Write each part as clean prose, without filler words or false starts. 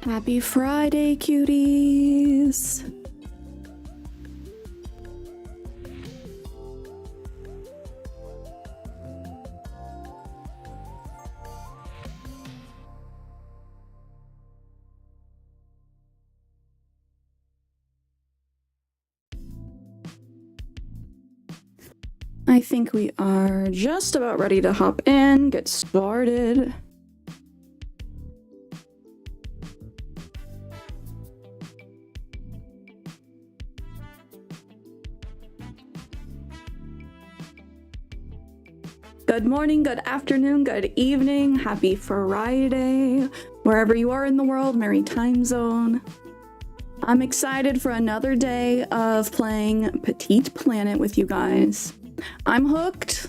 Happy Friday, cuties! I think we are just about ready to hop in, get started. Good morning, good afternoon, good evening, happy Friday. Wherever you are in the world, merry time zone. I'm excited for another day of playing Petit Planet with you guys. I'm hooked.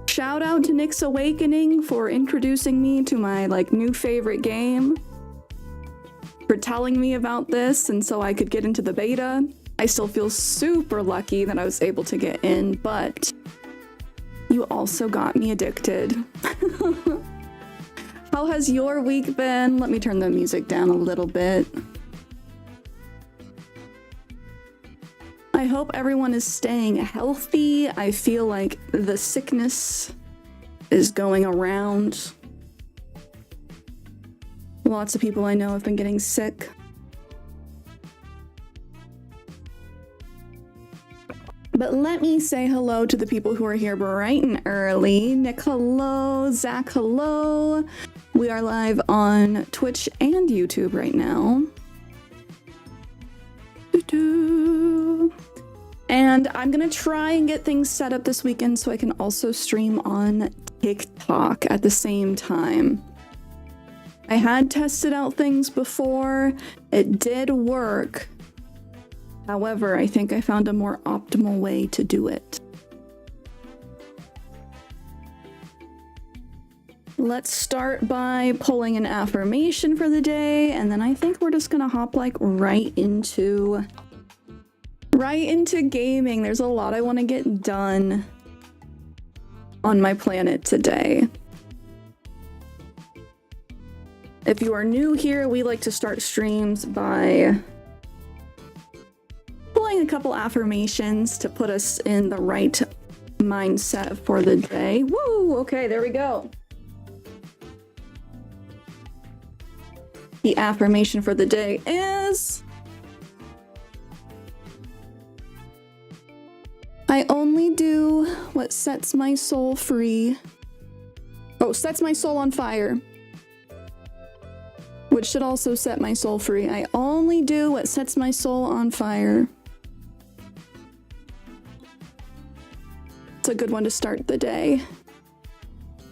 Shout out to Nick's Awakening for introducing me to my new favorite game. For telling me about this and so I could get into the beta. I still feel super lucky that I was able to get in, but you also got me addicted. How has your week been? Let me turn the music down a little bit. I hope everyone is staying healthy. I feel like the sickness is going around. Lots of people I know have been getting sick. But let me say hello to the people who are here bright and early. Nick, hello. Zach, hello. We are live on Twitch and YouTube right now. And I'm gonna try and get things set up this weekend so I can also stream on TikTok at the same time. I had tested out things before. It did work. However, I think I found a more optimal way to do it. Let's start by pulling an affirmation for the day, and then I think we're just gonna hop right into gaming. There's a lot I want to get done on my planet today. If you are new here, we like to start streams by pulling a couple affirmations to put us in the right mindset for the day. Woo! Okay, there we go. The affirmation for the day is: I only do what sets my soul free. Oh, sets my soul on fire. Which should also set my soul free. I only do what sets my soul on fire. It's a good one to start the day.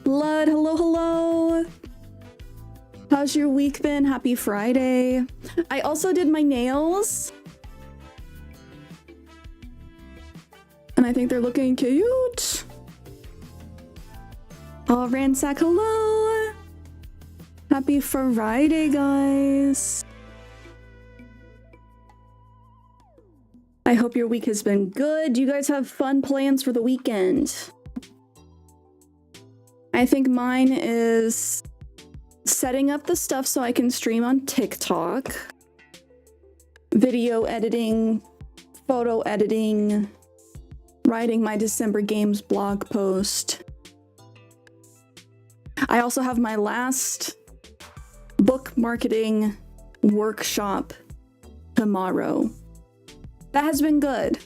Blood, hello, hello. How's your week been? Happy Friday. I also did my nails. And I think they're looking cute. Oh, Ransack, hello. Happy Friday, guys. I hope your week has been good. Do you guys have fun plans for the weekend? I think mine is setting up the stuff so I can stream on TikTok. Video editing, photo editing, writing my December games blog post. I also have my last book marketing workshop tomorrow. That has been good.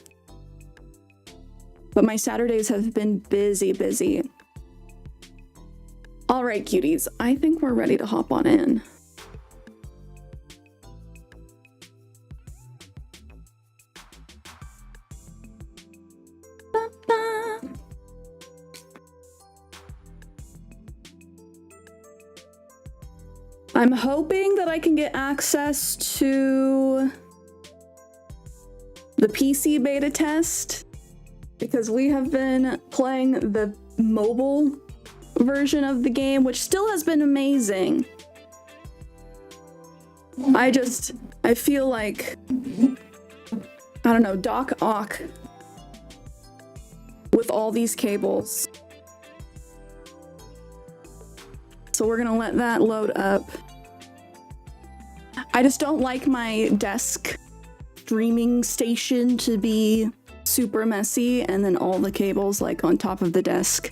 But my Saturdays have been busy. All right, cuties, I think we're ready to hop on in. I'm hoping that I can get access to the PC beta test because we have been playing the mobile version of the game, which still has been amazing. I feel like, I don't know, Doc Ock with all these cables. So we're gonna let that load up. I just don't like my desk streaming station to be super messy, and then all the cables like on top of the desk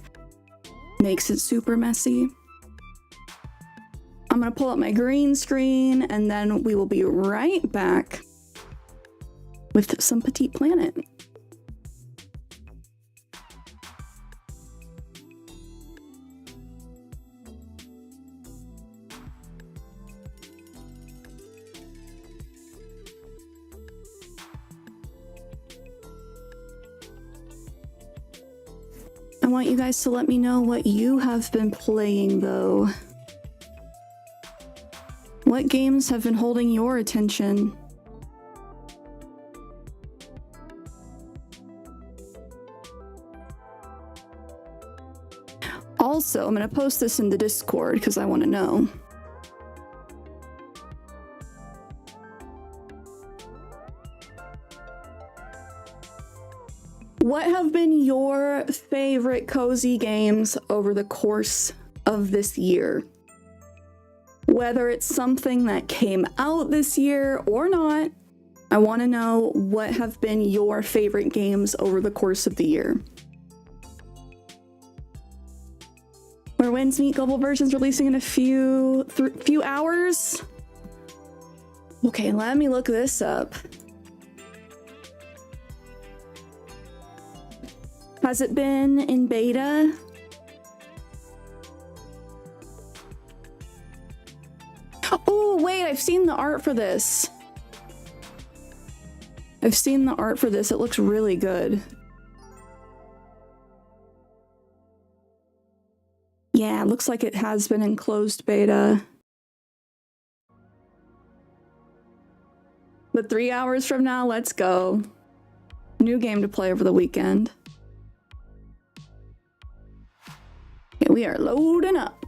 makes it super messy. I'm gonna pull up my green screen and then we will be right back with some Petit Planet. I want you guys to let me know what you have been playing though. What games have been holding your attention? Also, I'm going to post this in the Discord because I want to know. What have been your favorite cozy games over the course of this year? Whether it's something that came out this year or not, I want to know what have been your favorite games over the course of the year. Where Winds Meet Global Version's releasing in a few hours. Okay, let me look this up. Has it been in beta? Oh, wait, I've seen the art for this. I've seen the art for this. It looks really good. Yeah, it looks like it has been in closed beta. But 3 hours from now, let's go. New game to play over the weekend. Okay, we are loading up.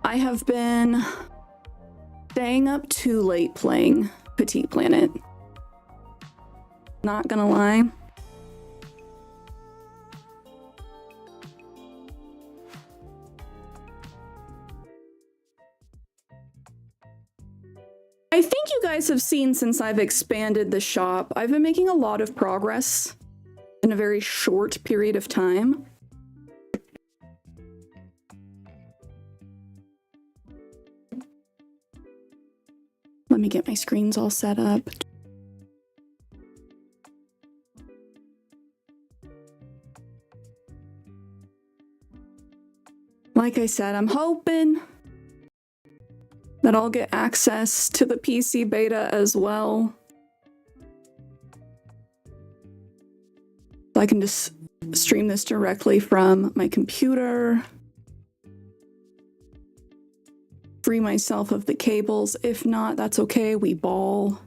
I have been staying up too late playing Petit Planet. Not gonna lie. I think you guys have seen since I've expanded the shop, I've been making a lot of progress in a very short period of time. Let me get my screens all set up. Like I said, I'm hoping that I'll get access to the PC beta as well. So I can just stream this directly from my computer. Free myself of the cables. If not, that's okay, we ball.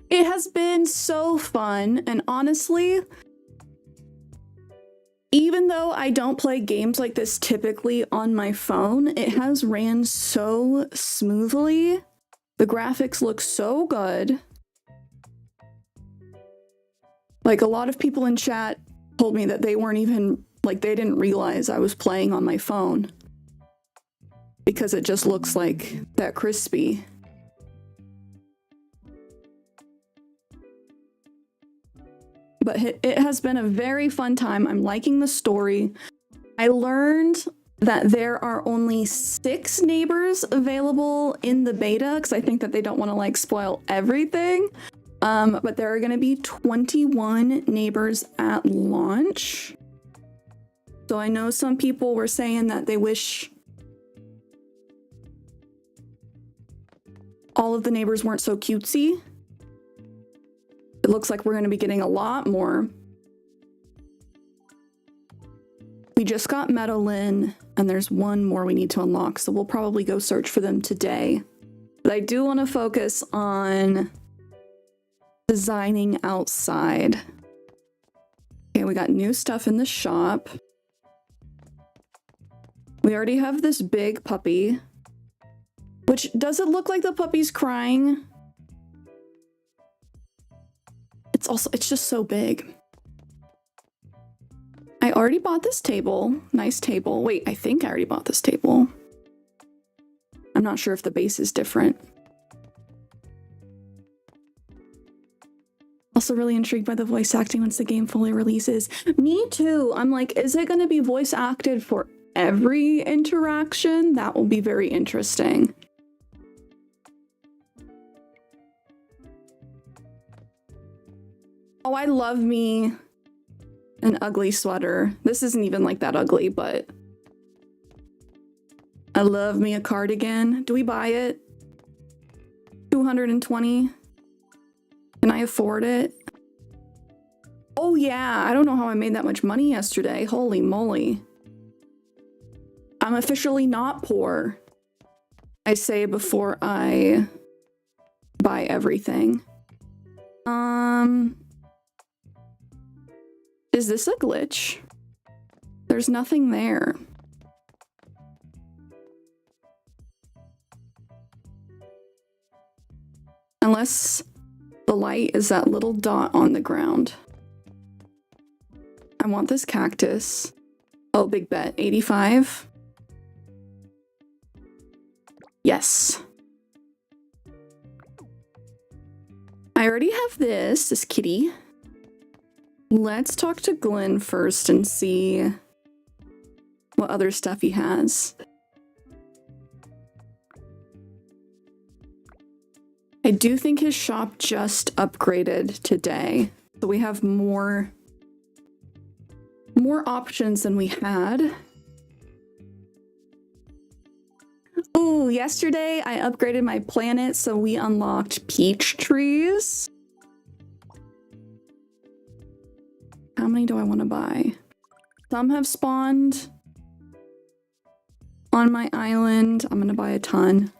It has been so fun, and honestly, even though I don't play games like this typically on my phone, it has ran so smoothly. The graphics look so good. Like, a lot of people in chat told me that they weren't even, like, they didn't realize I was playing on my phone because it just looks like that crispy. But it has been a very fun time. I'm liking the story. I learned that there are only 6 neighbors available in the beta because I think that they don't want to like spoil everything. But there are going to be 21 neighbors at launch. So I know some people were saying that they wish all of the neighbors weren't so cutesy. It looks like we're going to be getting a lot more. We just got Meadowlyn, and there's one more we need to unlock, so we'll probably go search for them today. But I do want to focus on designing outside. Okay, we got new stuff in the shop. We already have this big puppy, Which, does it look like the puppy's crying? It's just so big. I already bought this table. Nice table. Wait, I think I already bought this table. I'm not sure if the base is different. Also really intrigued by the voice acting once the game fully releases. Me too. I'm like, is it going to be voice acted for every interaction? That will be very interesting. Oh, I love me an ugly sweater. This isn't even like that ugly, but I love me a cardigan. Do we buy it? 220. Can I afford it? Oh yeah, I don't know how I made that much money yesterday. Holy moly. I'm officially not poor. I say before I buy everything. Is this a glitch? There's nothing there. Unless the light is that little dot on the ground. I want this cactus. Oh, big bet. 85. Yes. I already have this kitty. Let's talk to Glenn first and see what other stuff he has. I do think his shop just upgraded today, so we have more options than we had. Oh, yesterday I upgraded my planet, so we unlocked peach trees. How many do I want to buy? Some have spawned on my island. I'm gonna buy a ton.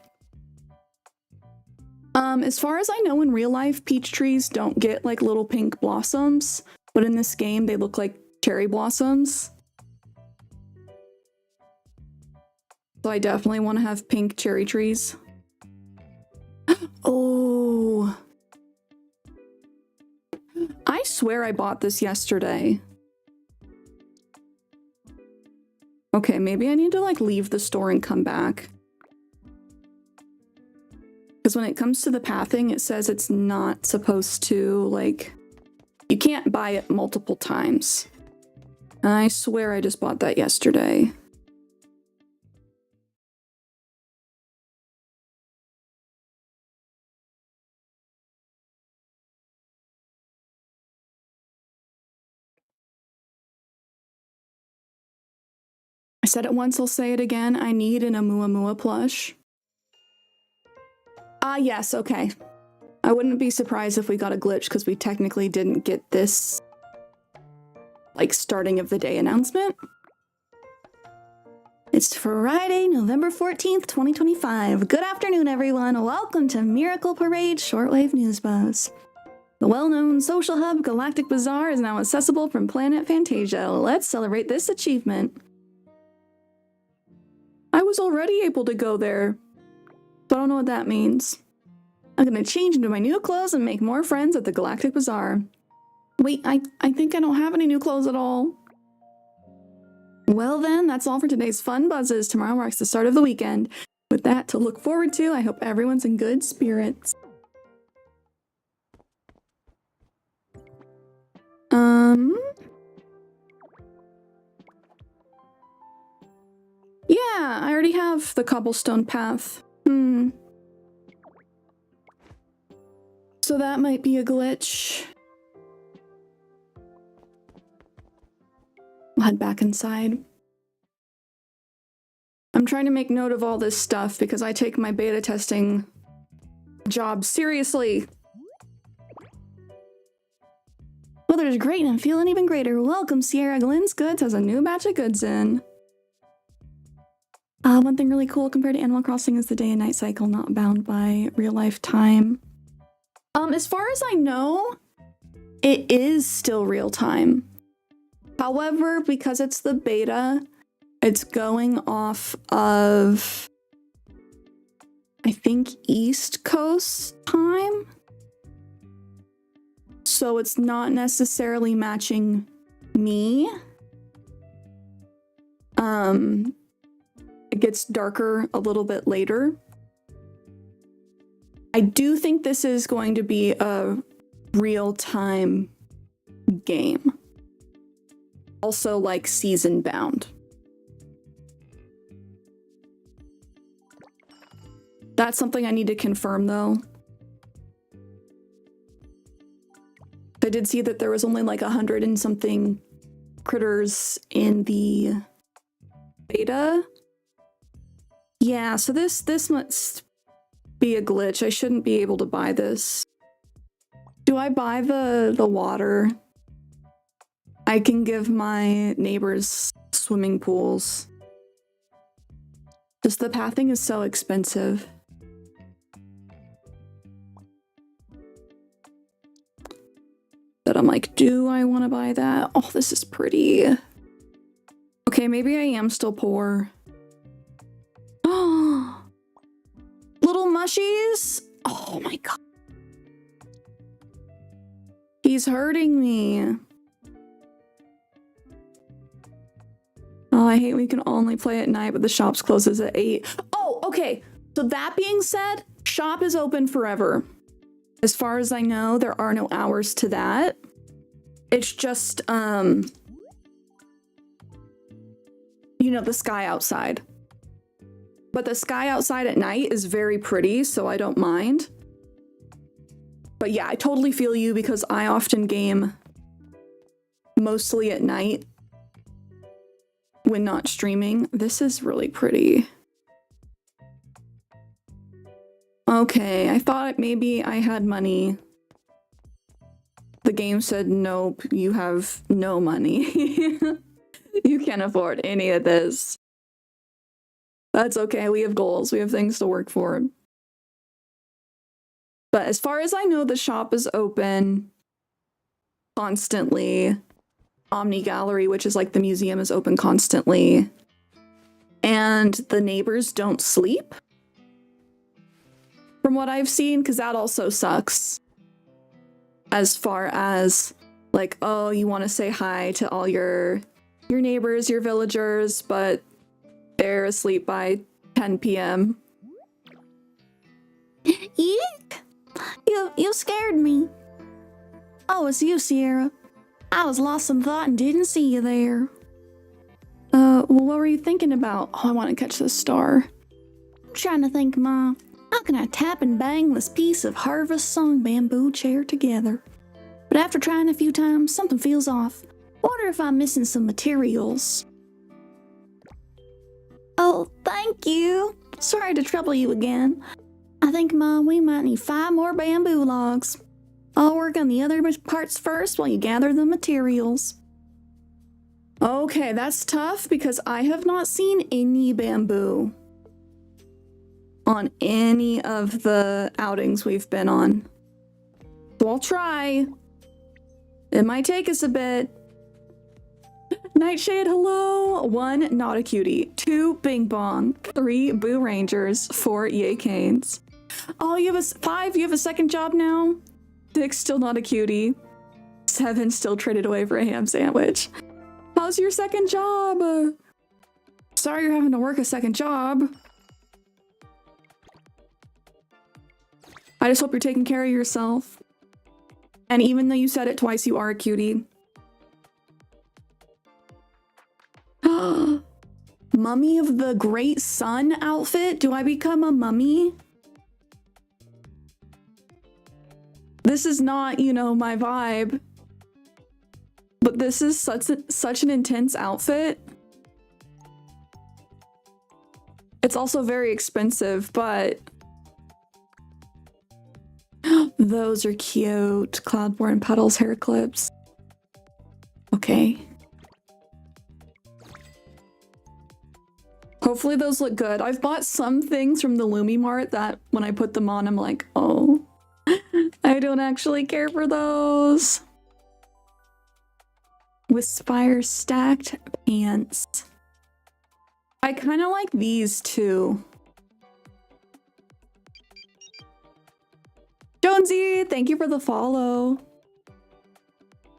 As far as I know, in real life, peach trees don't get like little pink blossoms, but in this game, they look like cherry blossoms. So I definitely want to have pink cherry trees. Oh. I swear I bought this yesterday. Okay, maybe I need to like leave the store and come back. Because when it comes to the pathing, it says it's not supposed to, like, you can't buy it multiple times. I swear I just bought that yesterday. I said it once, I'll say it again. I need an Amuamua plush. Ah, yes, okay. I wouldn't be surprised if we got a glitch because we technically didn't get this, like, starting of the day announcement. It's Friday, November 14th, 2025. Good afternoon, everyone. Welcome to Miracle Parade Shortwave News Buzz. The well-known social hub Galactic Bazaar is now accessible from Planet Fantasia. Let's celebrate this achievement. I was already able to go there, but I don't know what that means. I'm gonna change into my new clothes and make more friends at the Galactic Bazaar. Wait, I think I don't have any new clothes at all. Well then, that's all for today's fun buzzes. Tomorrow marks the start of the weekend. With that to look forward to, I hope everyone's in good spirits. Yeah, I already have the cobblestone path. So that might be a glitch. I'll head back inside. I'm trying to make note of all this stuff because I take my beta testing job seriously. Weather's great and I'm feeling even greater. Welcome, Cierra. Glenn's Goods has a new batch of goods in. One thing really cool compared to Animal Crossing is the day and night cycle, not bound by real life time. As far as I know, it is still real time. However, because it's the beta, it's going off of I think, East Coast time. So it's not necessarily matching me. It gets darker a little bit later. I do think this is going to be a real-time game. Also like season bound. That's something I need to confirm though. I did see that there was only like 100 and something critters in the beta. Yeah, so this must be a glitch. I shouldn't be able to buy this. Do I buy the water? I can give my neighbors swimming pools. Just the pathing is so expensive. But I'm like, do I want to buy that? Oh, this is pretty. Okay, maybe I am still poor. Oh, little mushies. Oh my god. He's hurting me. Oh, I hate we can only play at night, but the shop's closes at 8. Oh, okay. So that being said, shop is open forever. As far as I know, there are no hours to that. It's just, you know, the sky outside. But the sky outside at night is very pretty, so I don't mind. But yeah, I totally feel you because I often game mostly at night when not streaming. This is really pretty. Okay, I thought maybe I had money. The game said, nope, you have no money. You can't afford any of this. That's okay, we have goals, we have things to work for. But as far as I know, the shop is open constantly. Omni Gallery, which is like the museum, is open constantly. And the neighbors don't sleep. From what I've seen, because that also sucks. As far as like, oh, you want to say hi to all your neighbors, your villagers, but they're asleep by 10 p.m. Eek! You scared me. Oh, it's you, Cierra. I was lost in thought and didn't see you there. Well, what were you thinking about? Oh, I want to catch this star. I'm trying to think, Ma. How can I tap and bang this piece of Harvest Song bamboo chair together? But after trying a few times, something feels off. Wonder if I'm missing some materials. Oh, thank you. Sorry to trouble you again. I think, Ma, we might need 5 more bamboo logs. I'll work on the other parts first while you gather the materials. Okay, that's tough because I have not seen any bamboo on any of the outings we've been on. So I'll try. It might take us a bit. Nightshade, hello. 1, not a cutie. 2, Bing Bong. 3, Boo Rangers. 4, Yay Canes. Oh, you have 5, you have a second job now? 6, still not a cutie. 7, still traded away for a ham sandwich. How's your second job? Sorry you're having to work a second job. I just hope you're taking care of yourself. And even though you said it twice, you are a cutie. Mummy of the Great Sun outfit? Do I become a mummy? This is not, you know, my vibe. But this is such an intense outfit. It's also very expensive, but those are cute. Cloudborne Petals hair clips. Okay. Hopefully those look good. I've bought some things from the Lumi Mart that when I put them on, I'm like, oh, I don't actually care for those. With Spire stacked pants. I kind of like these too. Jonesy, thank you for the follow.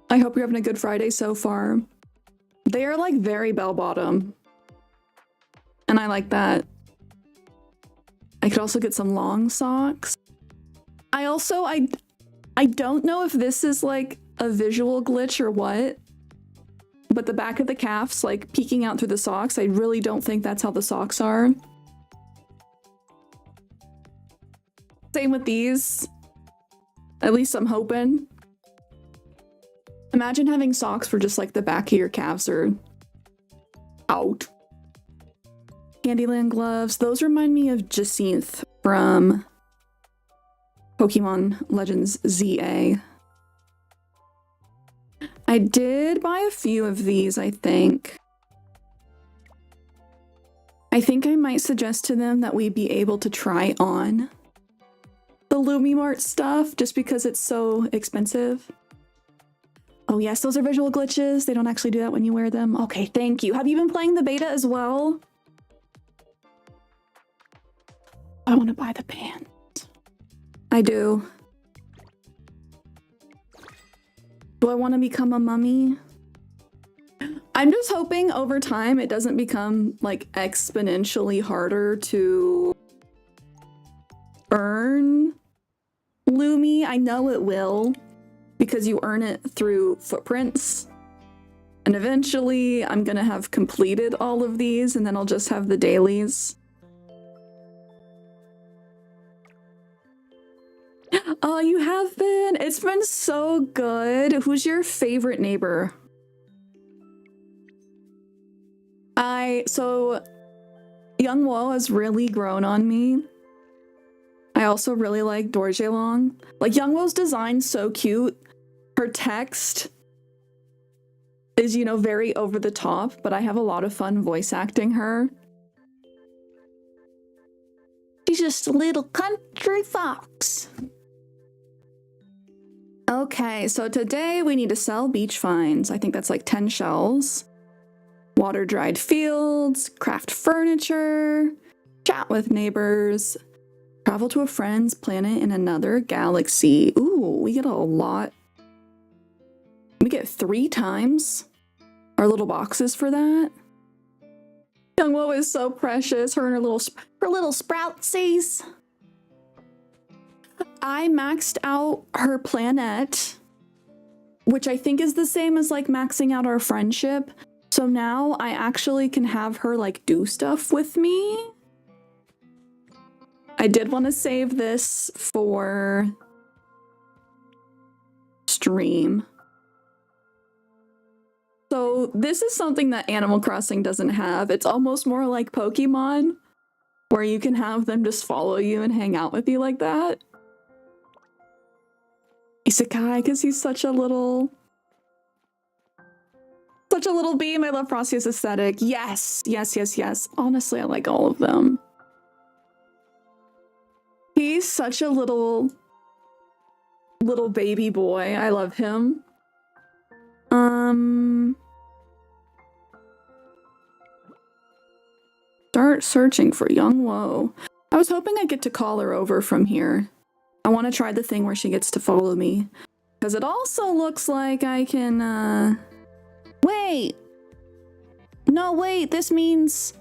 I hope you're having a good Friday so far. They are like very bell bottom. And I like that. I could also get some long socks. I don't know if this is like a visual glitch or what, but the back of the calf's like peeking out through the socks. I really don't think that's how the socks are. Same with these. At least I'm hoping. Imagine having socks for just like the back of your calves are out. Candyland gloves. Those remind me of Jacinth from Pokemon Legends ZA. I did buy a few of these, I think. I think I might suggest to them that we be able to try on the LumiMart stuff just because it's so expensive. Oh yes, those are visual glitches. They don't actually do that when you wear them. Okay, thank you. Have you been playing the beta as well? I want to buy the pants. I do. Do I want to become a mummy? I'm just hoping over time it doesn't become like exponentially harder to earn Lumi. I know it will because you earn it through footprints. And eventually I'm gonna have completed all of these and then I'll just have the dailies. Oh, you have been? It's been so good. Who's your favorite neighbor? So Young Wo has really grown on me. I also really like Dorjelong. Like Young Wo's design's so cute. Her text is, you know, very over the top, but I have a lot of fun voice acting her. She's just a little country fox. Okay, so today we need to sell beach finds. I think that's like 10 shells. Water-dried fields, craft furniture, chat with neighbors, travel to a friend's planet in another galaxy. Ooh, we get a lot. We get 3 times our little boxes for that. Youngwo is so precious. Her and her little sproutsies. I maxed out her planet, which I think is the same as like maxing out our friendship. So now I actually can have her like do stuff with me. I did want to save this for stream. So this is something that Animal Crossing doesn't have. It's almost more like Pokemon, where you can have them just follow you and hang out with you like that. Isekai, because he's such a little beam. I love Frosty's aesthetic. Yes, yes, yes, yes. Honestly, I like all of them. He's such a little baby boy. I love him. Start searching for Young Wo. I was hoping I'd get to call her over from here. I want to try the thing where she gets to follow me. Because it also looks like I can, Wait! No, wait, this means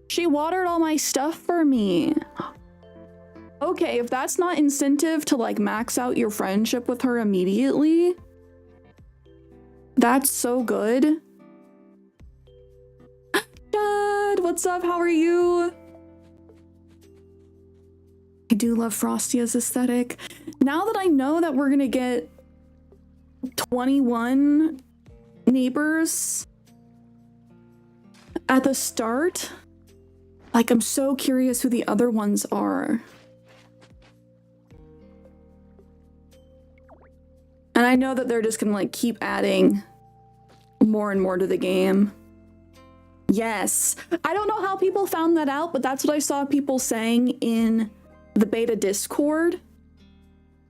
she watered all my stuff for me. Okay, if that's not incentive to like max out your friendship with her immediately, that's so good. Dad, what's up? How are you? I do love Frosty's aesthetic. Now that I know that we're gonna get 21 neighbors at the start, like I'm so curious who the other ones are. And I know that they're just gonna like keep adding more and more to the game. Yes. I don't know how people found that out, but that's what I saw people saying in the beta Discord.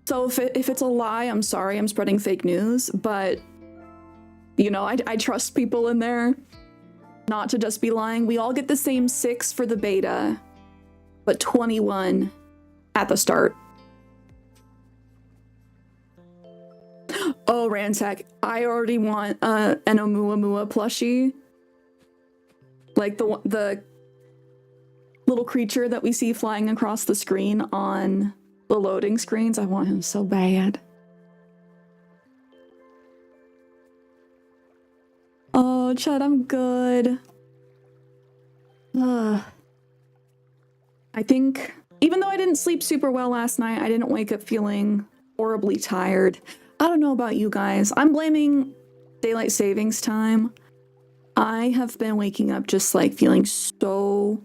So if it's a lie, I'm sorry, I'm spreading fake news, but you know, I trust people in there not to just be lying. We all get the same 6 for the beta, but 21 at the start. Oh, Ransack, I already want an Oumuamua plushie. Like the little creature that we see flying across the screen on the loading screens. I want him so bad. Oh, Chud, I'm good. I think, even though I didn't sleep super well last night, I didn't wake up feeling horribly tired. I don't know about you guys. I'm blaming daylight savings time. I have been waking up just like feeling so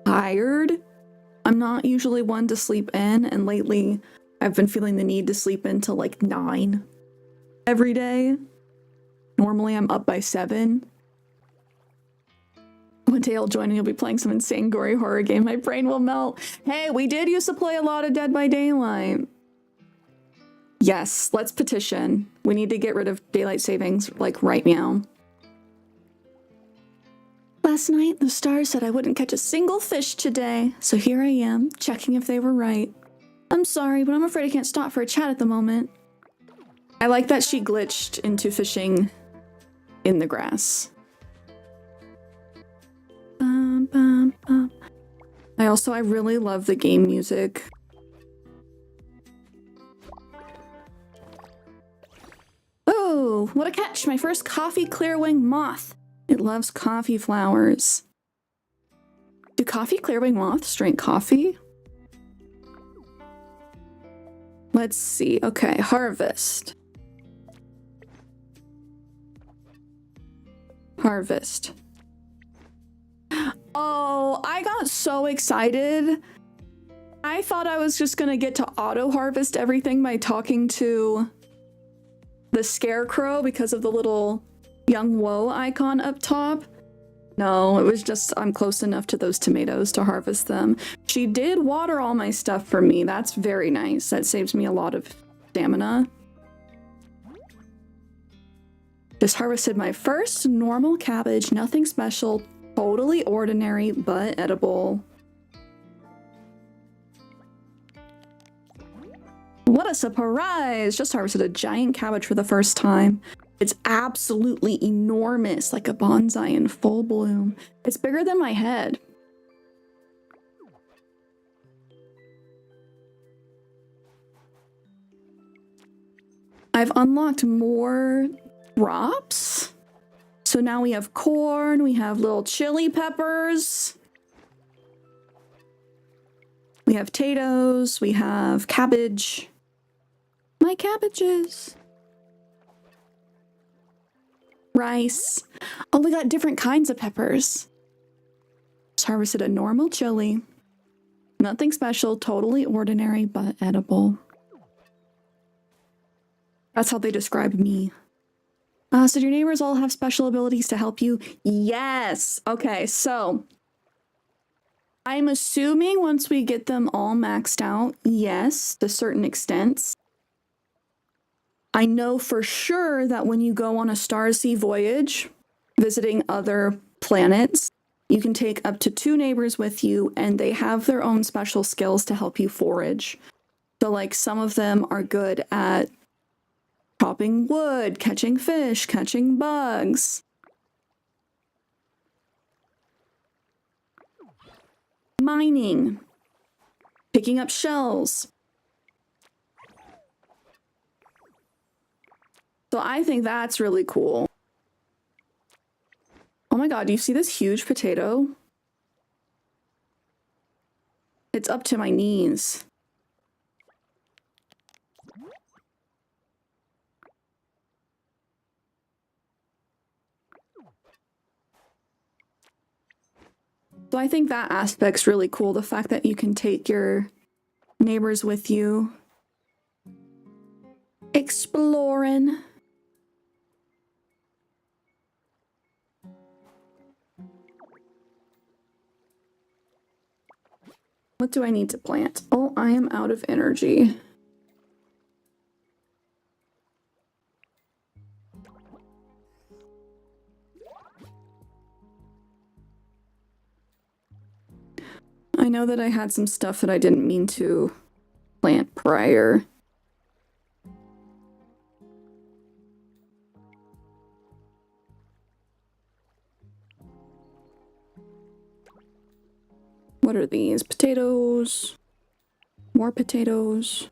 tired. I'm not usually one to sleep in, and lately I've been feeling the need to sleep in till like 9 every day. Normally I'm up by 7. One day I'll join and you'll be playing some insane gory horror game. My brain will melt. Hey, we did used to play a lot of Dead by Daylight. Yes, let's petition. We need to get rid of daylight savings, like, right now. Last night, the stars said I wouldn't catch a single fish today, so here I am, checking if they were right. I'm sorry, but I'm afraid I can't stop for a chat at the moment. I like that she glitched into fishing in the grass. I really love the game music. Oh, what a catch! My first coffee clearwing moth. It loves coffee flowers. Do coffee clearwing moths drink coffee? Let's see. Okay, harvest. Harvest. Oh, I got so excited. I thought I was just gonna get to auto harvest everything by talking to the scarecrow because of the little young woe icon up top. No, it was just I'm close enough to those tomatoes to harvest them. She did water all my stuff for me. That's very nice. That saves me a lot of stamina. Just harvested my first normal cabbage. Nothing special. Totally ordinary, but edible. What a surprise! Just harvested a giant cabbage for the first time. It's absolutely enormous, like a bonsai in full bloom. It's bigger than my head. I've unlocked more crops. So now we have corn, we have little chili peppers. We have potatoes, we have cabbage. My cabbages. Rice. Oh, we got different kinds of peppers. Just harvested a normal chili. Nothing special, totally ordinary, but edible. That's how they describe me. So do your neighbors all have special abilities to help you? Yes! Okay, so I'm assuming once we get them all maxed out, yes, to certain extents. I know for sure that when you go on a Starsea voyage, visiting other planets, you can take up to 2 neighbors with you, and they have their own special skills to help you forage. So, like, some of them are good at chopping wood, catching fish, catching bugs. Mining. Picking up shells. So I think that's really cool. Oh my god, do you see this huge potato? It's up to my knees. So I think that aspect's really cool, the fact that you can take your neighbors with you. Exploring. What do I need to plant? Oh, I am out of energy. I know that I had some stuff that I didn't mean to plant prior. What are these? Potatoes. More potatoes.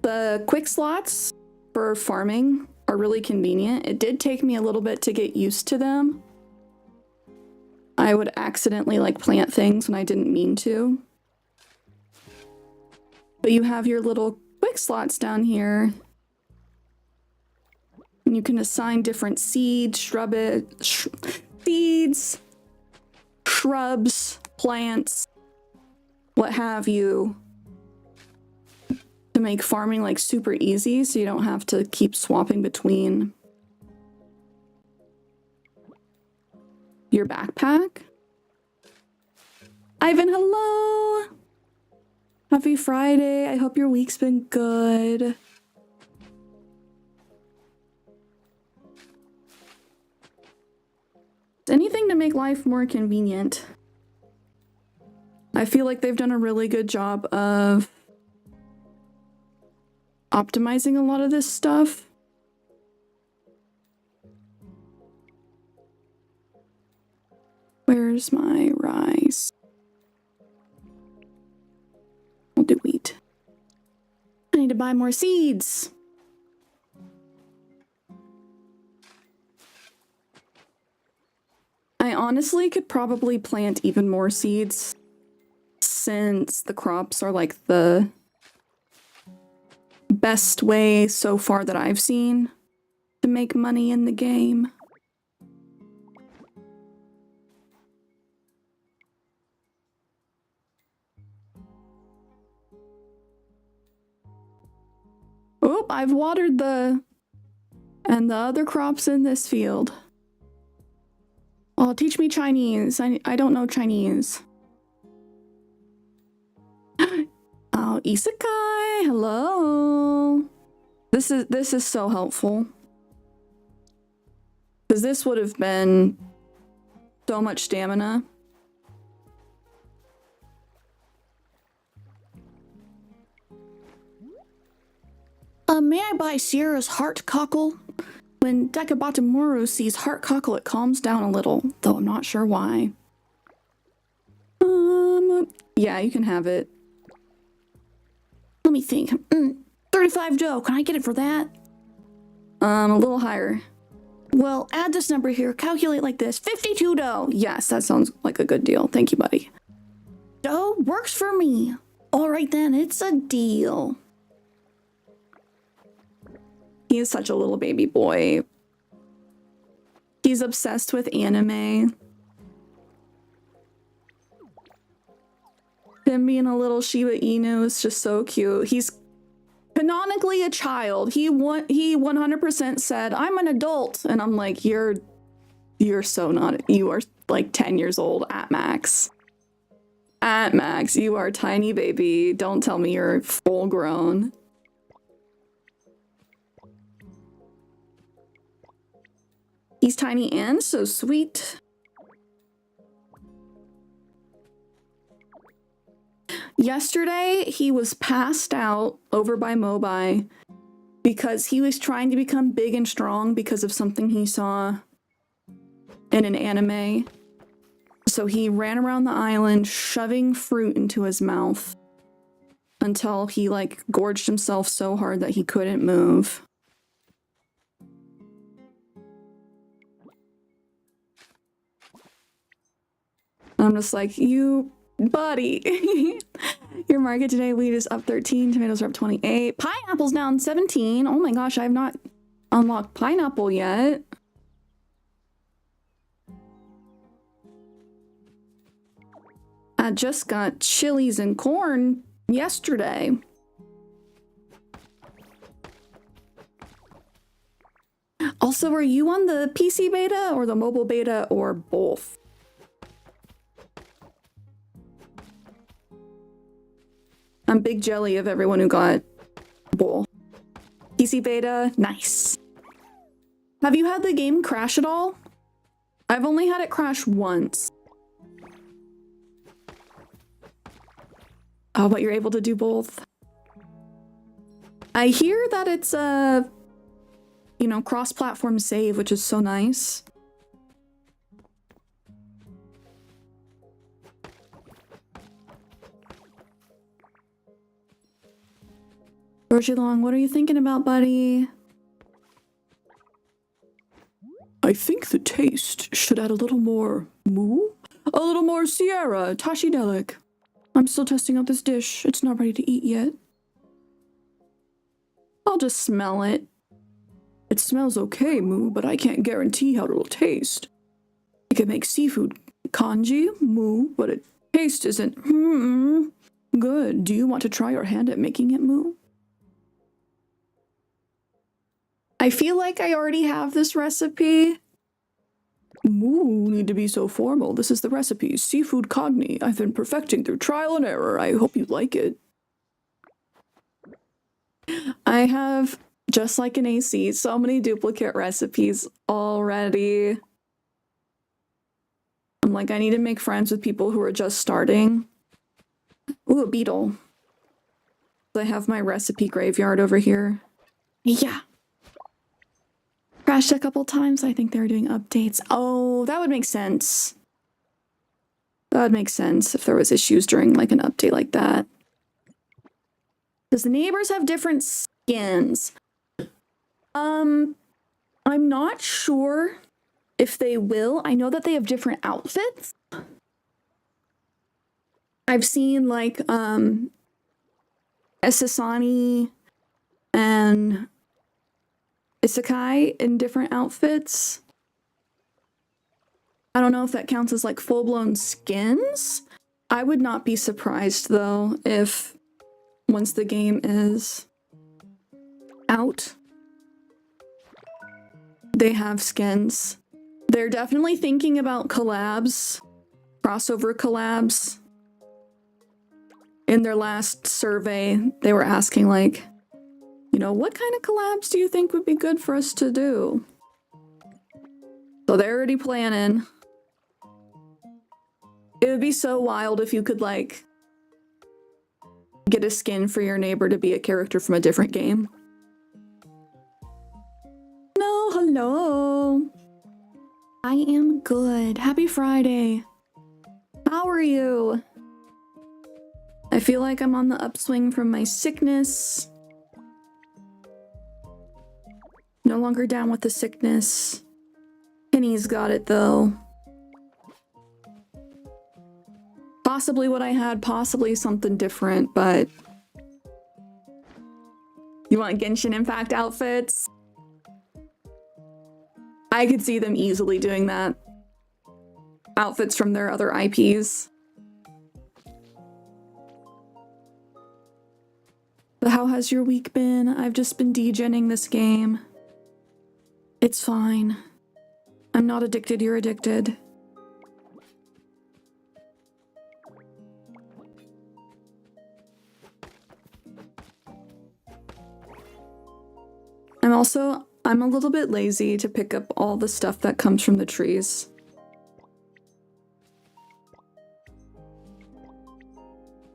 The quick slots for farming are really convenient. It did take me a little bit to get used to them. I would accidentally like plant things when I didn't mean to. But you have your little quick slots down here. And you can assign different seeds, seeds, shrubs, plants, what have you, to make farming like super easy so you don't have to keep swapping between your backpack. Ivan, hello! Happy Friday. I hope your week's been good. Anything to make life more convenient. I feel like they've done a really good job of optimizing a lot of this stuff. Where's my rice? We'll do wheat. I need to buy more seeds. I honestly could probably plant even more seeds since the crops are like the best way so far that I've seen to make money in the game. Oh, I've watered the other crops in this field. Oh, teach me Chinese. I don't know Chinese. Oh, Isekai, hello. This is so helpful. Because this would have been so much stamina. May I buy Cierra's heart cockle? When Dekabatamoru sees heart cockle, it calms down a little, though I'm not sure why. Yeah, you can have it. Let me think. 35 dough. Can I get it for that? A little higher. Well, add this number here. Calculate like this. 52 dough. Yes, that sounds like a good deal. Thank you, buddy. Dough works for me. All right then, it's a deal. He is such a little baby boy. He's obsessed with anime. Him being a little Shiba Inu is just so cute. He's canonically a child. He 100% said, "I'm an adult," and I'm like, you're so not. You are like 10 years old at max. At max, you are a tiny baby. Don't tell me you're full grown. He's tiny and so sweet. Yesterday, he was passed out over by Mobai because he was trying to become big and strong because of something he saw in an anime. So he ran around the island shoving fruit into his mouth until he like gorged himself so hard that he couldn't move. I'm just like, you buddy. Your market today, wheat is up 13, tomatoes are up 28, pineapple's down 17. Oh my gosh, I have not unlocked pineapple yet. I just got chilies and corn yesterday. Also, are you on the PC beta or the mobile beta or both? I'm big jelly of everyone who got both. PC beta, nice. Have you had the game crash at all? I've only had it crash once. Oh, but you're able to do both. I hear that it's a, you know, cross-platform save, which is so nice. Dorjilong, what are you thinking about, buddy? I think the taste should add a little more moo? A little more Cierra, Tashidelic. I'm still testing out this dish. It's not ready to eat yet. I'll just smell it. It smells okay, Moo, but I can't guarantee how it'll taste. I can make seafood kanji, Moo, but it taste isn't good. Do you want to try your hand at making it, Moo? I feel like I already have this recipe. Moo, need to be so formal. This is the recipe, seafood cogni. I've been perfecting through trial and error. I hope you like it. I have, just like an AC, so many duplicate recipes already. I'm like, I need to make friends with people who are just starting. Ooh, a beetle. I have my recipe graveyard over here. Yeah. Crashed a couple times. I think they were doing updates. Oh, that would make sense. That would make sense if there was issues during like an update like that. Does the neighbors have different skins? I'm not sure if they will. I know that they have different outfits. I've seen like Esasani and Isekai in different outfits. I don't know if that counts as like full-blown skins. I would not be surprised though if once the game is out, they have skins. They're definitely thinking about collabs, crossover collabs. In their last survey, they were asking like, you know, what kind of collabs do you think would be good for us to do? So they're already planning. It would be so wild if you could like get a skin for your neighbor to be a character from a different game. No, hello. I am good. Happy Friday. How are you? I feel like I'm on the upswing from my sickness. No longer down with the sickness. Penny's got it though. Possibly what I had, possibly something different, but... You want Genshin Impact outfits? I could see them easily doing that. Outfits from their other IPs. But how has your week been? I've just been degenning this game. It's fine. I'm not addicted, you're addicted. I'm a little bit lazy to pick up all the stuff that comes from the trees.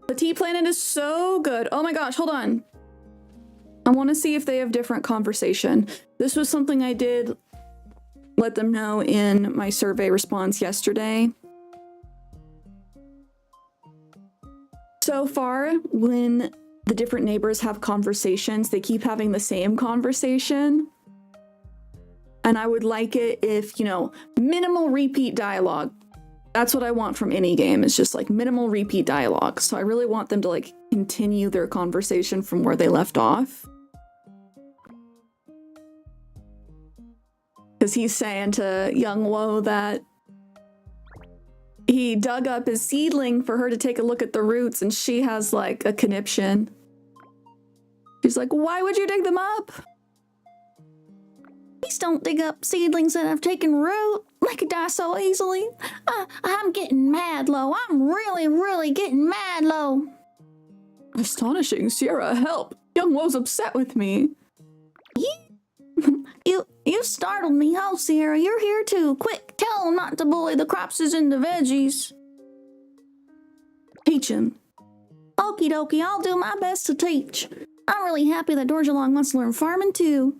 Petit Planet is so good. Oh my gosh, hold on. I want to see if they have different conversation. This was something I did let them know in my survey response yesterday. So far, when the different neighbors have conversations, they keep having the same conversation. And I would like it if, you know, minimal repeat dialogue. That's what I want from any game, is just like minimal repeat dialogue. So I really want them to like continue their conversation from where they left off. Because he's saying to Young Wo that he dug up his seedling for her to take a look at the roots, and she has like a conniption. She's like, why would you dig them up? Please don't dig up seedlings that have taken root. They could die so easily. I'm getting mad low. I'm really getting mad low. Astonishing, Cierra, help. Young Wo's upset with me. You startled me. Oh, Cierra, you're here too. Quick, tell him not to bully the cropses and the veggies. Teach him. Okie dokie, I'll do my best to teach. I'm really happy that Dorjilong wants to learn farming too.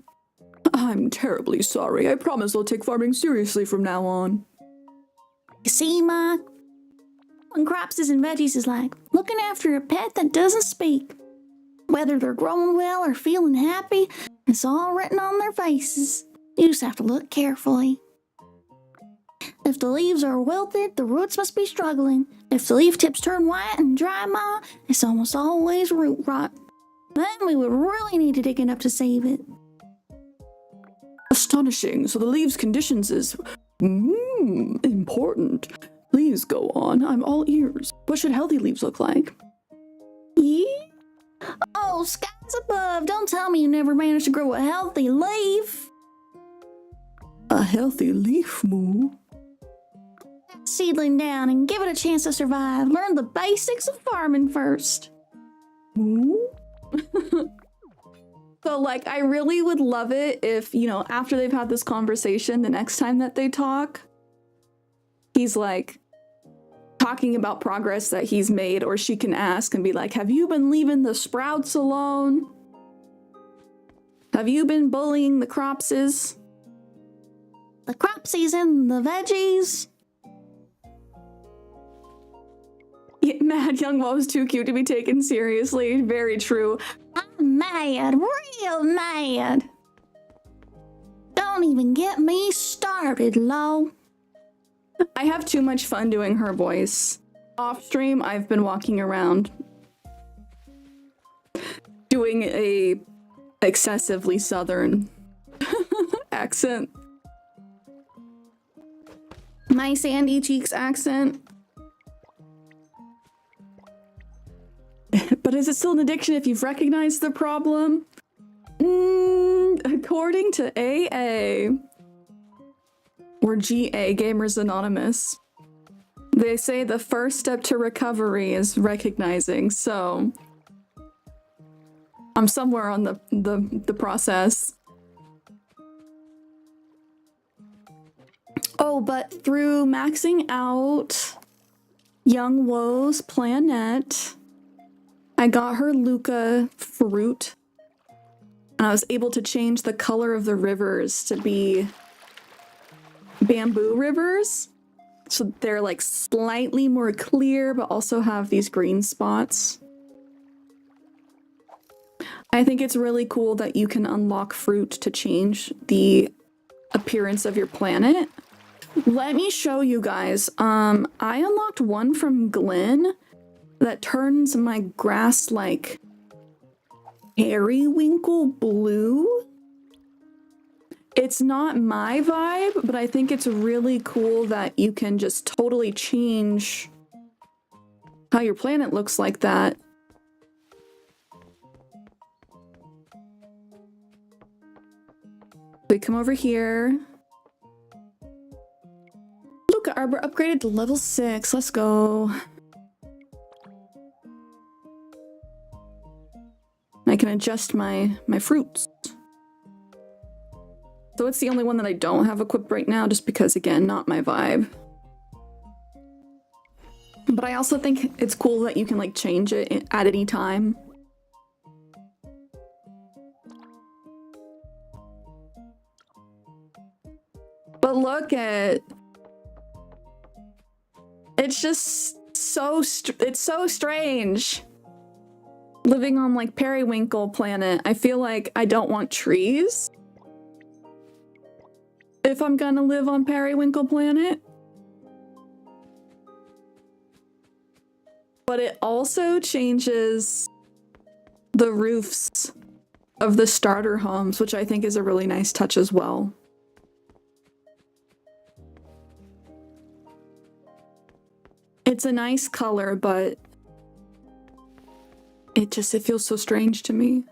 I'm terribly sorry. I promise I'll take farming seriously from now on. You see, Ma? When cropses and veggies is like looking after a pet that doesn't speak. Whether they're growing well or feeling happy, it's all written on their faces. You just have to look carefully. If the leaves are wilted, the roots must be struggling. If the leaf tips turn white and dry, Ma, it's almost always root rot. Then we would really need to dig it up to save it. Astonishing. So the leaves conditions is important. Please go on. I'm all ears. What should healthy leaves look like? Yeah? Oh, skies above. Don't tell me you never managed to grow a healthy leaf. A healthy leaf, Moo. Seedling down and give it a chance to survive. Learn the basics of farming first. Moo? So, like, I really would love it if, you know, after they've had this conversation, the next time that they talk, he's like talking about progress that he's made, or she can ask and be like, have you been leaving the sprouts alone? Have you been bullying the cropses? The cropsies and the veggies. Yeah, Mad Young Wo's too cute to be taken seriously. Very true. I'm mad, real mad. Don't even get me started, Lo. I have too much fun doing her voice. Off stream, I've been walking around doing a excessively southern accent. My Sandy Cheeks accent. But is it still an addiction if you've recognized the problem? According to AA or GA, Gamers Anonymous, they say the first step to recovery is recognizing, so I'm somewhere on the process. Oh, but through maxing out Young Wo's Planet, I got her Luca fruit, and I was able to change the color of the rivers to be bamboo rivers. So they're like slightly more clear, but also have these green spots. I think it's really cool that you can unlock fruit to change the appearance of your planet. Let me show you guys. I unlocked one from Glenn that turns my grass like periwinkle blue. It's not my vibe, but I think it's really cool that you can just totally change how your planet looks like that. We come over here. Look, Arbor upgraded to level 6. Let's go. I can adjust my fruits. So it's the only one that I don't have equipped right now, just because, again, not my vibe. But I also think it's cool that you can, like, change it at any time. But look at... It's just so... It's so strange. Living on, like, Periwinkle Planet, I feel like I don't want trees if I'm gonna live on Periwinkle Planet. But it also changes the roofs of the starter homes, which I think is a really nice touch as well. It's a nice color, but it feels so strange to me.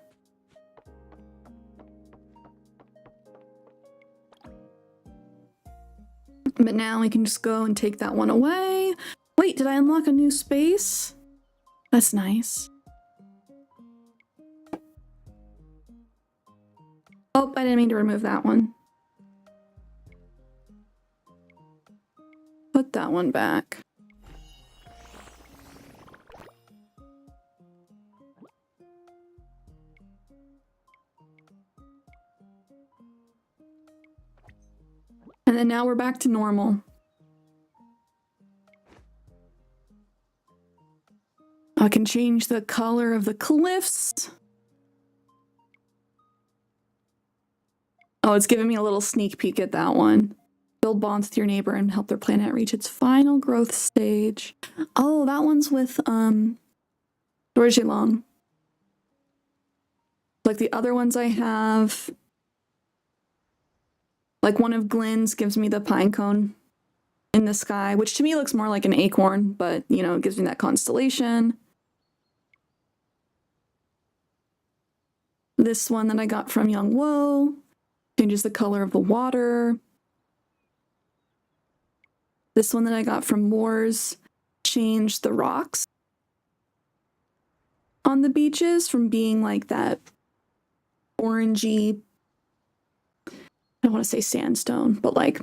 But now we can just go and take that one away. Wait, did I unlock a new space? That's nice. Oh, I didn't mean to remove that one. Put that one back. And then now we're back to normal. I can change the color of the cliffs Oh, it's giving me a little sneak peek at that one. Build bonds with your neighbor and help their planet reach its final growth stage. Oh, that one's with Dorjilong. Like the other ones I have, like one of Glynn's gives me the pine cone in the sky, which to me looks more like an acorn, but you know, it gives me that constellation. This one that I got from Young Wo changes the color of the water. This one that I got from Moores changed the rocks on the beaches from being like that orangey, I don't want to say sandstone, but like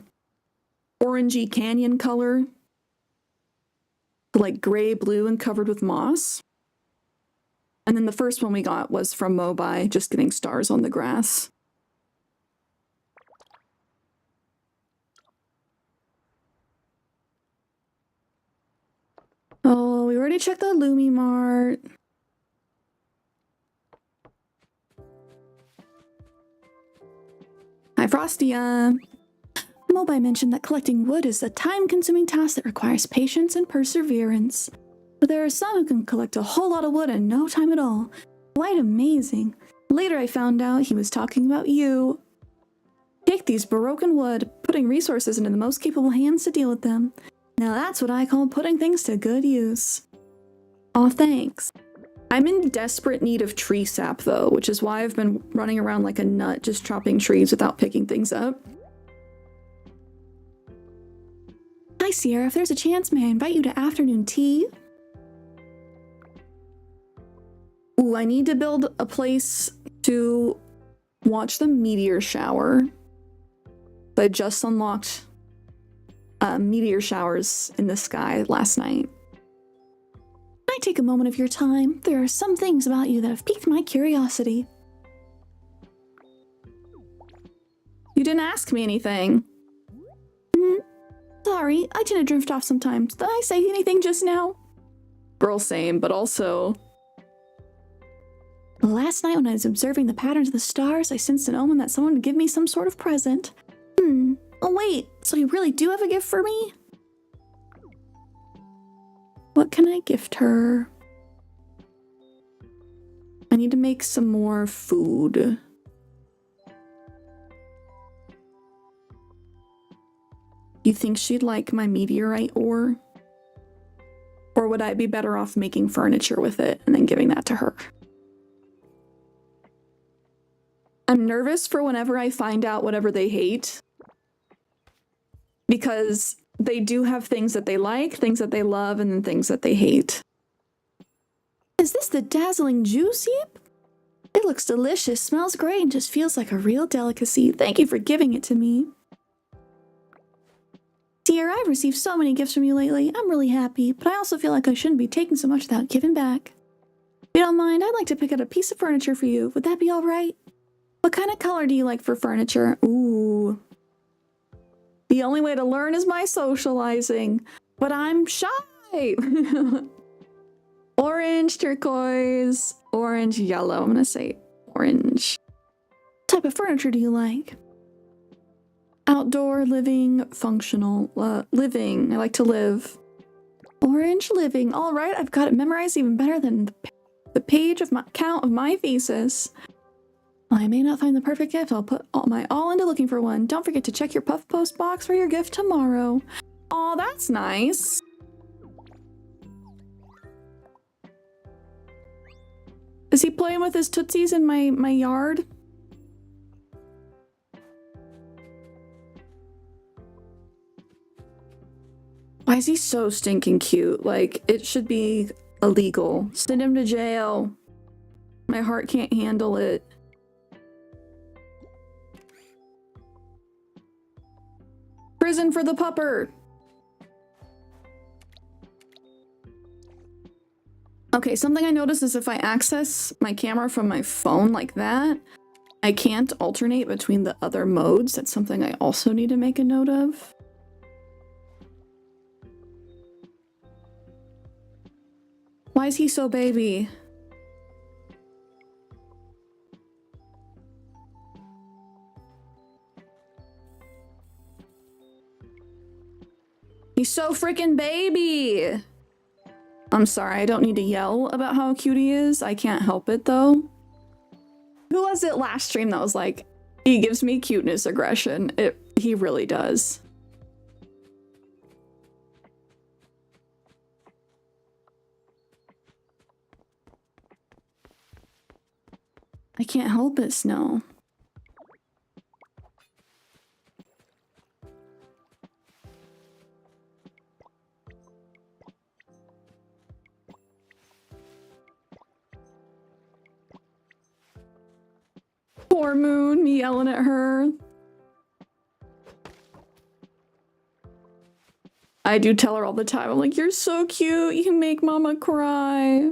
orangey canyon color to like gray blue and covered with moss. And then the first one we got was from Mobi, just getting stars on the grass. Oh, we already checked the Lumi Mart. Hi, Frostia. Mobi mentioned that collecting wood is a time-consuming task that requires patience and perseverance. But there are some who can collect a whole lot of wood in no time at all. Quite amazing. Later I found out he was talking about you. Take these broken wood, putting resources into the most capable hands to deal with them. Now that's what I call putting things to good use. Aw, thanks. I'm in desperate need of tree sap though, which is why I've been running around like a nut just chopping trees without picking things up. Hi Cierra, if there's a chance, may I invite you to afternoon tea? Ooh, I need to build a place to watch the meteor shower. I just unlocked meteor showers in the sky last night. Can I take a moment of your time? There are some things about you that have piqued my curiosity. You didn't ask me anything. Sorry, I tend to drift off sometimes. Did I say anything just now? Girl, same, but also... Last night when I was observing the patterns of the stars, I sensed an omen that someone would give me some sort of present. Oh wait, so you really do have a gift for me? What can I gift her? I need to make some more food. You think she'd like my meteorite ore? Or would I be better off making furniture with it and then giving that to her? I'm nervous for whenever I find out whatever they hate. Because they do have things that they like, things that they love, and then things that they hate. Is this the dazzling juice heap? It looks delicious, smells great, and just feels like a real delicacy. Thank you for giving it to me. Cierra, I've received so many gifts from you lately. I'm really happy, but I also feel like I shouldn't be taking so much without giving back. If you don't mind, I'd like to pick out a piece of furniture for you. Would that be all right? What kind of color do you like for furniture? Ooh. The only way to learn is by socializing, but I'm shy. Orange, turquoise, orange, yellow. I'm gonna say orange. What type of furniture do you like? Outdoor, living, functional, living. I like to live. Orange, living. All right, I've got it memorized even better than the page of my count of my thesis. I may not find the perfect gift. I'll put my all into looking for one. Don't forget to check your Puff Post box for your gift tomorrow. Oh, that's nice. Is he playing with his tootsies in my yard? Why is he so stinking cute? Like, it should be illegal. Send him to jail. My heart can't handle it. Prison for the pupper. Okay, something I noticed is if I access my camera from my phone like that, I can't alternate between the other modes. That's something I also need to make a note of. Why is he so baby? He's so freaking baby. I'm sorry, I don't need to yell about how cute he is. I can't help it though. Who was it last stream that was like, he gives me cuteness aggression? He really does. I can't help it, Snow. Poor Moon, me yelling at her. I do tell her all the time, I'm like, you're so cute, you make mama cry.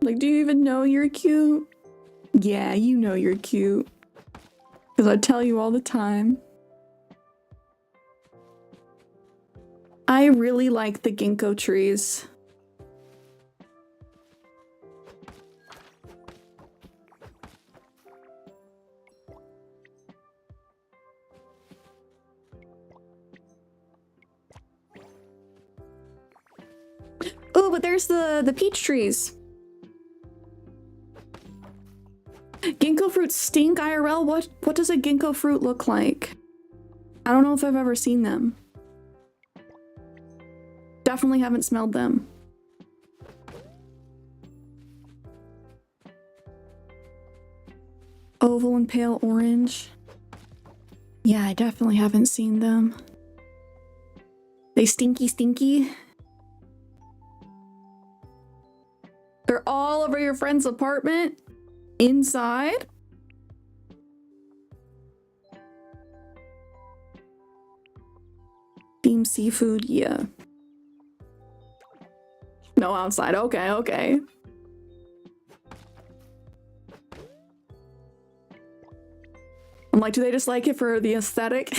Like, do you even know you're cute? Yeah, you know you're cute. Because I tell you all the time. I really like the ginkgo trees. Oh, but there's the peach trees. Ginkgo fruits stink IRL? What does a ginkgo fruit look like? I don't know if I've ever seen them. Definitely haven't smelled them. Oval and pale orange. Yeah, I definitely haven't seen them. They stinky. They're all over your friend's apartment? Inside? Steamed seafood, yeah. No, outside. Okay. I'm like, do they just like it for the aesthetic?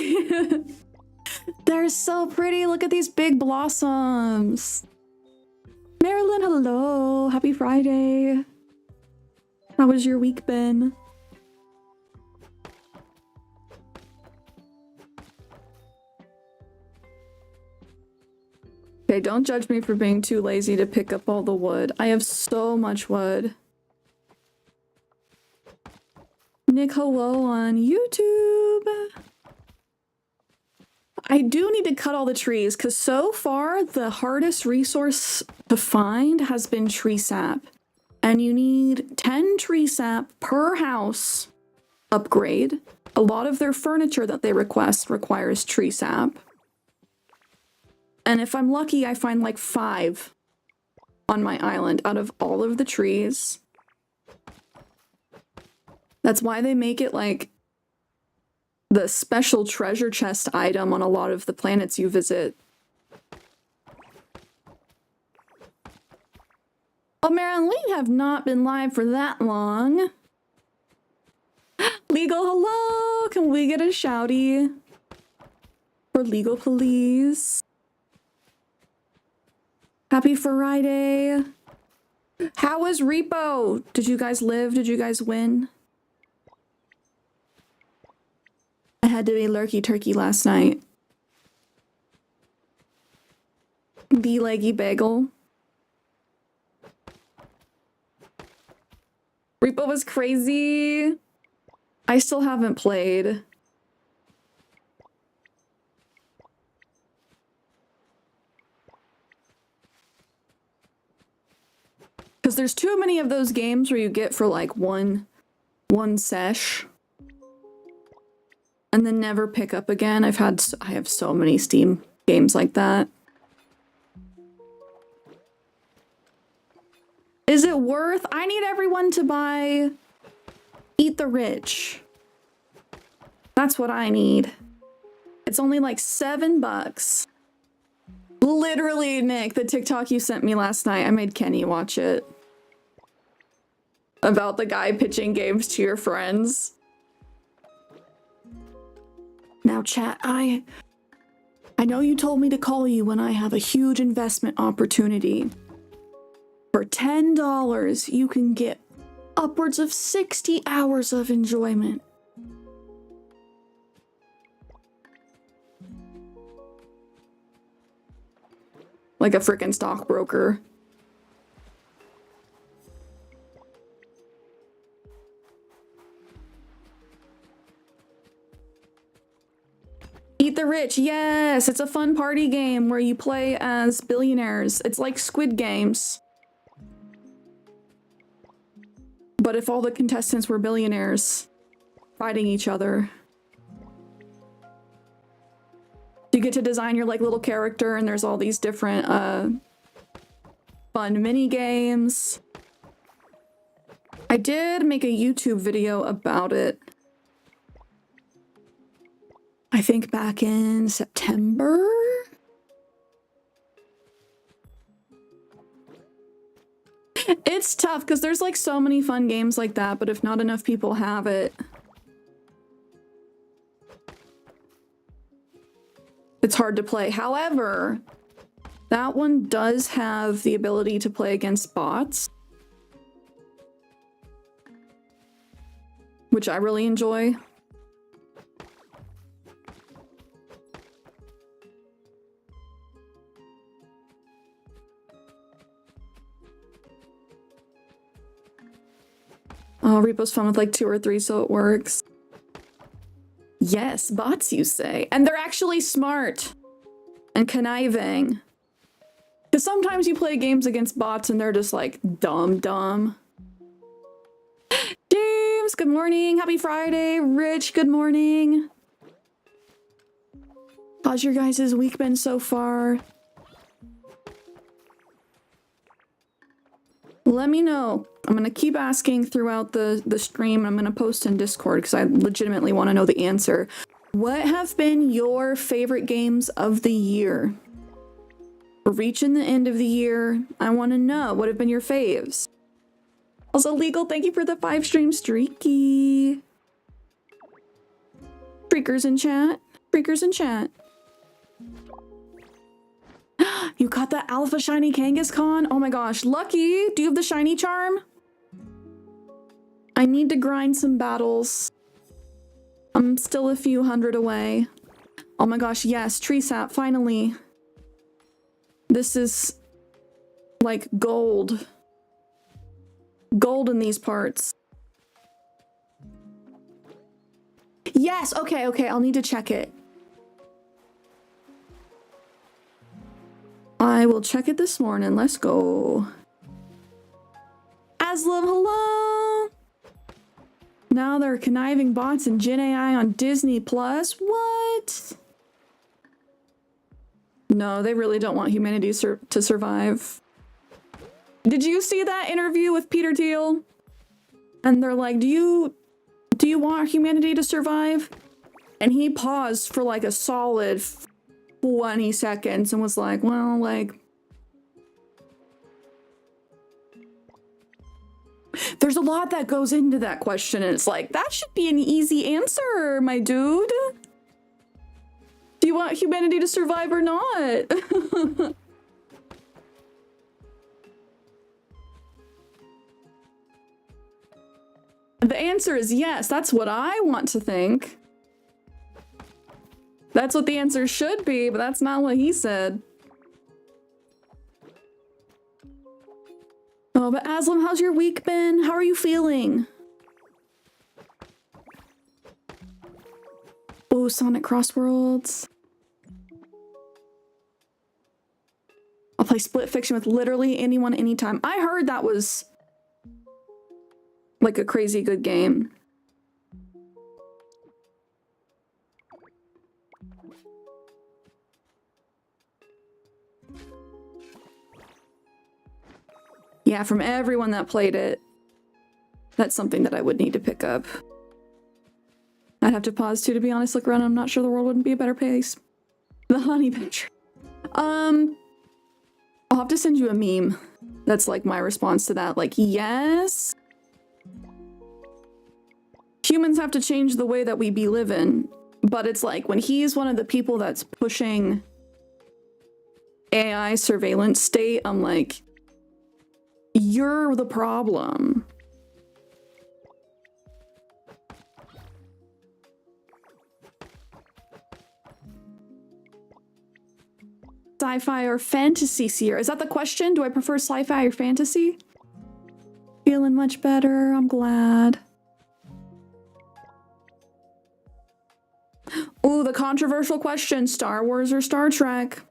They're so pretty. Look at these big blossoms. Marilyn, hello. Happy Friday. How was your week been? Okay, don't judge me for being too lazy to pick up all the wood. I have so much wood. Nick, hello on YouTube. I do need to cut all the trees because so far the hardest resource to find has been tree sap. And you need 10 tree sap per house upgrade. A lot of their furniture that they request requires tree sap. And if I'm lucky, I find like 5 on my island out of all of the trees. That's why they make it like the special treasure chest item on a lot of the planets you visit. Oh, Marilyn, we have not been live for that long. Legal, hello! Can we get a shouty for Legal, please? Happy Friday. How was Repo? Did you guys live? Did you guys win? I had to be lurky turkey last night. The leggy bagel. Repo was crazy. I still haven't played. Because there's too many of those games where you get for like one sesh and then never pick up again. I have so many Steam games like that. Is it worth? I need everyone to buy Eat the Rich. That's what I need. It's only like $7. Literally, Nick, the TikTok you sent me last night, I made Kenny watch it. About the guy pitching games to your friends. Now, chat, I know you told me to call you when I have a huge investment opportunity. For $10, you can get upwards of 60 hours of enjoyment. like a freaking stockbroker. Eat the Rich, yes! It's a fun party game where you play as billionaires. It's like Squid Games. But if all the contestants were billionaires fighting each other. You get to design your like little character and there's all these different fun mini games. I did make a YouTube video about it. I think back in September. It's tough because there's like so many fun games like that, but if not enough people have it, it's hard to play. However, that one does have the ability to play against bots, which I really enjoy. Oh, Repo's fun with like 2 or 3, so it works. Yes, bots, you say. And they're actually smart and conniving. Because sometimes you play games against bots and they're just like dumb. James, good morning. Happy Friday. Rich, good morning. How's your guys' week been so far? Let me know. I'm going to keep asking throughout the stream. I'm going to post in Discord because I legitimately want to know the answer. What have been your favorite games of the year? We're reaching the end of the year. I want to know what have been your faves. Also, Legal, thank you for the 5 stream streaky. Freakers in chat. Freakers in chat. You got the Alpha Shiny Kangaskhan? Oh my gosh. Lucky, do you have the Shiny Charm? I need to grind some battles. I'm still a few hundred away. Oh my gosh, yes. Tree Sap, finally. This is like gold. Gold in these parts. Yes, okay, I'll need to check it. I will check it this morning. Let's go. Aslam, hello! Now there are conniving bots and Gen AI on Disney Plus. What? No, they really don't want humanity to survive. Did you see that interview with Peter Thiel? And they're like, do you want humanity to survive? And he paused for like a solid 20 seconds and was like, well, like, there's a lot that goes into that question, and it's like, that should be an easy answer, my dude. Do you want humanity to survive or not? The answer is yes. That's what I want to think. That's what the answer should be, but that's not what he said. Oh, but Aslam, how's your week been? How are you feeling? Oh, Sonic Crossworlds. I'll play Split Fiction with literally anyone, anytime. I heard that was like a crazy good game. Yeah, from everyone that played it, that's something that I would need to pick up. I'd have to pause too, to be honest. Look around, I'm not sure the world wouldn't be a better place. The honey badger. I'll have to send you a meme. That's like my response to that. Like, yes. Humans have to change the way that we be living. But it's like when he's one of the people that's pushing AI surveillance state, I'm like, you're the problem. sci-fi or fantasy, Sierra? Is that the question? Do I prefer sci-fi or fantasy? Feeling much better. I'm glad. Ooh, the controversial question. Star Wars or Star Trek?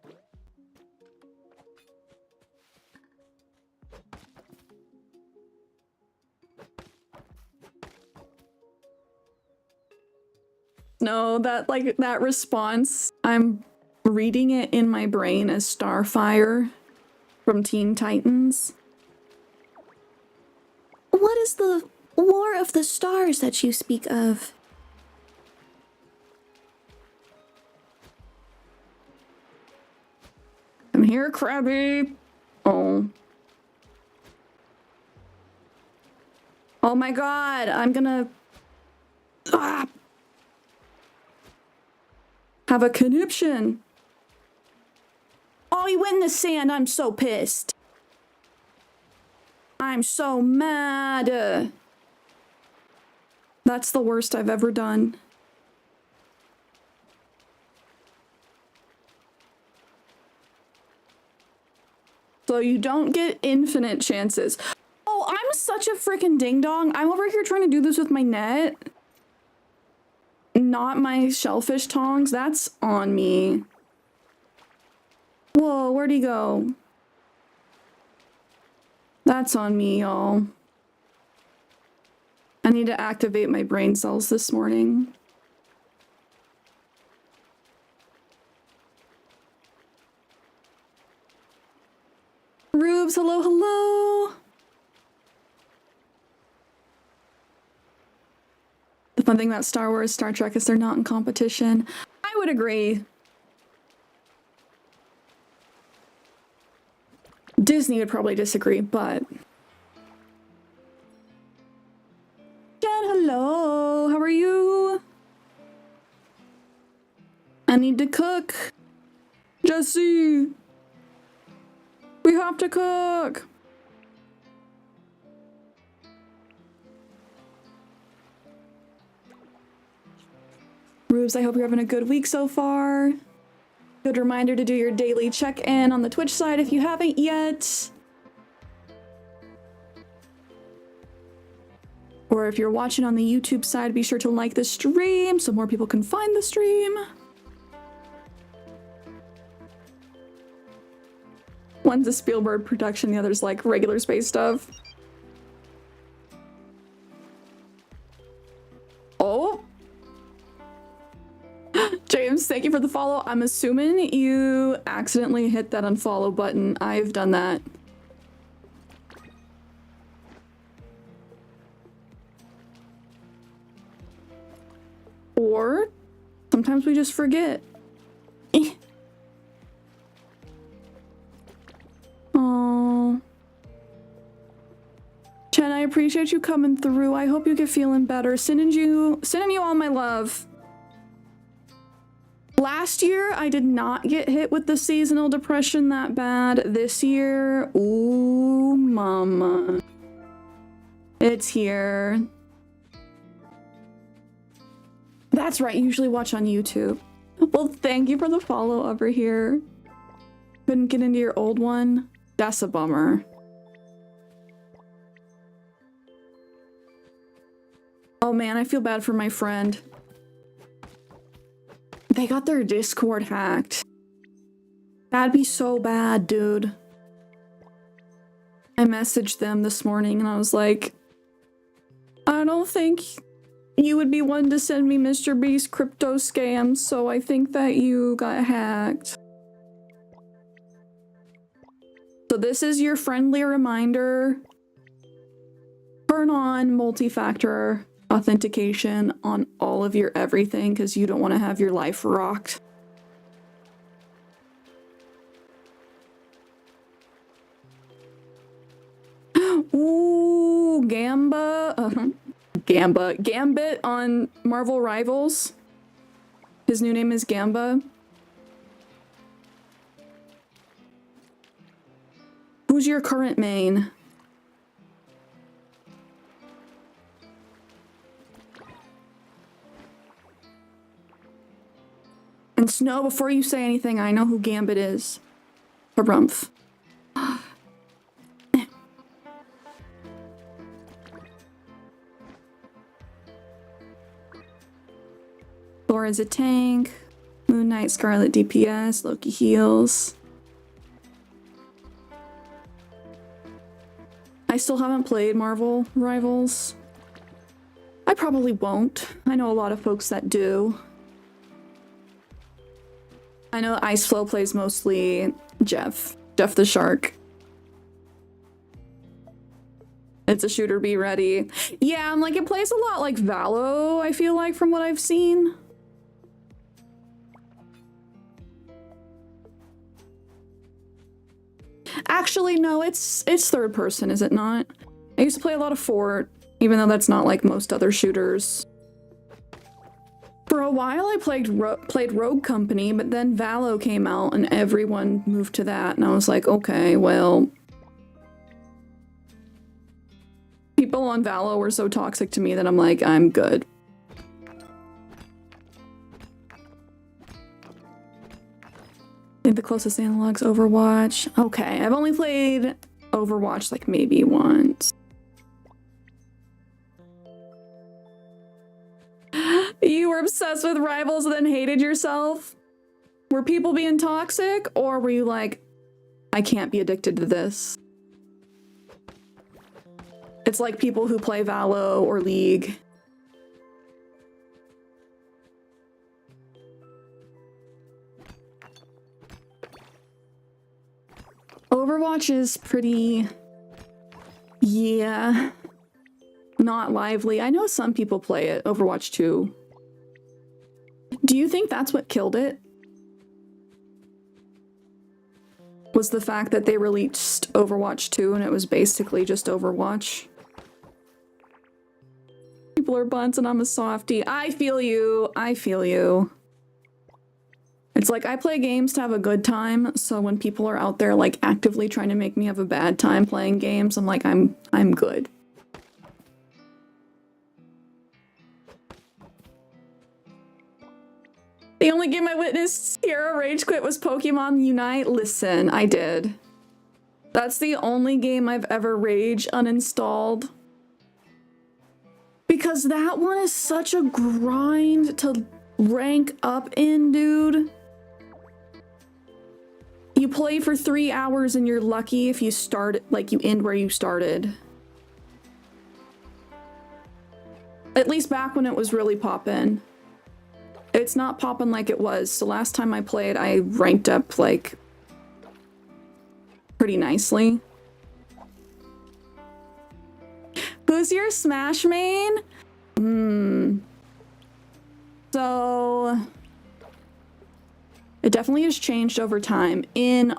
No, that response, I'm reading it in my brain as Starfire from Teen Titans. What is the War of the Stars that you speak of? I'm here, Krabby. Oh. Oh my god, I'm gonna... have a conniption. Oh, he went in the sand. I'm so pissed. I'm so mad. That's the worst I've ever done. So you don't get infinite chances. Oh, I'm such a freaking ding-dong. I'm over here trying to do this with my net. Not my shellfish tongs. That's on me. Whoa, where'd he go? That's on me, y'all. I need to activate my brain cells this morning. Rubes, hello, hello. The fun thing about Star Wars, Star Trek is they're not in competition. I would agree. Disney would probably disagree, but... Jen, hello. How are you? I need to cook. Jesse. We have to cook. Rubes, I hope you're having a good week so far. Good reminder to do your daily check-in on the Twitch side if you haven't yet. Or if you're watching on the YouTube side, be sure to like the stream so more people can find the stream. One's a Spielberg production, the other's like regular space stuff. Oh! James, thank you for the follow. I'm assuming you accidentally hit that unfollow button. I've done that. Or sometimes we just forget. Oh. Chen, I appreciate you coming through. I hope you get feeling better. Sending you all my love. Last year, I did not get hit with the seasonal depression that bad. This year, ooh, mama. It's here. That's right, you usually watch on YouTube. Well, thank you for the follow over here. Couldn't get into your old one? That's a bummer. Oh man, I feel bad for my friend. They got their Discord hacked. That'd be so bad, dude. I messaged them this morning and I was like, I don't think you would be one to send me Mr. Beast crypto scams, so I think that you got hacked. So this is your friendly reminder. Turn on multi-factor authentication on all of your everything because you don't want to have your life rocked. Ooh, Gambit on Marvel Rivals. His new name is Gamba. Who's your current main? And Snow, before you say anything, I know who Gambit is. Harumph. Thor is a tank. Moon Knight, Scarlet DPS. Loki heals. I still haven't played Marvel Rivals. I probably won't. I know a lot of folks that do. I know Iceflow plays mostly Jeff the Shark. It's a shooter, be ready. Yeah, I'm like, it plays a lot like Valo, I feel like, from what I've seen. Actually, no, it's third person, is it not? I used to play a lot of Fort, even though that's not like most other shooters. For a while, I played Rogue Company, but then Valo came out and everyone moved to that, and I was like, okay, well... People on Valo were so toxic to me that I'm like, I'm good. I think the closest analog's Overwatch. Okay, I've only played Overwatch like maybe once. You were obsessed with Rivals and then hated yourself? Were people being toxic, or were you like, I can't be addicted to this? It's like people who play Valo or League. Overwatch is pretty... yeah. Not lively. I know some people play it, Overwatch 2. Do you think that's what killed it? Was the fact that they released Overwatch 2 and it was basically just Overwatch? People are bunts and I'm a softie. I feel you. I feel you. It's like I play games to have a good time, so when people are out there like actively trying to make me have a bad time playing games, I'm like, I'm good. The only game I witnessed Cierra rage quit was Pokemon Unite. Listen, I did. That's the only game I've ever rage uninstalled. Because that one is such a grind to rank up in, dude. You play for 3 hours and you're lucky if you start, like, you end where you started. At least back when it was really poppin'. It's not poppin' like it was, so last time I played, I ranked up, like, pretty nicely. Who's your Smash main? So... it definitely has changed over time. In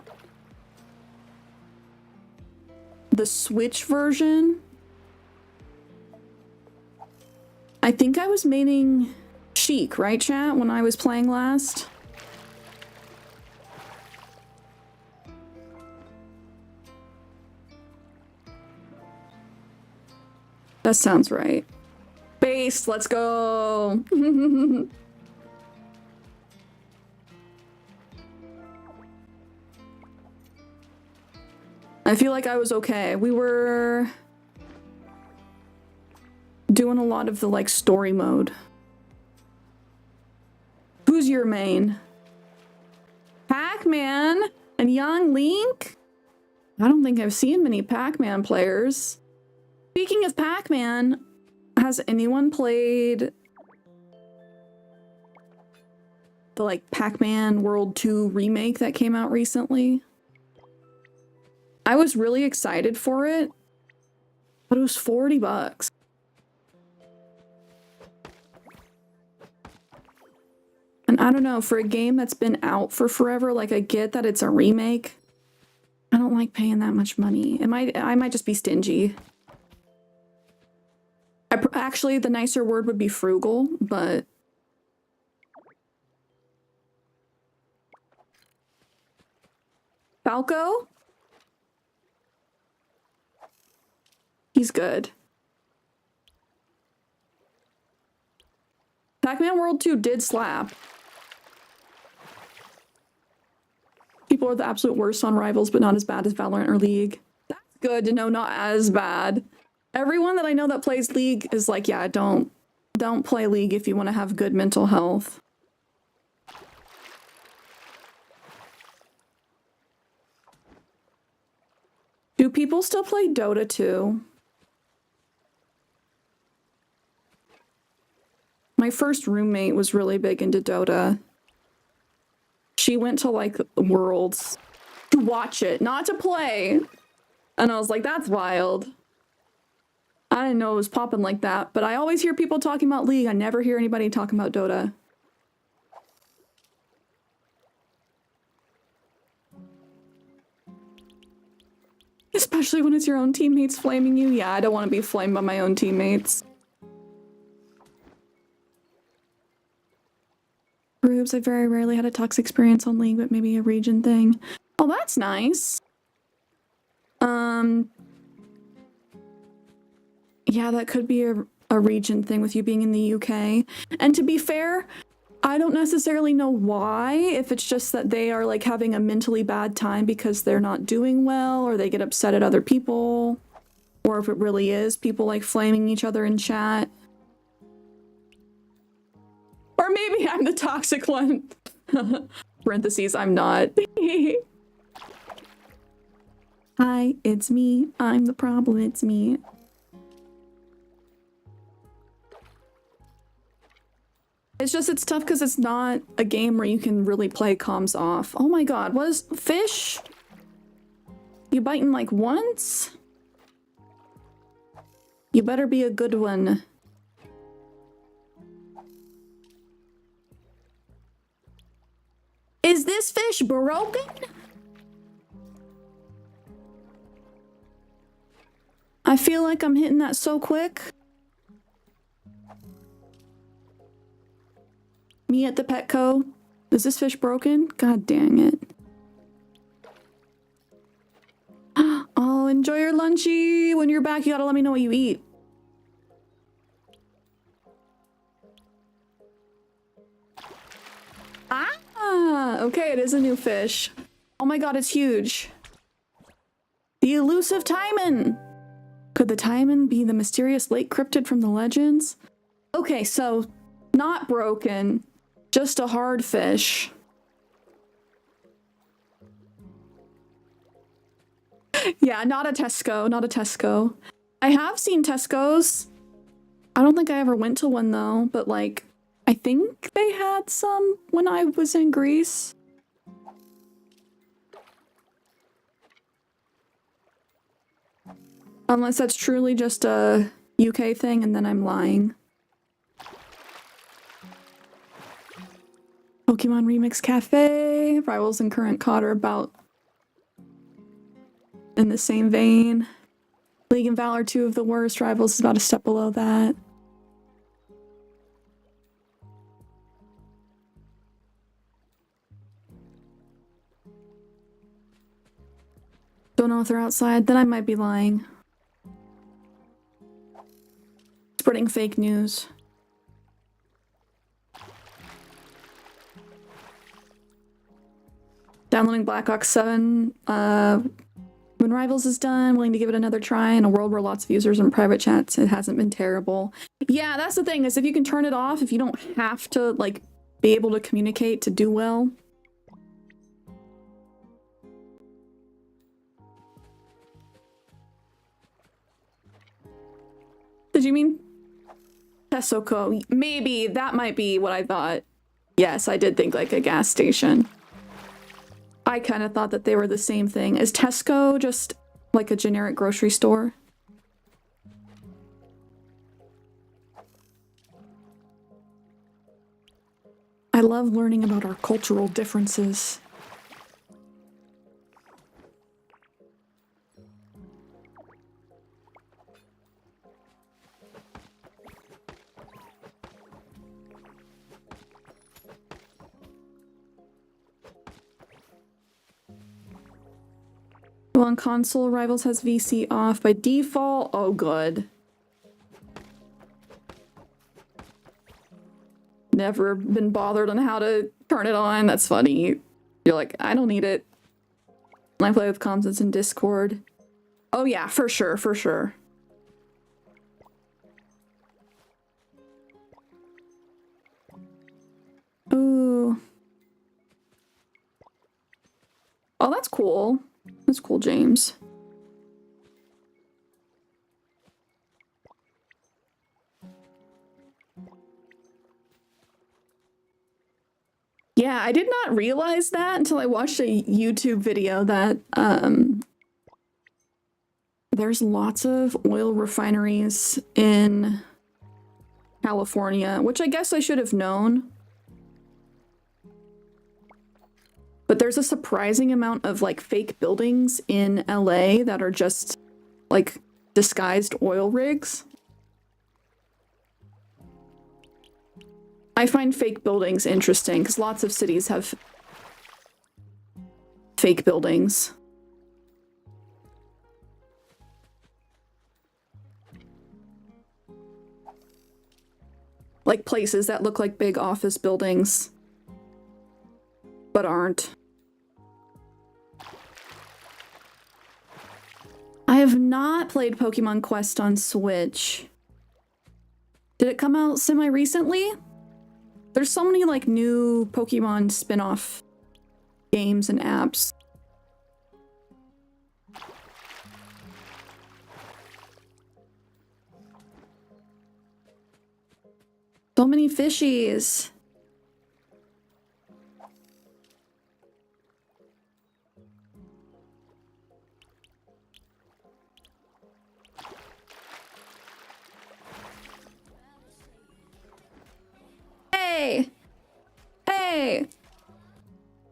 the Switch version, I think I was maining Sheik, right, chat, when I was playing last? That sounds right. Base, let's go! I feel like I was okay. We were doing a lot of the, like, story mode. Who's your main? Pac-Man and young Link? I don't think I've seen many Pac-Man players. Speaking of Pac-Man, has anyone played the, like, Pac-Man World 2 remake that came out recently? I was really excited for it, but it was $40. And I don't know, for a game that's been out for forever, like, I get that it's a remake. I don't like paying that much money. I might just be stingy. Actually, the nicer word would be frugal, but... Falco? He's good. Pac-Man World 2 did slap. People are the absolute worst on Rivals, but not as bad as Valorant or League. That's good to know, not as bad. Everyone that I know that plays League is like, yeah, don't play League if you want to have good mental health. Do people still play Dota 2? My first roommate was really big into Dota. She went to like Worlds to watch it, not to play. And I was like, that's wild. I didn't know it was popping like that, but I always hear people talking about League. I never hear anybody talking about Dota. Especially when it's your own teammates flaming you. Yeah, I don't want to be flamed by my own teammates. Groups, I very rarely had a toxic experience on League, but maybe a region thing. Oh, that's nice. Yeah, that could be a region thing with you being in the UK. And to be fair, I don't necessarily know why, if it's just that they are like having a mentally bad time because they're not doing well, or they get upset at other people, or if it really is people like flaming each other in chat. Or maybe I'm the toxic one. Parentheses, I'm not. Hi, it's me. I'm the problem, it's me. It's just, it's tough because it's not a game where you can really play comms off. Oh my god, what is fish? You biting like once? You better be a good one. Is this fish broken? I feel like I'm hitting that so quick. Me at the Petco. Is this fish broken? God dang it. Oh, enjoy your lunchy. When you're back, you gotta let me know what you eat. Ah, okay, it is a new fish. Oh my god, it's huge. The elusive taimen. Could the taimen be the mysterious lake cryptid from the legends? Okay, so not broken. Just a hard fish. Yeah, not a Tesco, not a Tesco. I have seen Tesco's. I don't think I ever went to one though, but like, I think they had some when I was in Greece. Unless that's truly just a UK thing and then I'm lying. Pokemon Remix Cafe, Rivals and Current COD are about in the same vein. League and Valor, two of the worst. Rivals is about a step below that. Don't know if they're outside, then I might be lying. Spreading fake news. Downloading Black Ops 7 when Rivals is done, willing to give it another try in a world where lots of users and private chats, it hasn't been terrible. Yeah, that's the thing, is if you can turn it off, if you don't have to like be able to communicate to do well. Did you mean Tesco? Maybe that might be what I thought. Yes, I did think like a gas station. I kind of thought that they were the same thing. Is Tesco just like a generic grocery store? I love learning about our cultural differences. Well, on console, Rivals has VC off by default. Oh, good. Never been bothered on how to turn it on. That's funny. You're like, I don't need it. I play with comms in Discord. Oh yeah, for sure, for sure. Ooh. Oh, that's cool. That's cool, James. Yeah, I did not realize that until I watched a YouTube video that there's lots of oil refineries in California, which I guess I should have known. But there's a surprising amount of like fake buildings in LA that are just like disguised oil rigs. I find fake buildings interesting because lots of cities have fake buildings. Like places that look like big office buildings, but aren't. I have not played Pokemon Quest on Switch. Did it come out semi-recently? There's so many like new Pokemon spin-off games and apps. So many fishies. Hey! Hey!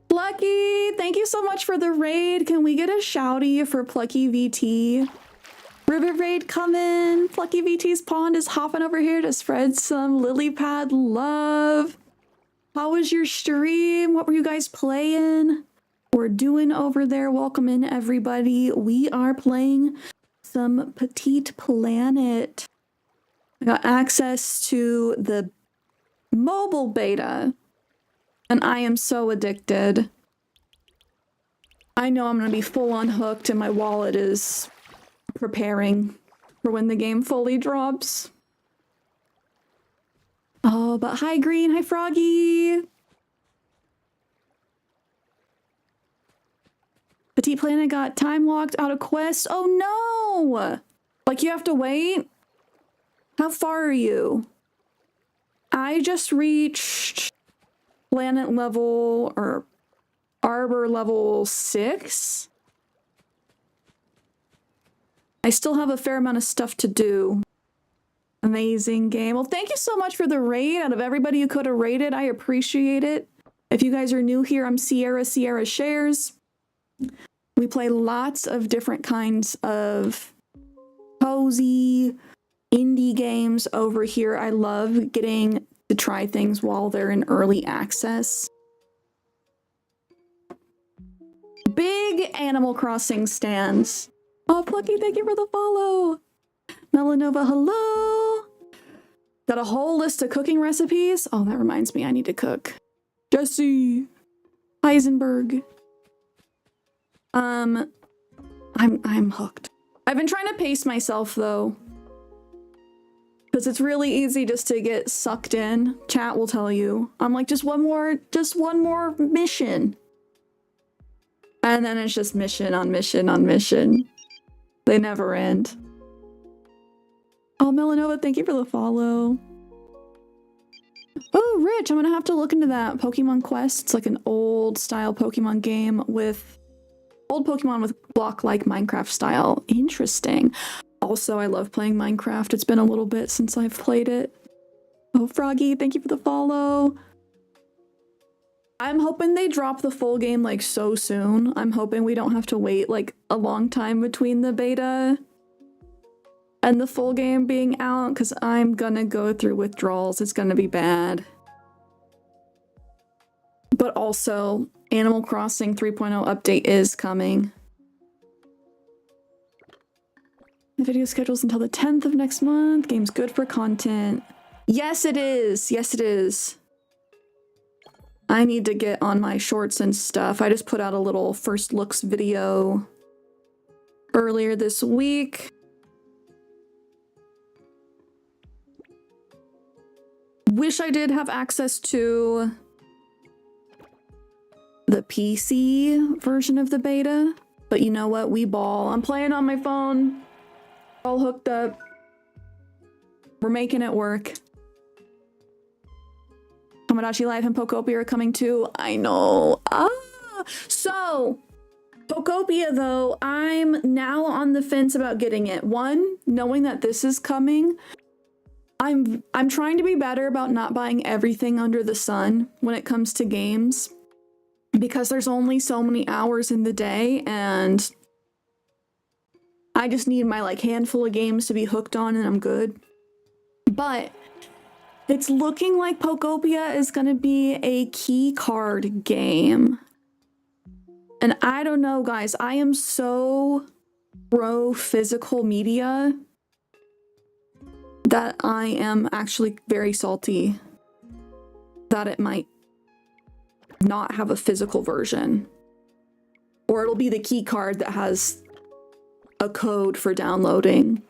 Plucky, thank you so much for the raid. Can we get a shouty for Plucky VT? River raid coming. Plucky VT's pond is hopping over here to spread some lily pad love. How was your stream? What were you guys playing? We're doing over there. Welcome in, everybody. We are playing some Petit Planet. I got access to the mobile beta, and I am so addicted. I know I'm gonna be full on hooked, and my wallet is preparing for when the game fully drops. Oh, but hi Green, hi Froggy. Petit Planet got time locked out of quest. Oh no! Like you have to wait? How far are you? I just reached planet level or arbor level 6. I still have a fair amount of stuff to do. Amazing game. Well, thank you so much for the raid. Out of everybody who could have raided, I appreciate it. If you guys are new here, I'm CierraShares. We play lots of different kinds of cozy indie games over here. I love getting to try things while they're in early access. Big Animal Crossing stands. Oh, Plucky, thank you for the follow. Melanova, hello. Got a whole list of cooking recipes. Oh, that reminds me, I need to cook. Jesse Heisenberg. I'm hooked. I've been trying to pace myself though, because it's really easy just to get sucked in. Chat will tell you. I'm like, just one more mission. And then it's just mission on mission on mission. They never end. Oh, Melanova, thank you for the follow. Oh, Rich, I'm gonna have to look into that. Pokemon Quest. It's like an old style Pokemon game with old Pokemon with block-like Minecraft style. Interesting. Also, I love playing Minecraft. It's been a little bit since I've played it. Oh, Froggy, thank you for the follow. I'm hoping they drop the full game like so soon. I'm hoping we don't have to wait like a long time between the beta and the full game being out, because I'm gonna go through withdrawals. It's gonna be bad. But also, Animal Crossing 3.0 update is coming. The video schedule's until the 10th of next month. Game's good for content. Yes, it is. Yes, it is. I need to get on my shorts and stuff. I just put out a little first looks video earlier this week. Wish I did have access to the PC version of the beta, but you know what? We ball. I'm playing on my phone. All hooked up. We're making it work. Tomodachi Life and Pokopia are coming too. I know. So Pokopia though, I'm now on the fence about getting it. One, knowing that this is coming, I'm trying to be better about not buying everything under the sun when it comes to games, because there's only so many hours in the day and I just need my like handful of games to be hooked on and I'm good. But it's looking like Pokopia is going to be a key card game. And I don't know, guys, I am so pro physical media that I am actually very salty that it might not have a physical version. Or it'll be the key card that has a code for downloading.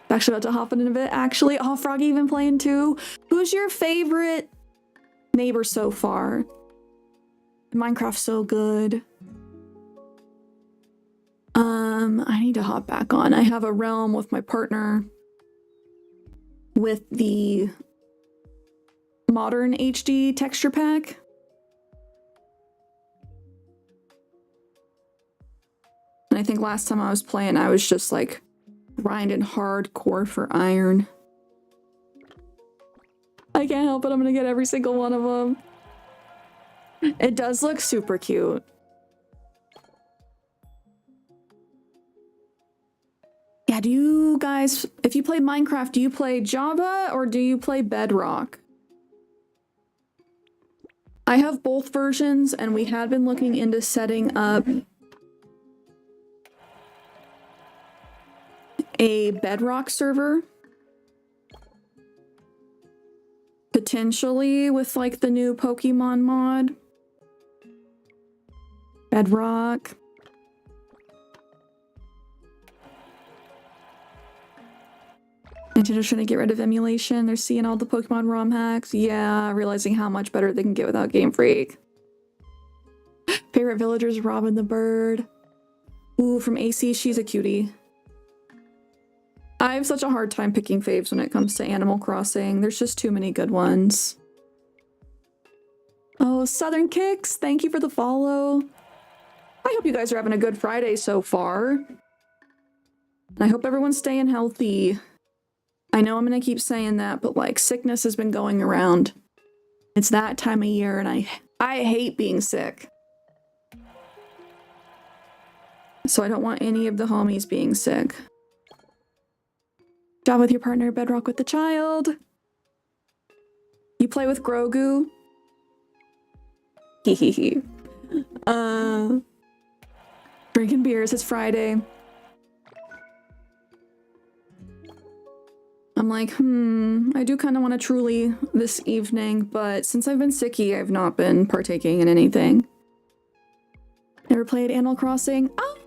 Actually about to hop in a bit, actually. Oh, Froggy even playing too. Who's your favorite neighbor so far? Minecraft's so good. I need to hop back on. I have a realm with my partner with the modern HD texture pack. And I think last time I was playing, I was just like grinding hardcore for iron. I can't help it, I'm gonna get every single one of them. It does look super cute. Yeah, do you guys, if you play Minecraft, do you play Java or do you play Bedrock? I have both versions and we had been looking into setting up a Bedrock server. Potentially with like the new Pokemon mod. Bedrock. Nintendo's trying to get rid of emulation. They're seeing all the Pokemon ROM hacks. Yeah, realizing how much better they can get without Game Freak. Favorite villagers, Robin the Bird. Ooh, from AC, she's a cutie. I have such a hard time picking faves when it comes to Animal Crossing. There's just too many good ones. Oh, Southern Kicks, thank you for the follow. I hope you guys are having a good Friday so far. And I hope everyone's staying healthy. I know I'm gonna keep saying that, but like sickness has been going around. It's that time of year and I hate being sick. So I don't want any of the homies being sick. Job with your partner, Bedrock with the child. You play with Grogu? Hehehe. Drinking beers, it's Friday. I'm like, I do kind of want to truly this evening, but since I've been sicky, I've not been partaking in anything. Never played Animal Crossing? Oh!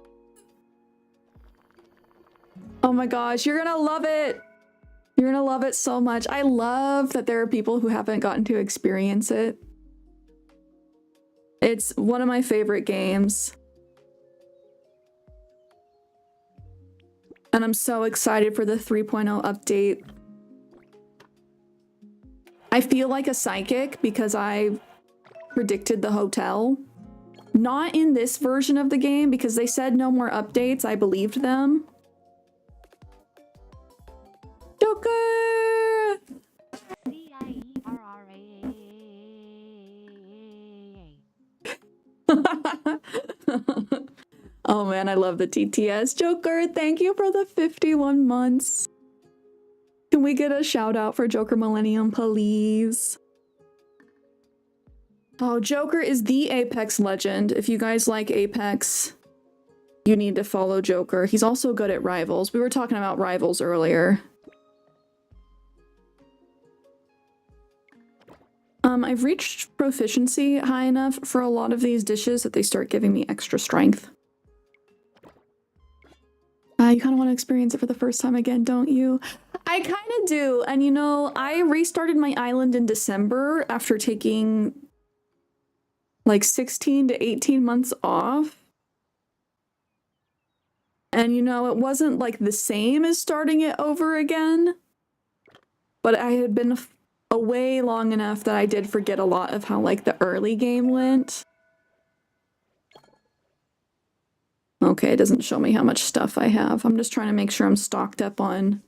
Oh my gosh, you're gonna love it! You're gonna love it so much. I love that there are people who haven't gotten to experience it. It's one of my favorite games. And I'm so excited for the 3.0 update. I feel like a psychic because I predicted the hotel. Not in this version of the game because they said no more updates. I believed them. Joker! Oh man, I love the TTS. Joker, thank you for the 51 months. Can we get a shout out for Joker Millennium, please? Oh, Joker is the Apex legend. If you guys like Apex, you need to follow Joker. He's also good at Rivals. We were talking about Rivals earlier. I've reached proficiency high enough for a lot of these dishes that they start giving me extra strength. You kind of want to experience it for the first time again, don't you? I kind of do. And you know, I restarted my island in December after taking like 16 to 18 months off. And you know, it wasn't like the same as starting it over again. But I had been away long enough that I did forget a lot of how like the early game went. Okay, it doesn't show me how much stuff I have. I'm just trying to make sure I'm stocked up on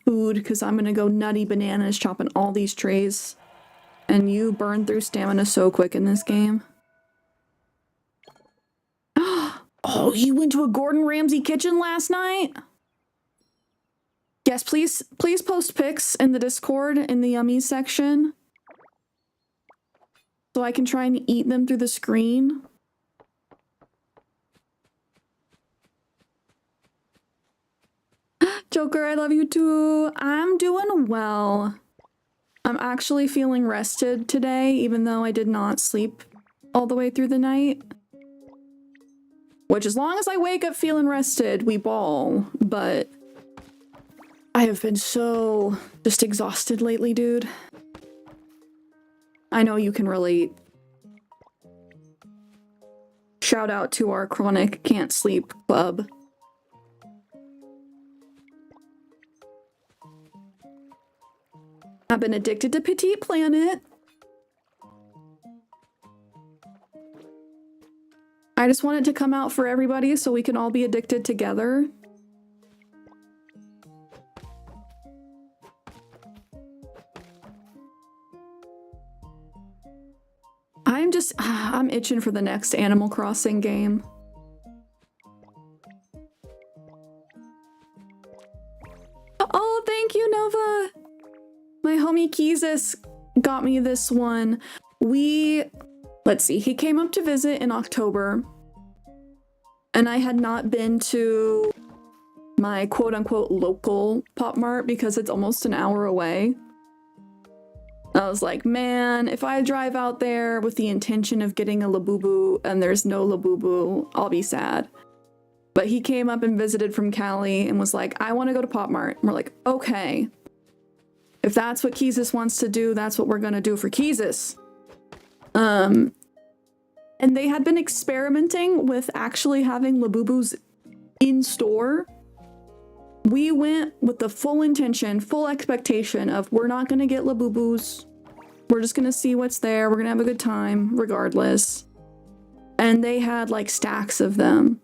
food because I'm gonna go nutty bananas chopping all these trees. And you burn through stamina so quick in this game. Oh, you went to a Gordon Ramsay kitchen last night? Yes, please post pics in the Discord in the yummy section so I can try and eat them through the screen. Joker, I love you too. I'm doing well. I'm actually feeling rested today, even though I did not sleep all the way through the night. Which, as long as I wake up feeling rested, we ball. But I have been so just exhausted lately, dude. I know you can relate. Shout out to our chronic can't sleep club. I've been addicted to Petit Planet. I just want it to come out for everybody so we can all be addicted together. I'm itching for the next Animal Crossing game. Oh, thank you, Nova! My homie Keezus got me this one. Let's see, he came up to visit in October, and I had not been to my quote-unquote local Pop Mart because it's almost an hour away. I was like, man, if I drive out there with the intention of getting a Labubu and there's no Labubu, I'll be sad. But he came up and visited from Cali and was like, I want to go to Pop Mart. And we're like, okay. If that's what Keezus wants to do, that's what we're gonna do for Keezus. And they had been experimenting with actually having Labubus in store. We went with the full intention, full expectation of we're not gonna get Labubus. We're just gonna see what's there. We're gonna have a good time regardless. And they had like stacks of them.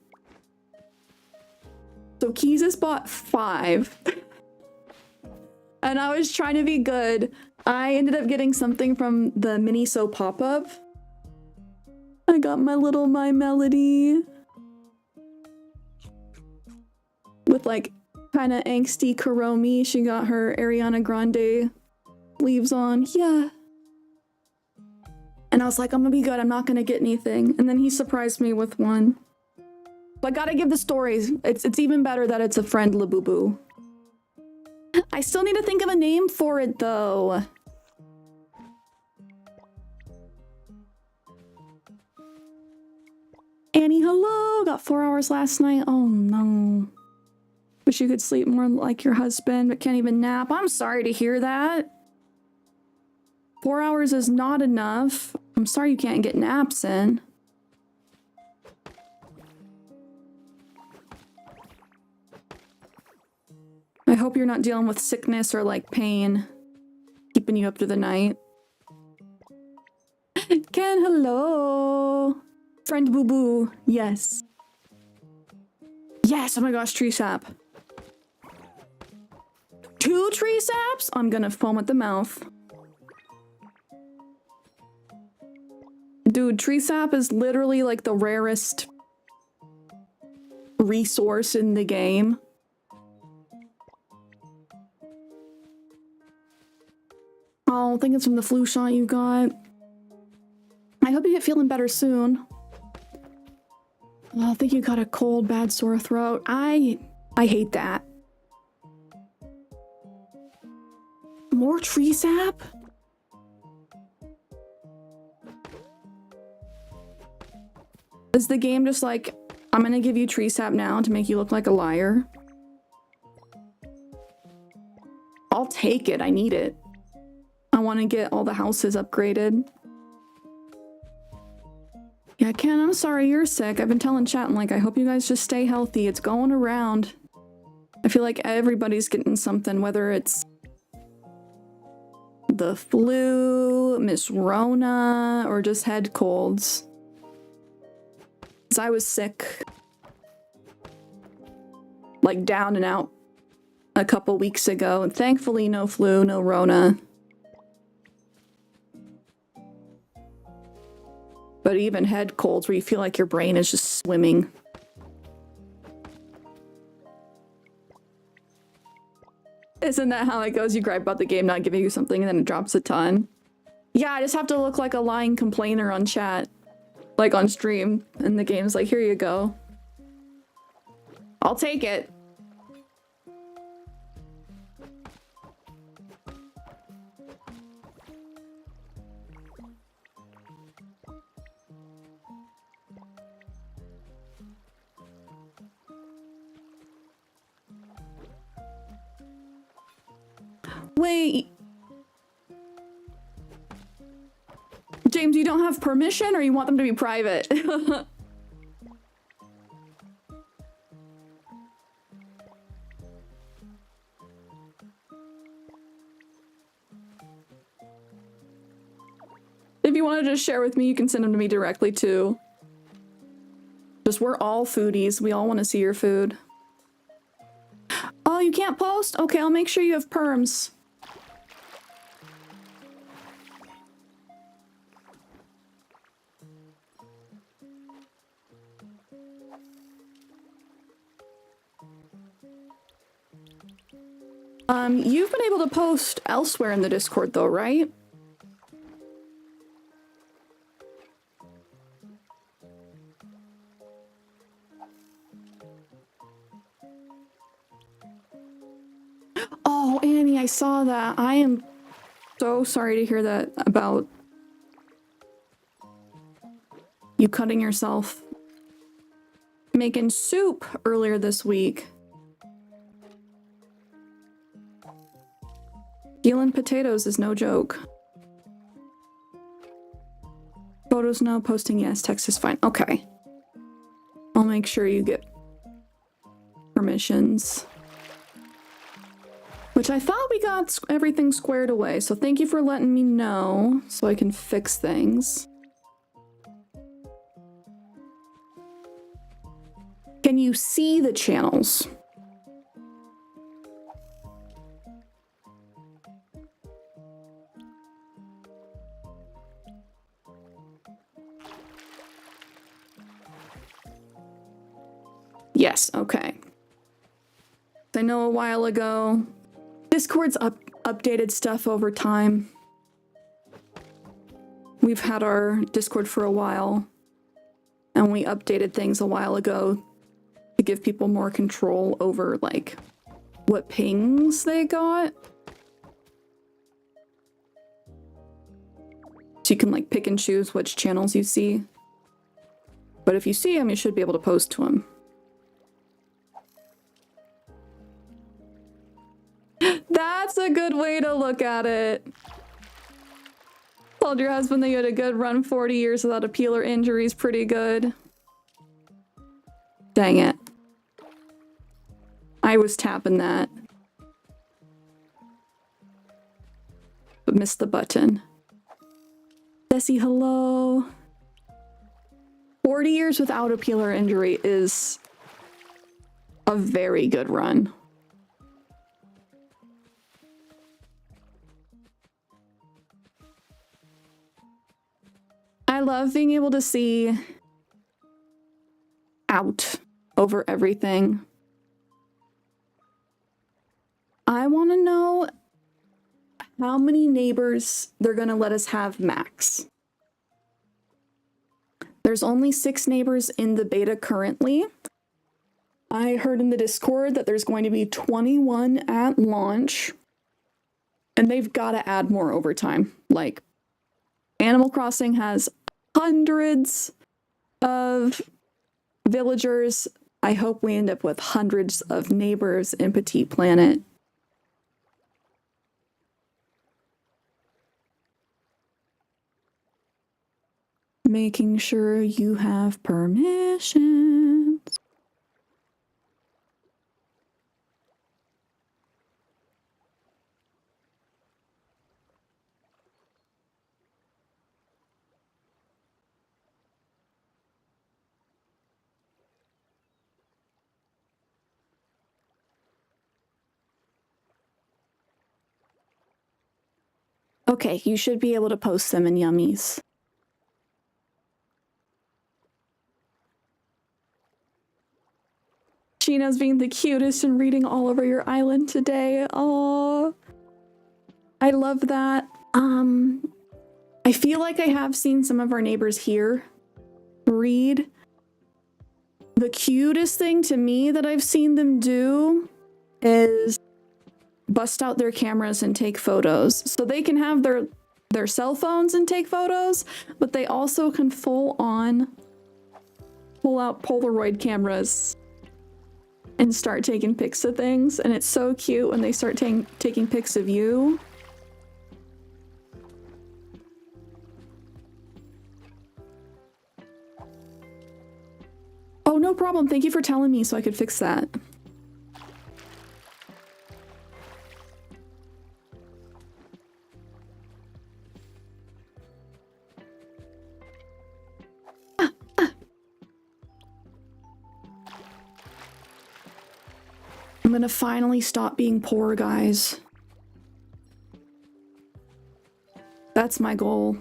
So Keezus bought 5. And I was trying to be good. I ended up getting something from the Miniso pop-up. I got my little My Melody. With like kind of angsty Kuromi. She got her Ariana Grande leaves on. Yeah. And I was like, I'm gonna be good. I'm not gonna get anything. And then he surprised me with one. But I gotta give the stories. It's even better that it's a friend Labubu. I still need to think of a name for it though. Annie, hello! Got 4 hours last night. Oh no. Wish you could sleep more like your husband, but can't even nap. I'm sorry to hear that. 4 hours is not enough. I'm sorry you can't get naps in. I hope you're not dealing with sickness or like pain keeping you up through the night. Ken, hello. Friend Boo Boo, yes. Yes, oh my gosh, tree sap. 2 tree saps? I'm gonna foam at the mouth. Dude, tree sap is literally like the rarest resource in the game. Oh, I think it's from the flu shot you got. I hope you get feeling better soon. Oh, I think you got a cold, bad sore throat. I hate that. More tree sap? Is the game just like, I'm gonna give you tree sap now to make you look like a liar? I'll take it, I need it. I want to get all the houses upgraded. Yeah, Ken, I'm sorry you're sick. I've been telling chat, and like, I hope you guys just stay healthy. It's going around. I feel like everybody's getting something, whether it's the flu, Miss Rona, or just head colds. 'Cause I was sick. Like down and out a couple weeks ago, and thankfully no flu, no Rona. But even head colds where you feel like your brain is just swimming. Isn't that how it goes? You gripe about the game not giving you something and then it drops a ton. Yeah, I just have to look like a lying complainer on chat. Like on stream. And the game's like, here you go. I'll take it. Wait. James, you don't have permission or you want them to be private? If you want to just share with me, you can send them to me directly too. Just we're all foodies. We all want to see your food. Oh, you can't post? Okay, I'll make sure you have perms. You've been able to post elsewhere in the Discord though, right? Oh, Annie, I saw that. I am so sorry to hear that about you cutting yourself making soup earlier this week. Peeling potatoes is no joke. Photos no, posting yes, text is fine. Okay. I'll make sure you get permissions. Which I thought we got everything squared away, so thank you for letting me know so I can fix things. Can you see the channels? Yes, okay. I know a while ago, Discord's updated stuff over time. We've had our Discord for a while, and we updated things a while ago to give people more control over, like, what pings they got. So you can, like, pick and choose which channels you see. But if you see them, you should be able to post to them. That's a good way to look at it. Told your husband that you had a good run. 40 years without a peeler injury is pretty good. Dang it. I was tapping that. But missed the button. Bessie, hello. 40 years without a peeler injury is a very good run. I love being able to see out over everything. I want to know how many neighbors they're going to let us have max. There's only 6 neighbors in the beta currently. I heard in the Discord that there's going to be 21 at launch. And they've got to add more over time. Like, Animal Crossing has hundreds of villagers. I hope we end up with hundreds of neighbors in Petit Planet. Making sure you have permissions. Okay, you should be able to post them in Yummies. Gina's being the cutest and reading all over your island today. Oh, I love that. I feel like I have seen some of our neighbors here read. The cutest thing to me that I've seen them do is bust out their cameras and take photos. So they can have their cell phones and take photos, but they also can full on pull out Polaroid cameras and start taking pics of things. And it's so cute when they start taking pics of you. Oh, no problem. Thank you for telling me so I could fix that. I'm gonna finally stop being poor, guys. That's my goal.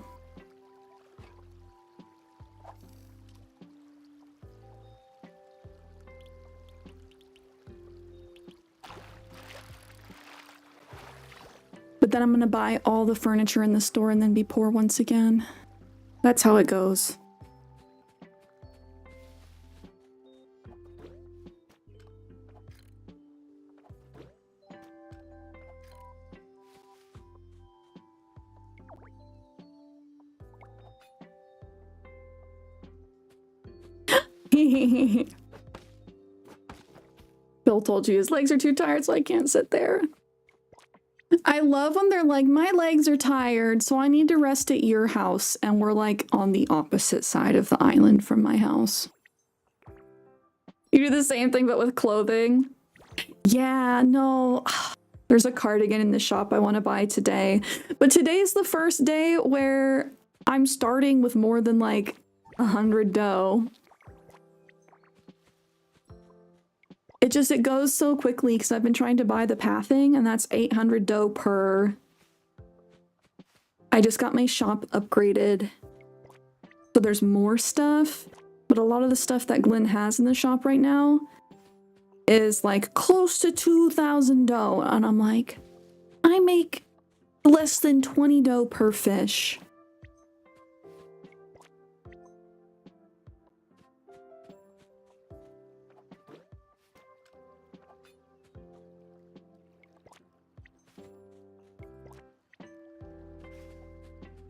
But then I'm gonna buy all the furniture in the store and then be poor once again. That's how it goes. Bill told you his legs are too tired, so I can't sit there. I love when they're like, my legs are tired, so I need to rest at your house. And we're like on the opposite side of the island from my house. You do the same thing, but with clothing. Yeah, no. There's a cardigan in the shop I want to buy today. But today's the first day where I'm starting with more than like 100 dough. It goes so quickly because I've been trying to buy the pathing, and that's 800 dough per. I just got my shop upgraded. So there's more stuff, but a lot of the stuff that Glenn has in the shop right now is like close to 2,000 dough. And I'm like, I make less than 20 dough per fish.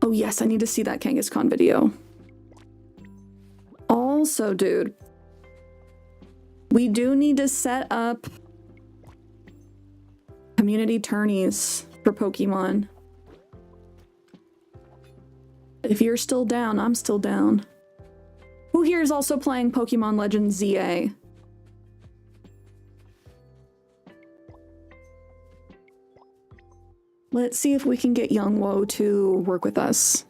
Oh yes, I need to see that Kangaskhan video. Also, dude, we do need to set up community tourneys for Pokemon. If you're still down, I'm still down. Who here is also playing Pokemon Legends ZA? Let's see if we can get Young Wo to work with us.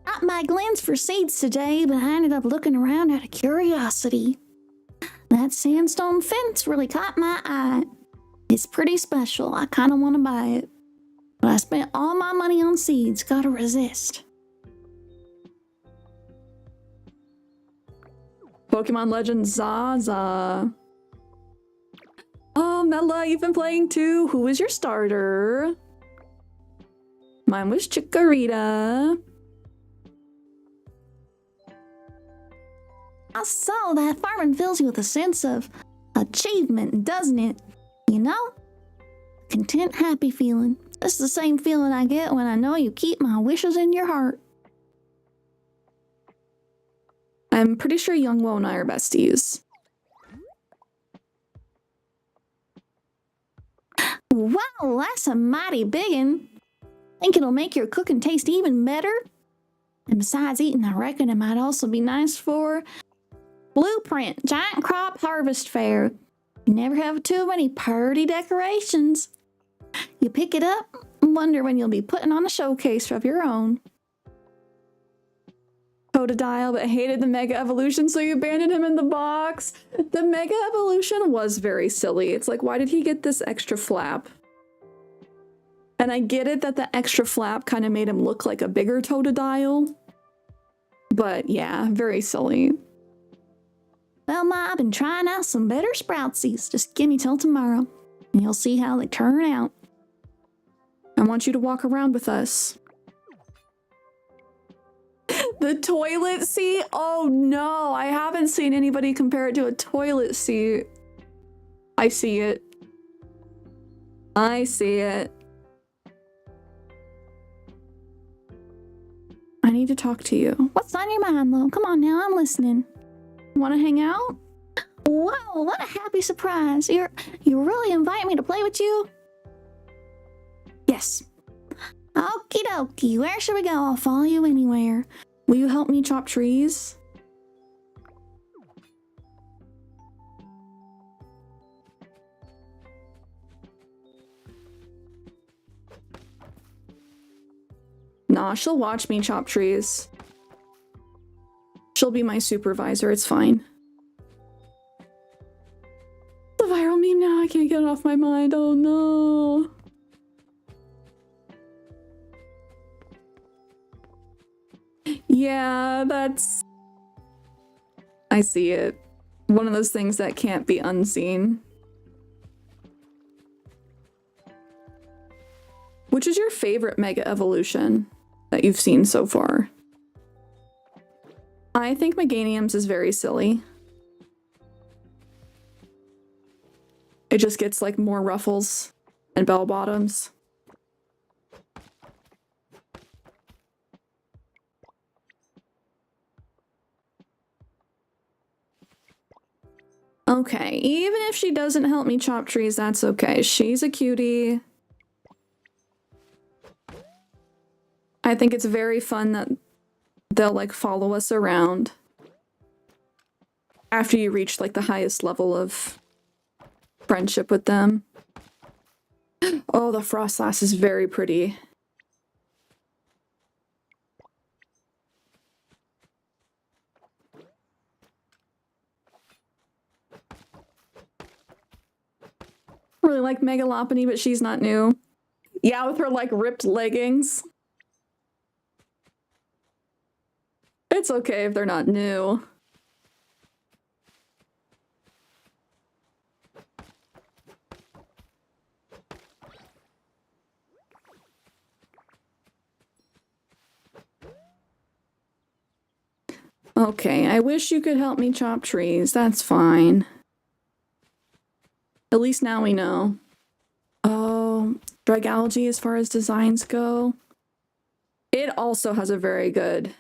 Got my glance for seeds today, but I ended up looking around out of curiosity. That sandstone fence really caught my eye. It's pretty special. I kind of want to buy it. But I spent all my money on seeds. Gotta resist. Pokemon Legends Zaza. Oh, Mela, you've been playing too. Who was your starter? Mine was Chikorita. So that farming fills you with a sense of achievement, doesn't it? You know? Content, happy feeling. It's the same feeling I get when I know you keep my wishes in your heart. I'm pretty sure Youngwo and I are besties. Wow, that's a mighty biggin'. Think it'll make your cooking taste even better? And besides eating, I reckon it might also be nice for Blueprint Giant Crop Harvest Fair. You never have too many party decorations. You pick it up and wonder when you'll be putting on a showcase of your own. Totodile, but hated the Mega Evolution, so you abandoned him in the box. The Mega Evolution was very silly. It's like, why did he get this extra flap? And I get it that the extra flap kind of made him look like a bigger Totodile. But yeah, very silly. Well, Ma, I've been trying out some better Sproutsies. Just give me till tomorrow, and you'll see how they turn out. I want you to walk around with us. The toilet seat? Oh no, I haven't seen anybody compare it to a toilet seat. I see it. I see it. I need to talk to you. What's on your mind, Lo? Come on now, I'm listening. Want to hang out? Whoa, what a happy surprise. You really invite me to play with you? Yes. Okie dokie, where should we go? I'll follow you anywhere. Will you help me chop trees? Nah, she'll watch me chop trees. She'll be my supervisor, it's fine. The viral meme now, I can't get it off my mind, oh no. Yeah, that's... I see it. One of those things that can't be unseen. Which is your favorite Mega Evolution that you've seen so far? I think Meganium's is very silly. It just gets like more ruffles and bell bottoms. Okay, even if she doesn't help me chop trees, that's okay. She's a cutie. I think it's very fun that they'll like follow us around after you reach like the highest level of friendship with them. Oh, the Frostlass is very pretty. Really like Megalopony, but she's not new. Yeah, with her like ripped leggings. It's okay if they're not new. Okay, I wish you could help me chop trees. That's fine. At least now we know. Oh, Dragalge as far as designs go. It also has a very good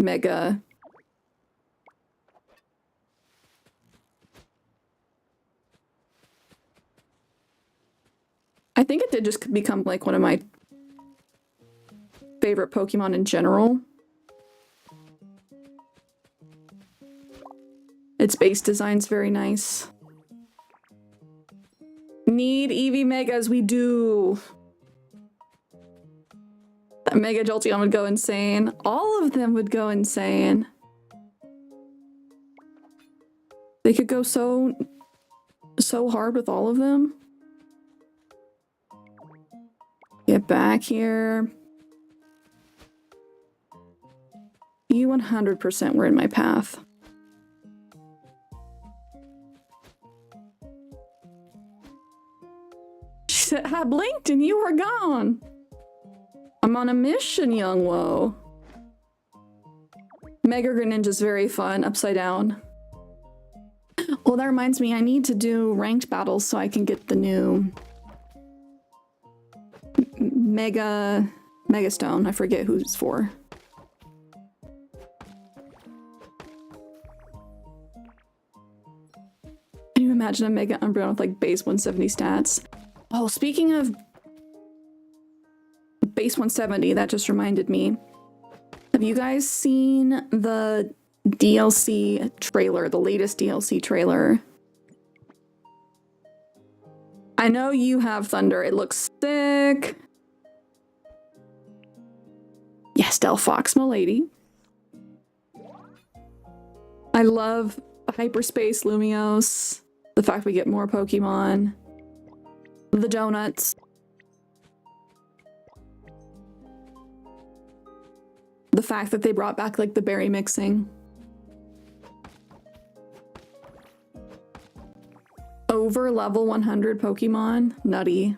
Mega. I think it did just become like one of my favorite Pokemon in general. Its base design's very nice. Need Eevee Megas, we do. That Mega Jolteon would go insane. All of them would go insane. They could go so hard with all of them. Get back here. You 100% were in my path. She said, I blinked and you were gone. I'm on a mission, young Woe. Mega Greninja's very fun, upside down. Well, that reminds me, I need to do ranked battles so I can get the new Mega Stone. I forget who it's for. imagine a Mega Umbreon with like base 170 stats. Oh, speaking of base 170, that just reminded me. Have you guys seen the DLC trailer, the latest DLC trailer? I know you have, Thunder. It looks sick. Yes, Delphox, my lady. I love Hyperspace Lumiose. The fact we get more Pokemon. The donuts. The fact that they brought back like the berry mixing. Over level 100 Pokemon. Nutty.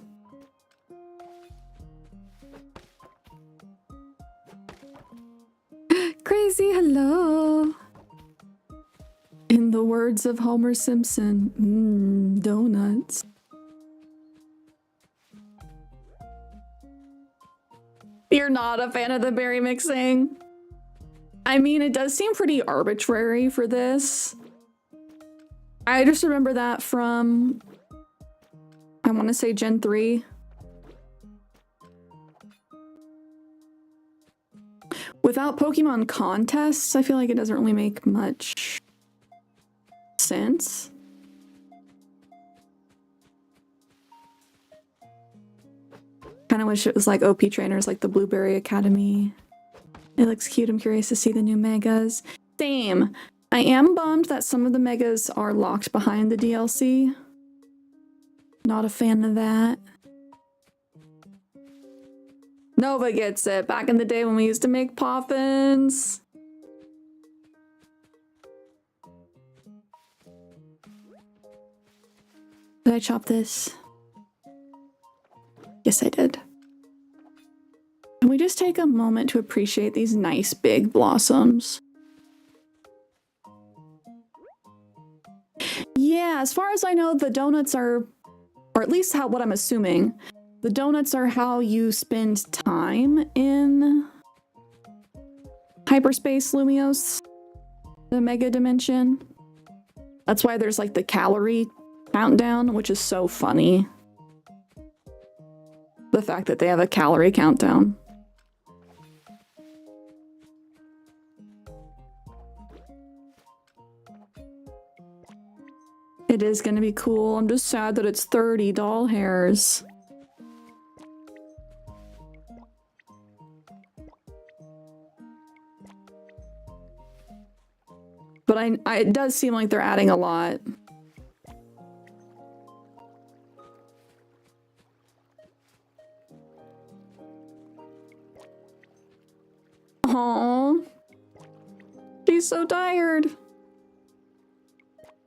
Crazy hello. In the words of Homer Simpson, donuts. You're not a fan of the berry mixing? I mean, it does seem pretty arbitrary for this. I just remember that from, I want to say Gen 3. Without Pokemon contests, I feel like it doesn't really make much sense. Kind of wish it was like OP trainers like the Blueberry Academy. It looks cute. I'm curious to see the new megas. Same. I am bummed that some of the megas are locked behind the DLC. Not a fan of that. Nova gets it. Back in the day when we used to make poffins. Did I chop this? Yes, I did. Can we just take a moment to appreciate these nice big blossoms? Yeah, as far as I know, the donuts are, or at least what I'm assuming, the donuts are how you spend time in Hyperspace Lumiose, the Mega Dimension. That's why there's like the calorie countdown, which is so funny. The fact that they have a calorie countdown. It is gonna be cool. I'm just sad that it's 30 doll hairs. But it does seem like they're adding a lot. Aww. She's so tired.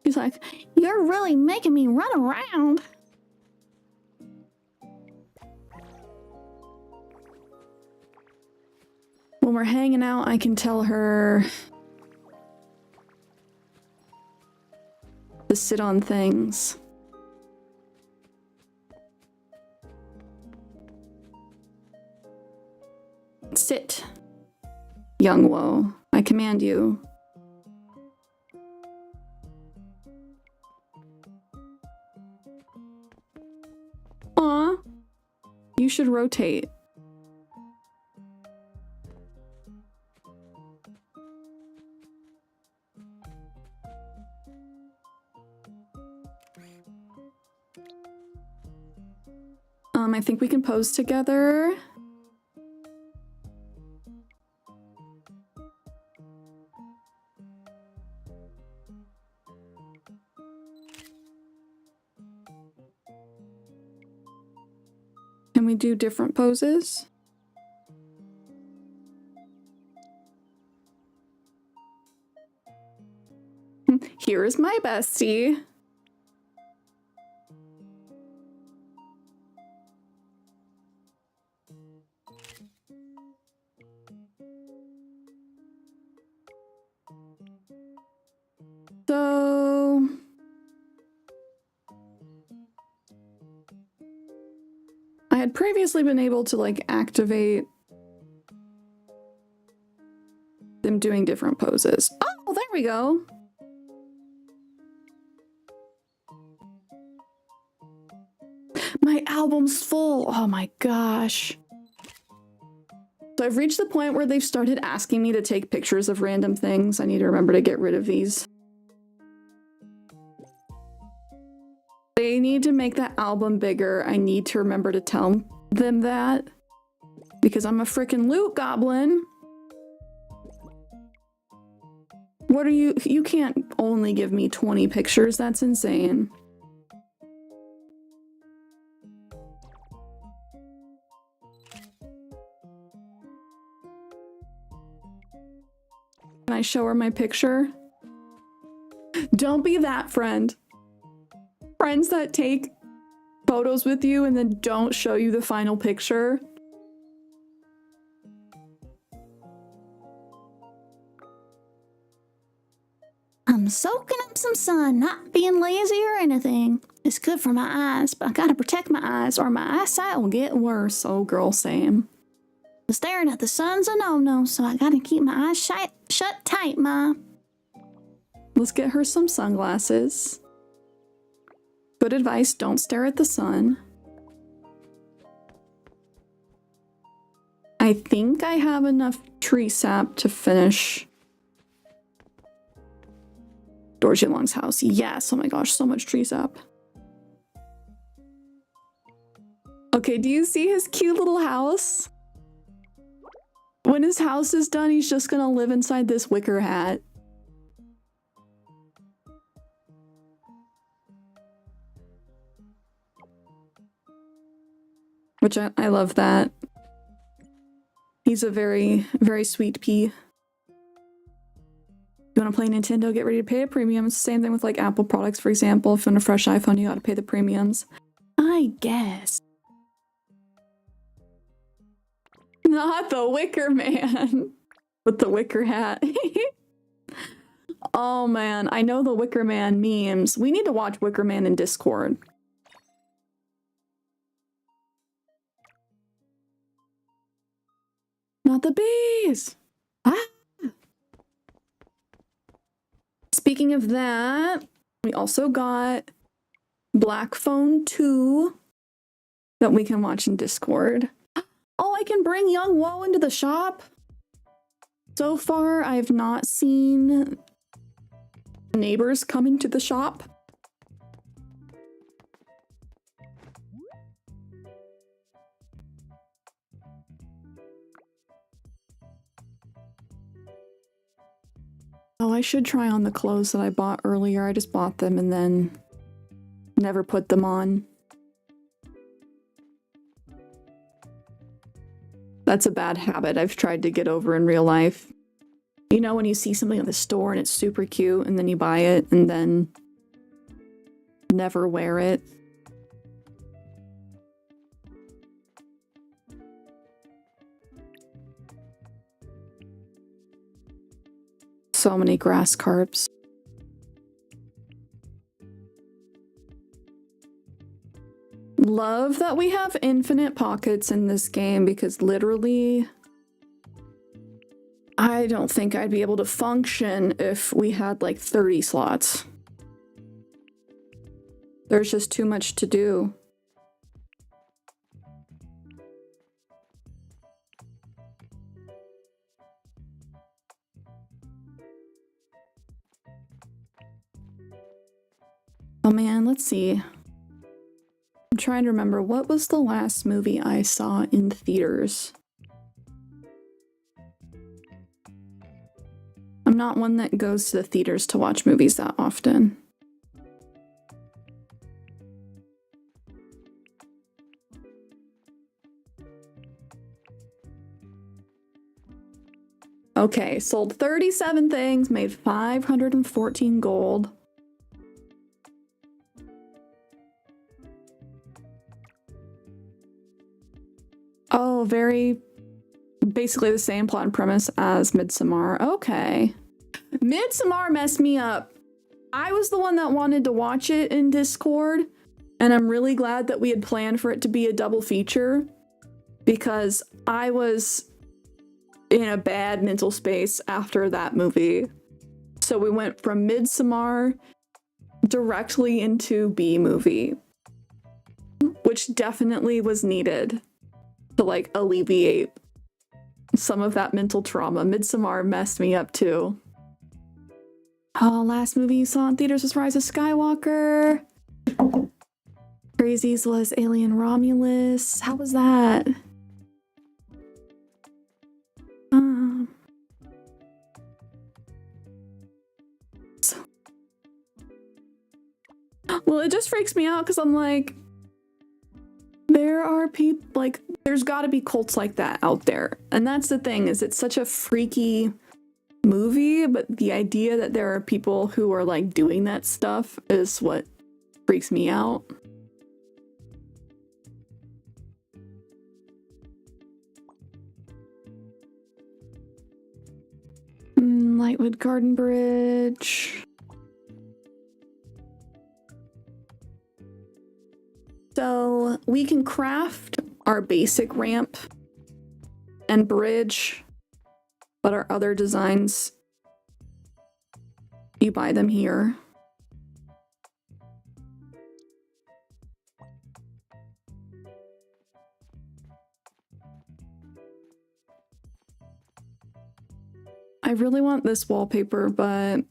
She's like, you're really making me run around. When we're hanging out, I can tell her to sit on things. Sit, young woe. I command you. Aw, you should rotate. I think we can pose together. Can we do different poses? Here is my bestie. So I had previously been able to like activate them doing different poses. Oh, there we go. My album's full. Oh my gosh. So I've reached the point where they've started asking me to take pictures of random things. I need to remember to get rid of these. They need to make that album bigger. I need to remember to tell them that. Because I'm a freaking loot goblin. What are you? You can't only give me 20 pictures. That's insane. Can I show her my picture? Don't be that friend. Friends that take photos with you and then don't show you the final picture. I'm soaking up some sun, not being lazy or anything. It's good for my eyes, but I gotta protect my eyes or my eyesight will get worse. Oh girl, same. Staring at the sun's a no-no, so I gotta keep my eyes shut tight, Ma. Let's get her some sunglasses. Good advice, don't stare at the sun. I think I have enough tree sap to finish Dorji Long's house. Yes, oh my gosh, so much tree sap. Okay, do you see his cute little house? When his house is done, he's just gonna live inside this wicker hat. Which I love that. He's a very, very sweet pea. You want to play Nintendo, get ready to pay a premium. It's the same thing with like Apple products, for example. If you want a fresh iPhone, you got to pay the premiums. I guess. Not the Wicker Man with the wicker hat. Oh man, I know the Wicker Man memes. We need to watch Wicker Man in Discord. Not the bees! Ah! Speaking of that, we also got Black Phone 2 that we can watch in Discord. Oh, I can bring Young Woe into the shop? So far, I have not seen neighbors come into the shop. Oh, I should try on the clothes that I bought earlier. I just bought them and then never put them on. That's a bad habit I've tried to get over in real life. You know when you see something at the store and it's super cute and then you buy it and then never wear it? So many grass carps. Love that we have infinite pockets in this game because literally I don't think I'd be able to function if we had like 30 slots. There's just too much to do. Oh man, let's see. I'm trying to remember, what was the last movie I saw in theaters? I'm not one that goes to the theaters to watch movies that often. Okay, sold 37 things, made 514 gold. Oh, very basically the same plot and premise as Midsommar. Okay. Midsommar messed me up. I was the one that wanted to watch it in Discord, and I'm really glad that we had planned for it to be a double feature because I was in a bad mental space after that movie. So we went from Midsommar directly into B movie. which definitely was needed to like alleviate some of that mental trauma. Midsommar messed me up too. Oh, last movie you saw in theaters was Rise of Skywalker. Crazies was Alien Romulus. How was that? Well, it just freaks me out because I'm like, there are people, like, there's got to be cults like that out there. And that's the thing, is it's such a freaky movie, but the idea that there are people who are, like, doing that stuff is what freaks me out. Lightwood Garden Bridge. So we can craft our basic ramp and bridge, but our other designs, you buy them here. I really want this wallpaper, but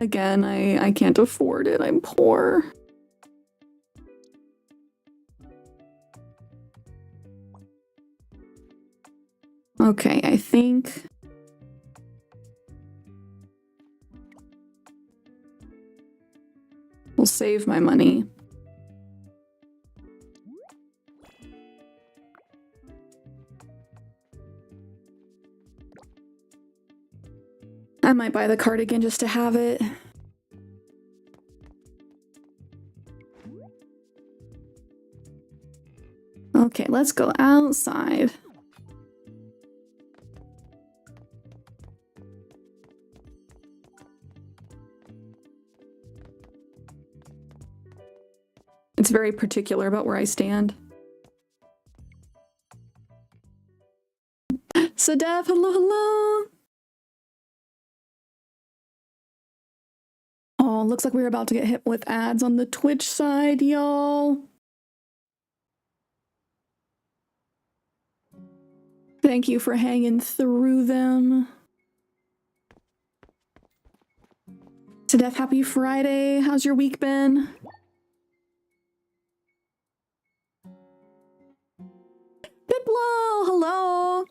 again, I can't afford it. I'm poor. Okay, I think we'll save my money. I might buy the cardigan just to have it. Okay, let's go outside. It's very particular about where I stand. Sadef, hello, hello. Oh, looks like we're about to get hit with ads on the Twitch side, y'all. Thank you for hanging through them. Sadef, happy Friday. How's your week been? Piplo, hello.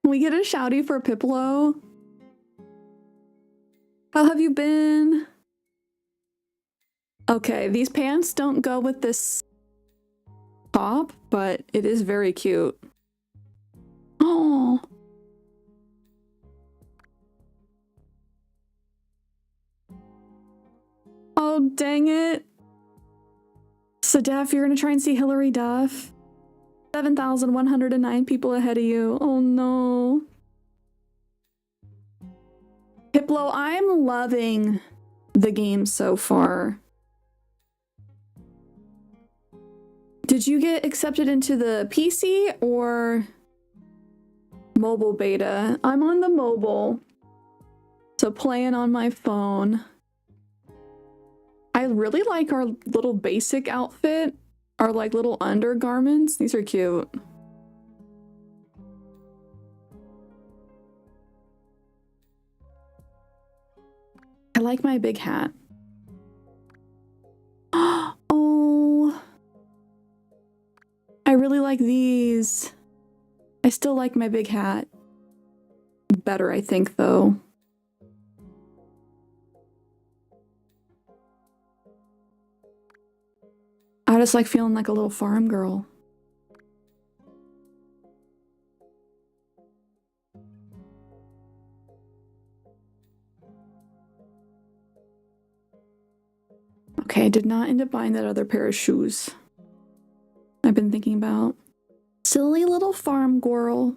Can we get a shouty for Piplo? How have you been? Okay, these pants don't go with this top, but it is very cute. Oh. Oh, dang it. Sadef, you're gonna try and see Hillary Duff? 7,109 people ahead of you. Oh no. Piplo, I'm loving the game so far. Did you get accepted into the PC or mobile beta? I'm on the mobile, so playing on my phone. I really like our little basic outfit, our like little undergarments. These are cute. I like my big hat. Oh, I really like these. I still like my big hat better, I think, though. I just like feeling like a little farm girl. Okay, I did not end up buying that other pair of shoes I've been thinking about. Silly little farm girl.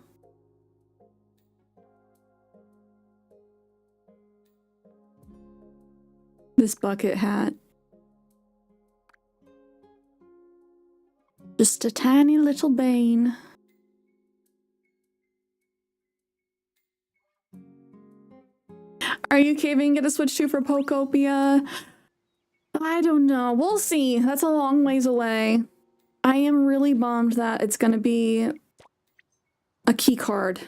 This bucket hat. Just a tiny little bane. Are you caving? Get a Switch 2 for Pokopia? I don't know. We'll see. That's a long ways away. I am really bummed that it's going to be a key card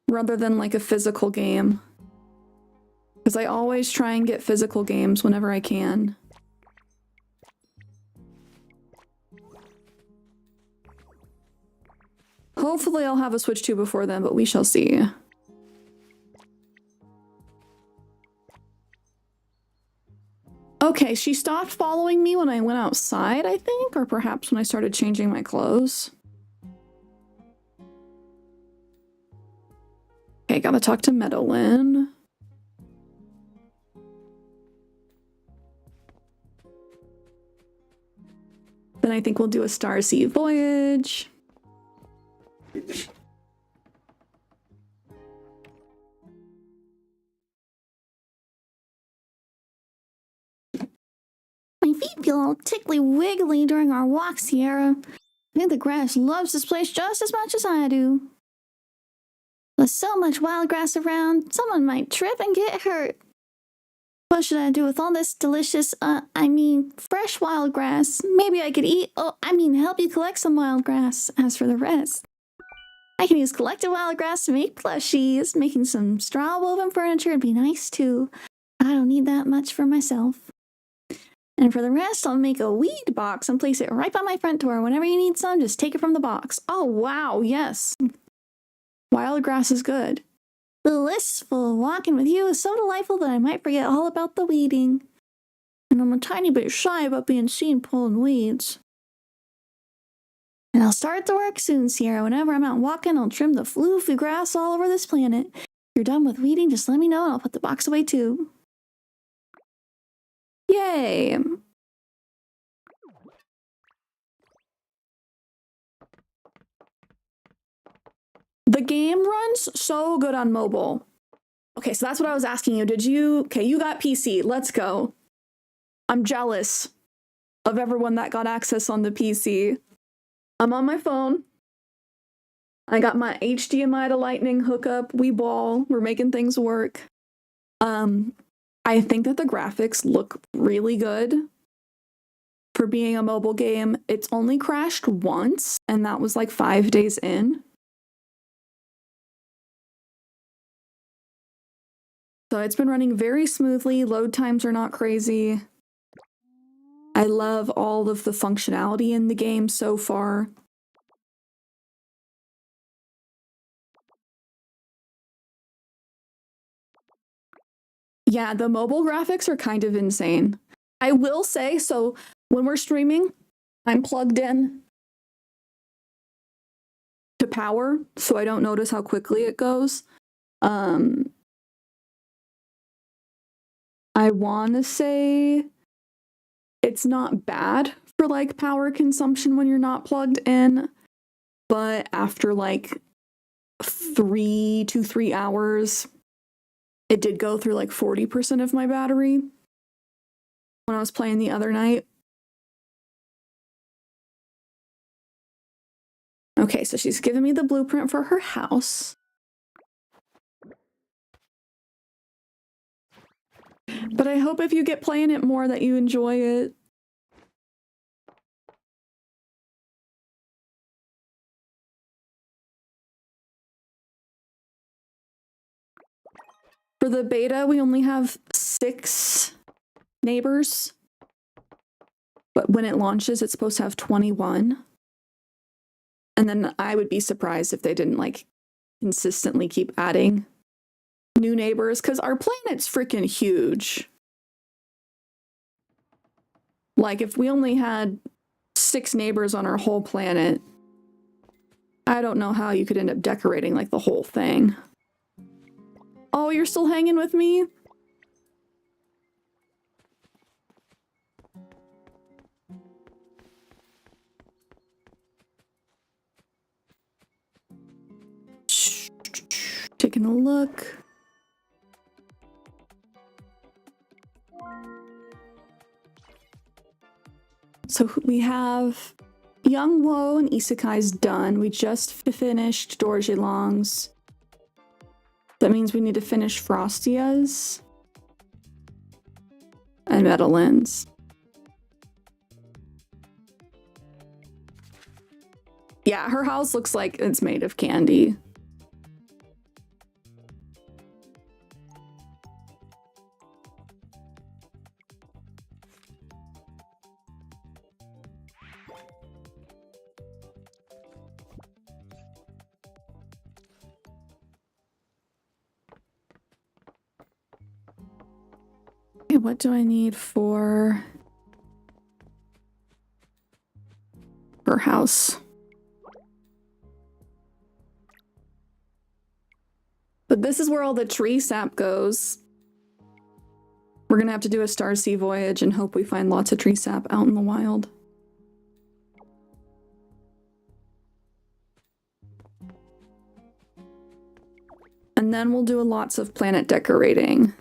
rather than like a physical game. Because I always try and get physical games whenever I can. Hopefully I'll have a Switch 2 before then, but we shall see. Okay, she stopped following me when I went outside, I think, or perhaps when I started changing my clothes. Okay, gotta talk to Meadowlyn. Then I think we'll do a Starseed Voyage. My feet feel all tickly wiggly during our walk, Cierra. I think the grass loves this place just as much as I do. There's so much wild grass around, someone might trip and get hurt. What should I do with all this delicious, fresh wild grass? Maybe I could help you collect some wild grass. As for the rest, I can use collected wild grass to make plushies. Making some straw woven furniture would be nice too. I don't need that much for myself. And for the rest, I'll make a weed box and place it right by my front door. Whenever you need some, just take it from the box. Oh, wow, yes. Wild grass is good. Blissful. Walking with you is so delightful that I might forget all about the weeding. And I'm a tiny bit shy about being seen pulling weeds. And I'll start the work soon, Cierra. Whenever I'm out walking, I'll trim the floofy grass all over this planet. If you're done with weeding, just let me know and I'll put the box away too. Yay! The game runs so good on mobile. Okay, so that's what I was asking you. Okay, you got PC. Let's go. I'm jealous of everyone that got access on the PC. I'm on my phone. I got my HDMI to Lightning hookup. We ball. We're making things work. I think that the graphics look really good for being a mobile game. It's only crashed once, and that was like 5 days in. So it's been running very smoothly. Load times are not crazy. I love all of the functionality in the game so far. Yeah, the mobile graphics are kind of insane. I will say, so when we're streaming, I'm plugged in to power, so I don't notice how quickly it goes. I want to say it's not bad for like power consumption when you're not plugged in, but after like 3 to 3 hours, it did go through like 40% of my battery when I was playing the other night. Okay, so she's given me the blueprint for her house. But I hope if you get playing it more that you enjoy it. For the beta, we only have 6 neighbors. But when it launches, it's supposed to have 21. And then I would be surprised if they didn't like consistently keep adding new neighbors, because our planet's freaking huge. Like if we only had 6 neighbors on our whole planet, I don't know how you could end up decorating like the whole thing. Oh, you're still hanging with me? Taking a look. So we have Young Woe and Isekai's done. We just finished Dorjelong's. That means we need to finish Frostia's. and Medellins. Yeah, her house looks like it's made of candy. Okay, what do I need for her house? But this is where all the tree sap goes. We're gonna have to do a Starsea voyage and hope we find lots of tree sap out in the wild. And then we'll do lots of planet decorating.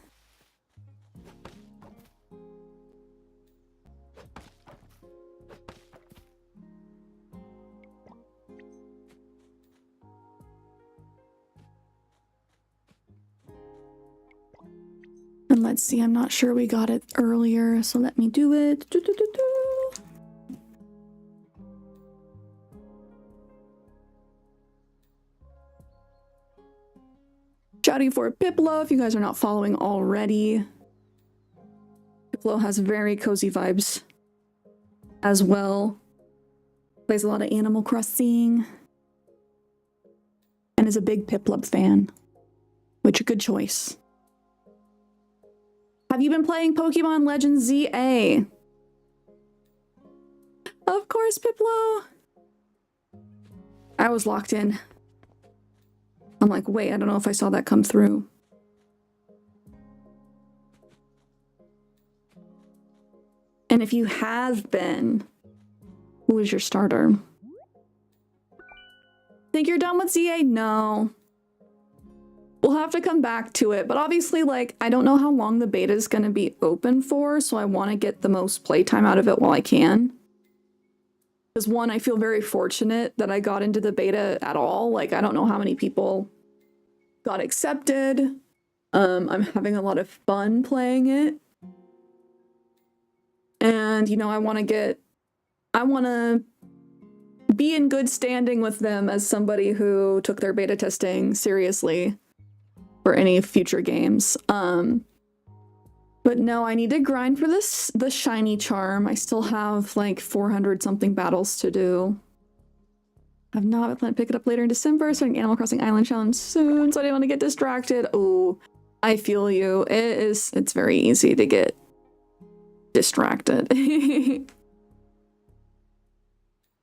And let's see, I'm not sure we got it earlier, so let me do it. Shouting for Piplo if you guys are not following already. Piplo has very cozy vibes as well. Plays a lot of Animal Crossing. And is a big Piplup fan. Which a good choice. Have you been playing Pokemon Legends ZA? Of course, Piplo. I was locked in. I'm like, wait, I don't know if I saw that come through. And if you have been, who is your starter? Think you're done with ZA? No. We'll have to come back to it, but obviously, like, I don't know how long the beta is going to be open for, so I want to get the most playtime out of it while I can. Because one, I feel very fortunate that I got into the beta at all. Like, I don't know how many people got accepted. I'm having a lot of fun playing it. And, you know, I want to be in good standing with them as somebody who took their beta testing seriously for any future games. But no, I need to grind for the shiny charm. I still have like 400 something battles to do. I've not planned to pick it up later in December, starting Animal Crossing Island Challenge soon, so I didn't want to get distracted. Oh, I feel you. It's very easy to get distracted.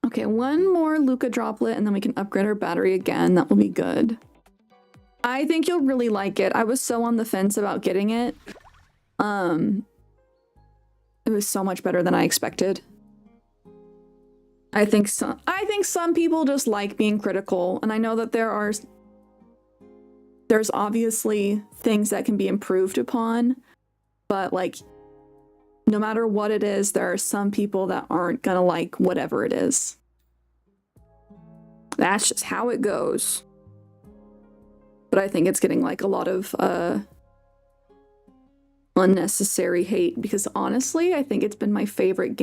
Okay, one more Luca droplet and then we can upgrade our battery again. That will be good. I think you'll really like it. I was so on the fence about getting it. It was so much better than I expected. I think some people just like being critical, and I know that there's obviously things that can be improved upon, but like no matter what it is, there are some people that aren't gonna like whatever it is. That's just how it goes. But I think it's getting like a lot of unnecessary hate because honestly, I think it's been my favorite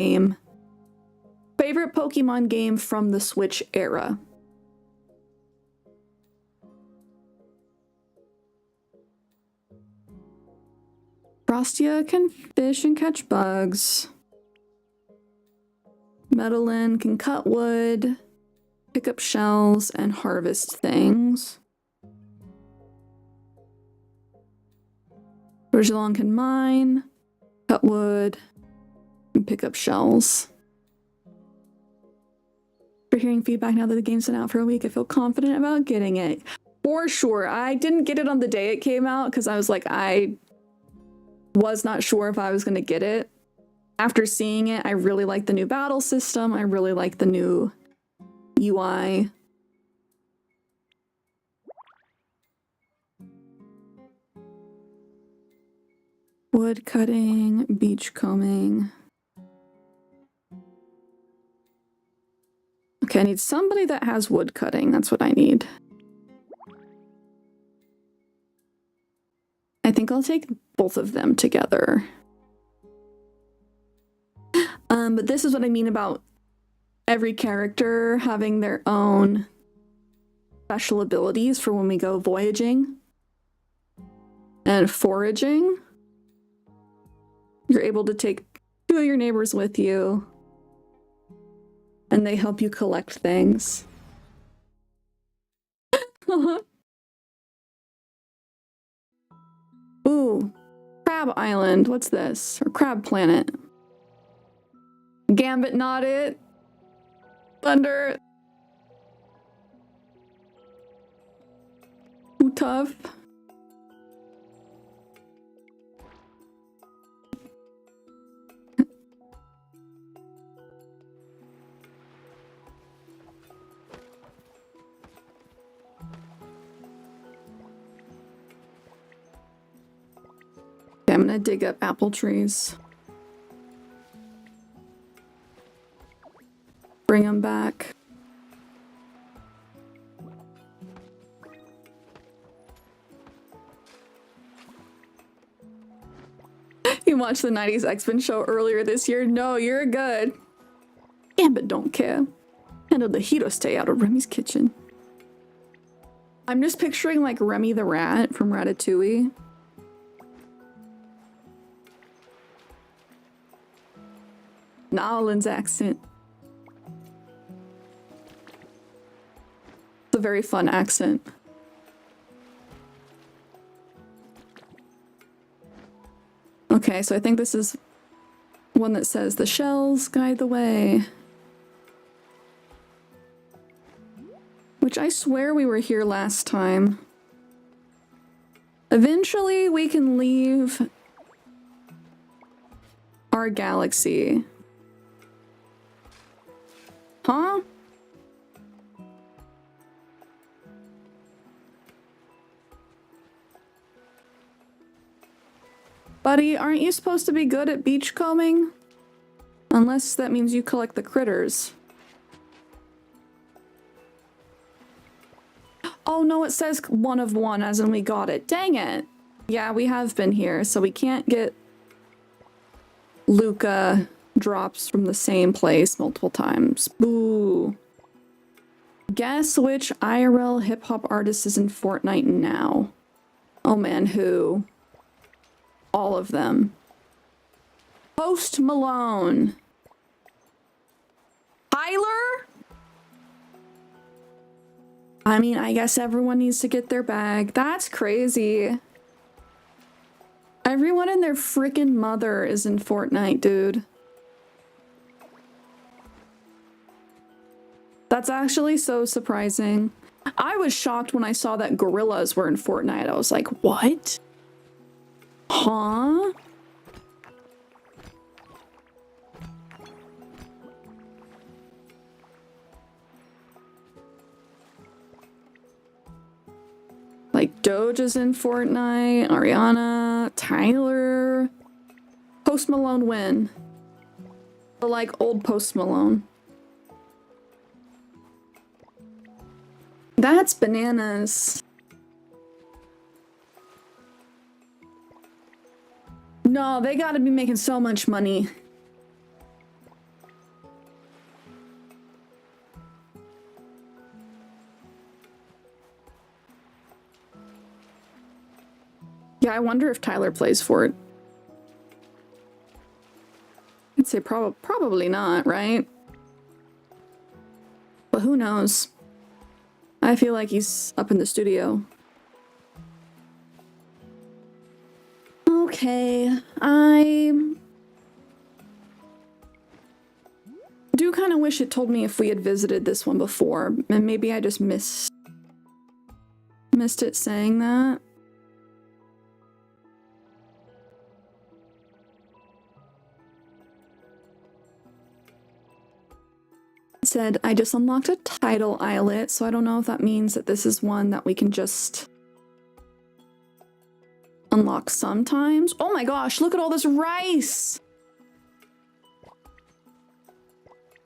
Pokemon game from the Switch era. Frostia can fish and catch bugs. Medellin can cut wood, pick up shells, and harvest things. Rougelon can mine, cut wood, and pick up shells. For hearing feedback now that the game's been out for a week, I feel confident about getting it. For sure. I didn't get it on the day it came out because I was like, I was not sure if I was going to get it. After seeing it, I really like the new battle system. I really like the new UI. Wood cutting, beach combing. Okay, I need somebody that has wood cutting. That's what I need. I think I'll take both of them together. But this is what I mean about every character having their own special abilities for when we go voyaging and foraging. You're able to take 2 of your neighbors with you, and they help you collect things. Ooh, Crab Island. What's this? Or Crab Planet. Gambit, not it. Thunder. Ooh, tough. Okay, I'm gonna dig up apple trees. Bring them back. You watched the 90s X-Men show earlier this year? No, you're good. Gambit don't care. Handle the heat or stay out of Remy's kitchen. I'm just picturing like Remy the rat from Ratatouille. Nolan's accent. It's a very fun accent. Okay, so I think this is one that says the shells guide the way. Which I swear we were here last time. Eventually we can leave our galaxy. Huh? Buddy, aren't you supposed to be good at beachcombing? Unless that means you collect the critters. Oh no, it says 1 of 1 as in we got it. Dang it. Yeah, we have been here, so we can't get Luca drops from the same place multiple times. Boo. Guess which IRL hip-hop artist is in Fortnite now? Oh man, who? All of them. Post Malone. Tyler? I mean, I guess everyone needs to get their bag. That's crazy. Everyone and their freaking mother is in Fortnite, dude. That's actually so surprising. I was shocked when I saw that gorillas were in Fortnite. I was like, what? Huh? Like Doge is in Fortnite, Ariana, Tyler, Post Malone win. But like old Post Malone. That's bananas. No, they gotta be making so much money. Yeah, I wonder if Tyler plays for it. I'd say probably not, right? But who knows? I feel like he's up in the studio. Okay, I do kind of wish it told me if we had visited this one before, and maybe I just missed it saying that. It said, I just unlocked a tidal islet, so I don't know if that means that this is one that we can just unlock sometimes. Oh my gosh, look at all this rice!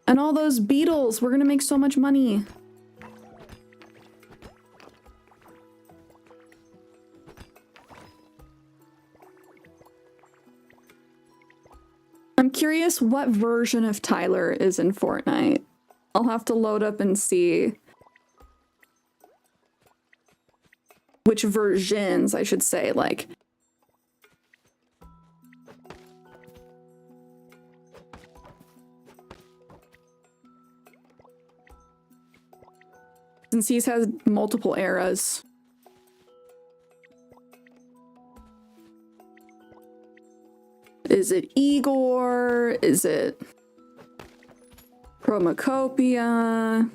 And all those beetles. We're gonna make so much money. I'm curious what version of Tyler is in Fortnite. I'll have to load up and see which versions, I should say, like. Since he's has multiple eras. Is it Igor? Is it Chromacopia?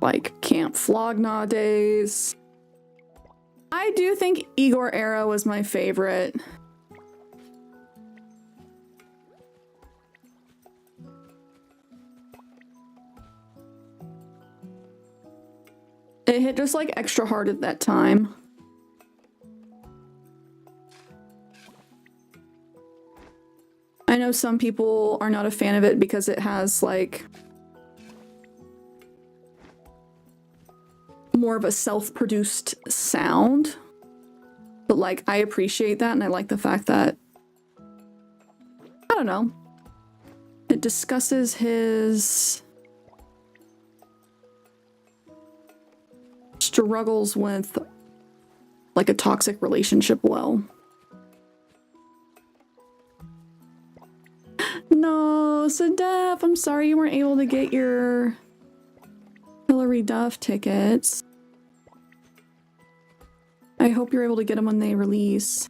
Like Camp Flognaw days? I do think Igor era was my favorite. It hit just like extra hard at that time. I know some people are not a fan of it because it has like more of a self-produced sound. But like I appreciate that, and I like the fact that, I don't know, it discusses his struggles with like a toxic relationship well. No, Sadef, I'm sorry you weren't able to get your Hillary Duff tickets. I hope you're able to get them when they release.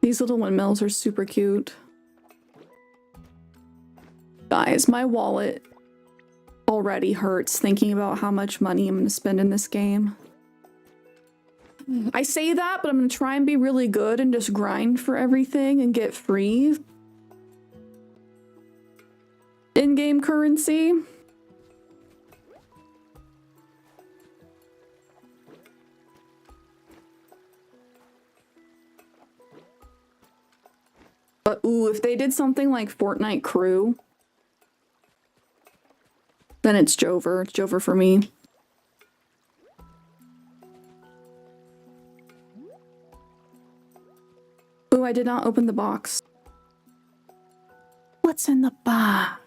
These little windmills are super cute. Guys, my wallet already hurts thinking about how much money I'm going to spend in this game. I say that, but I'm going to try and be really good and just grind for everything and get free in-game currency. But ooh, if they did something like Fortnite Crew, then it's Jover. It's Jover for me. Ooh, I did not open the box. What's in the box?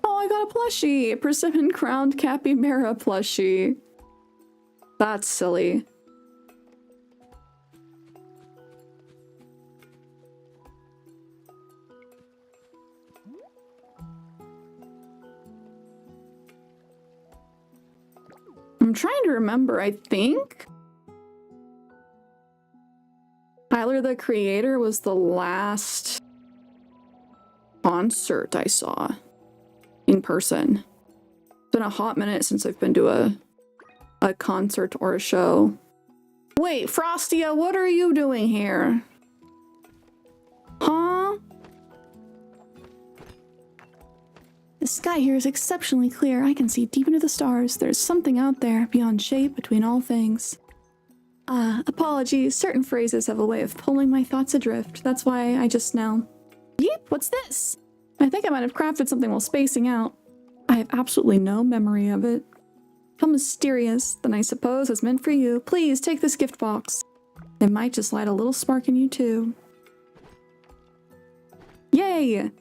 Oh, I got a plushie! A persimmon crowned capybara plushie. That's silly. I'm trying to remember, I think Tyler the Creator was the last concert I saw in person. It's been a hot minute since I've been to a concert or a show. Wait, Frostia, what are you doing here? Huh? The sky here is exceptionally clear. I can see deep into the stars. There's something out there, beyond shape, between all things. Apologies. Certain phrases have a way of pulling my thoughts adrift. That's why I just now... Yep, what's this? I think I might have crafted something while spacing out. I have absolutely no memory of it. How mysterious. Then I suppose it's meant for you. Please, take this gift box. It might just light a little spark in you, too. Yay!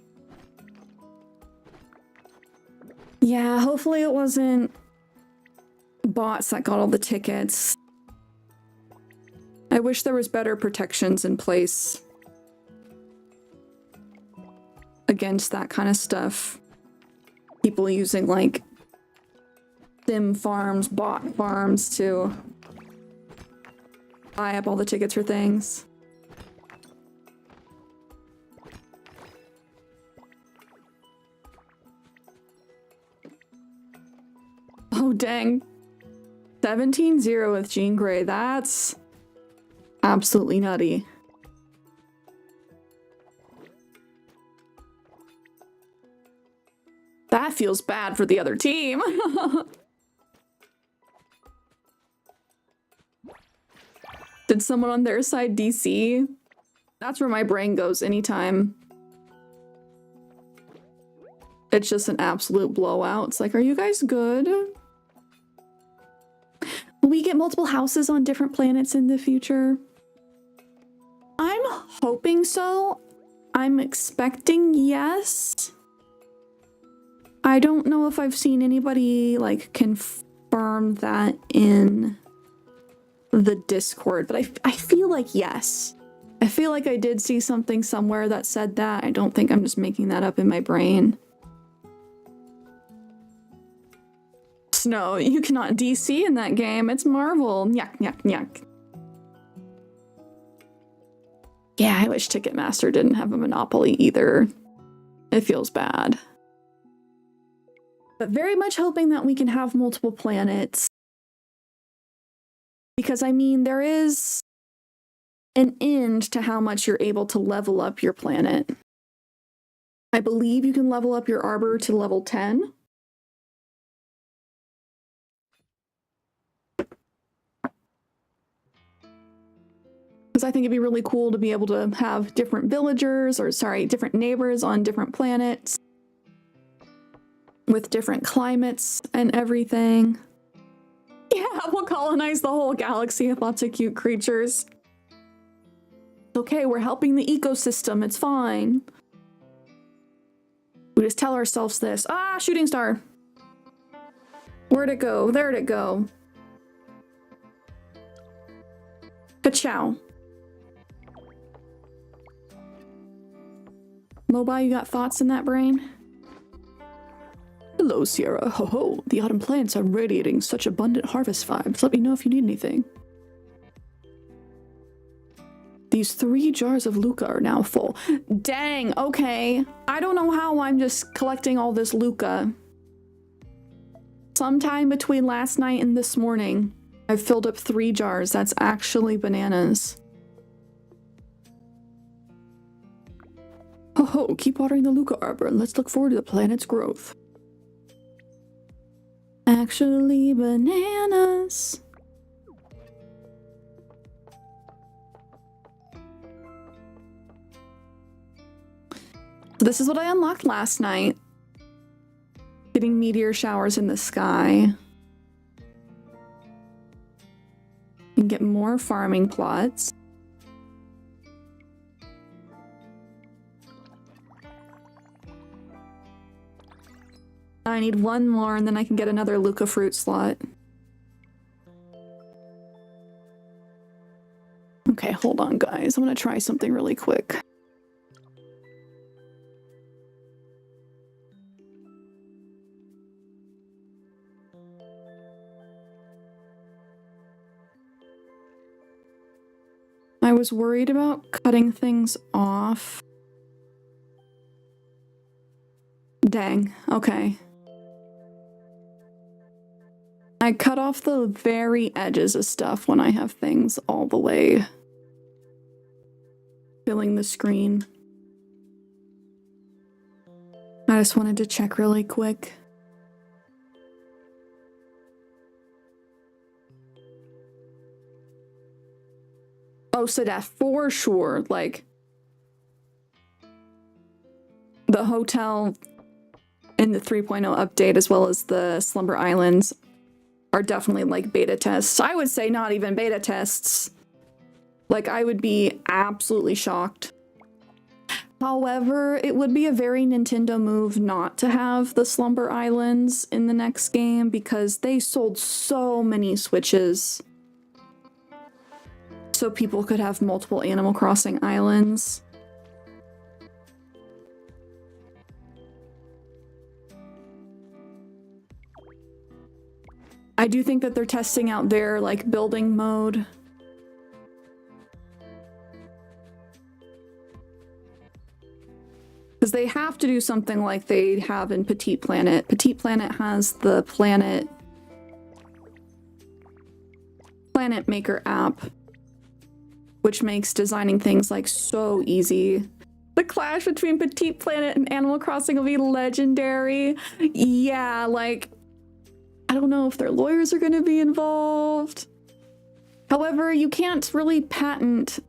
Yeah, hopefully it wasn't bots that got all the tickets. I wish there was better protections in place against that kind of stuff. People using like sim farms, bot farms to buy up all the tickets for things. Oh, dang. 17-0 with Jean Grey. That's absolutely nutty. That feels bad for the other team. Did someone on their side DC? That's where my brain goes anytime it's just an absolute blowout. It's like, are you guys good? Will we get multiple houses on different planets in the future? I'm hoping so. I'm expecting yes. I don't know if I've seen anybody like confirm that in the Discord, but I feel like yes. I feel like I did see something somewhere that said that. I don't think I'm just making that up in my brain. No, you cannot DC in that game. It's Marvel. Yuck, yuck, yuck. Yeah, I wish Ticketmaster didn't have a monopoly either. It feels bad. But very much hoping that we can have multiple planets. Because, I mean, there is an end to how much you're able to level up your planet. I believe you can level up your arbor to level 10. Because I think it'd be really cool to be able to have different villagers, or sorry, different neighbors on different planets with different climates and everything. Yeah, we'll colonize the whole galaxy with lots of cute creatures. Okay, we're helping the ecosystem, it's fine. We just tell ourselves this. Ah, shooting star. Where'd it go? There'd it go. Ka-chow. Mobile, you got thoughts in that brain? Hello, Cierra. Ho ho. The autumn plants are radiating such abundant harvest vibes. Let me know if you need anything. These 3 jars of Luca are now full. Dang, okay. I don't know how I'm just collecting all this Luca. Sometime between last night and this morning, I've filled up 3 jars. That's actually bananas. Ho ho, keep watering the Luca arbor and let's look forward to the planet's growth. Actually bananas. So this is what I unlocked last night. Getting meteor showers in the sky. And get more farming plots. I need 1 more and then I can get another Luca fruit slot. Okay, hold on guys. I'm gonna try something really quick. I was worried about cutting things off. Dang, okay. I cut off the very edges of stuff when I have things all the way filling the screen. I just wanted to check really quick. Oh, so that for sure, like, the hotel in the 3.0 update, as well as the Slumber Islands, are definitely like beta tests. I would say not even beta tests. Like, I would be absolutely shocked. However, it would be a very Nintendo move not to have the Slumber Islands in the next game because they sold so many Switches. So people could have multiple Animal Crossing islands. I do think that they're testing out their, like, building mode. Because they have to do something like they have in Petit Planet. Petit Planet has the Planet Maker app, which makes designing things, like, so easy. The clash between Petit Planet and Animal Crossing will be legendary. Yeah, like, I don't know if their lawyers are going to be involved. However, you can't really patent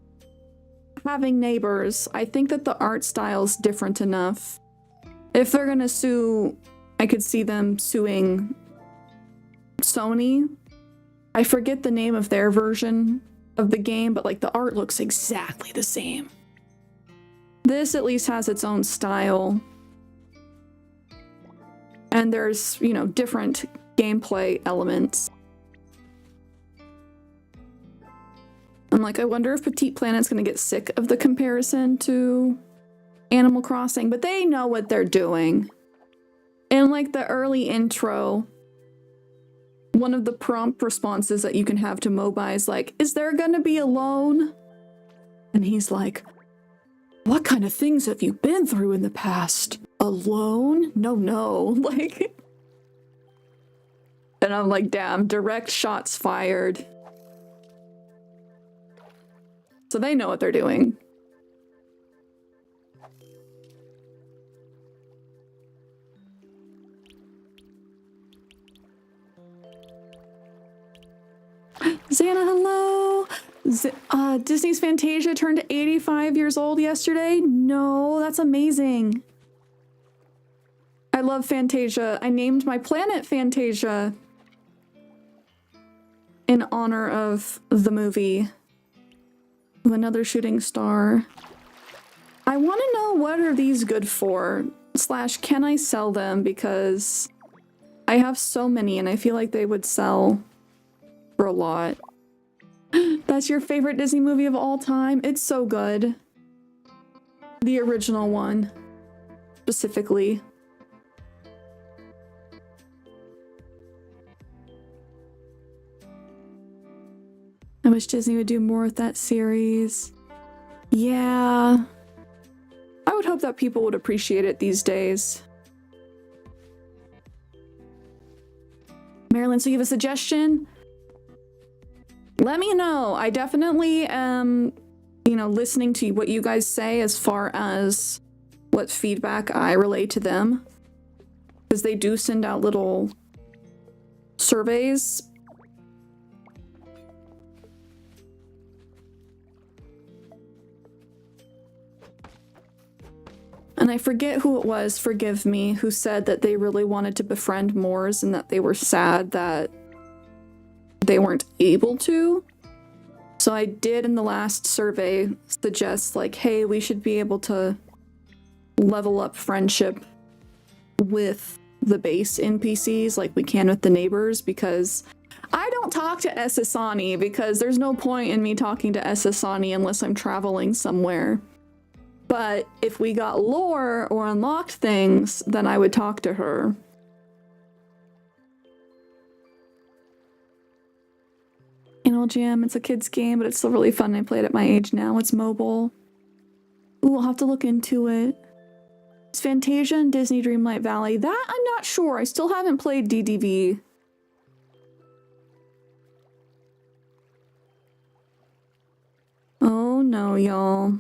having neighbors. I think that the art style's different enough If they're gonna sue, I could see them suing Sony. I forget the name of their version of the game, but like the art looks exactly the same. This at least has its own style. And there's, you know, different gameplay elements. I'm like, I wonder if Petit Planet's gonna get sick of the comparison to Animal Crossing, but they know what they're doing. In like the early intro, one of the prompt responses that you can have to Mobai is like, is there gonna be a loan? And he's like, what kind of things have you been through in the past? A loan? No. Like, and I'm like, damn, direct shots fired. So they know what they're doing. Xana, hello! Disney's Fantasia turned 85 years old yesterday? No, that's amazing. I love Fantasia. I named my planet Fantasia in honor of the movie. With another shooting star. I want to know, what are these good for? / can I sell them? Because I have so many and I feel like they would sell for a lot. That's your favorite Disney movie of all time? It's so good. The original one, specifically. I wish Disney would do more with that series. Yeah. I would hope that people would appreciate it these days. Marilyn, so you have a suggestion? Let me know. I definitely am, you know, listening to what you guys say as far as what feedback I relay to them. Because they do send out little surveys. And I forget who it was, forgive me, who said that they really wanted to befriend Moors and that they were sad that they weren't able to. So I did in the last survey suggest like, hey, we should be able to level up friendship with the base NPCs like we can with the neighbors, because I don't talk to Esasani because there's no point in me talking to Esasani unless I'm traveling somewhere. But if we got lore or unlocked things, then I would talk to her. Animal Jam, it's a kid's game, but it's still really fun. I play it at my age now. It's mobile. Ooh, I'll have to look into it. It's Fantasia and Disney Dreamlight Valley. That I'm not sure. I still haven't played DDV. Oh no, y'all.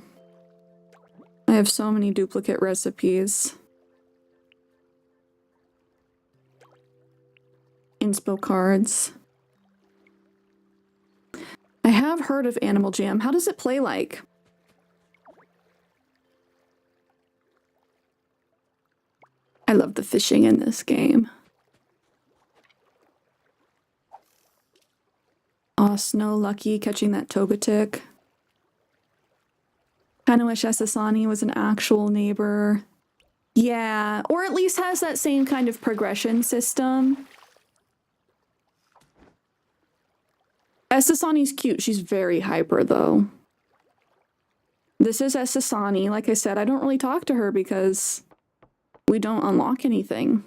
I have so many duplicate recipes. Inspo cards. I have heard of Animal Jam. How does it play like? I love the fishing in this game. Aw, Snow lucky catching that Togetic. Kinda wish Esasani was an actual neighbor. Yeah, or at least has that same kind of progression system. Esasani's cute. She's very hyper, though. This is Esasani. Like I said, I don't really talk to her because we don't unlock anything.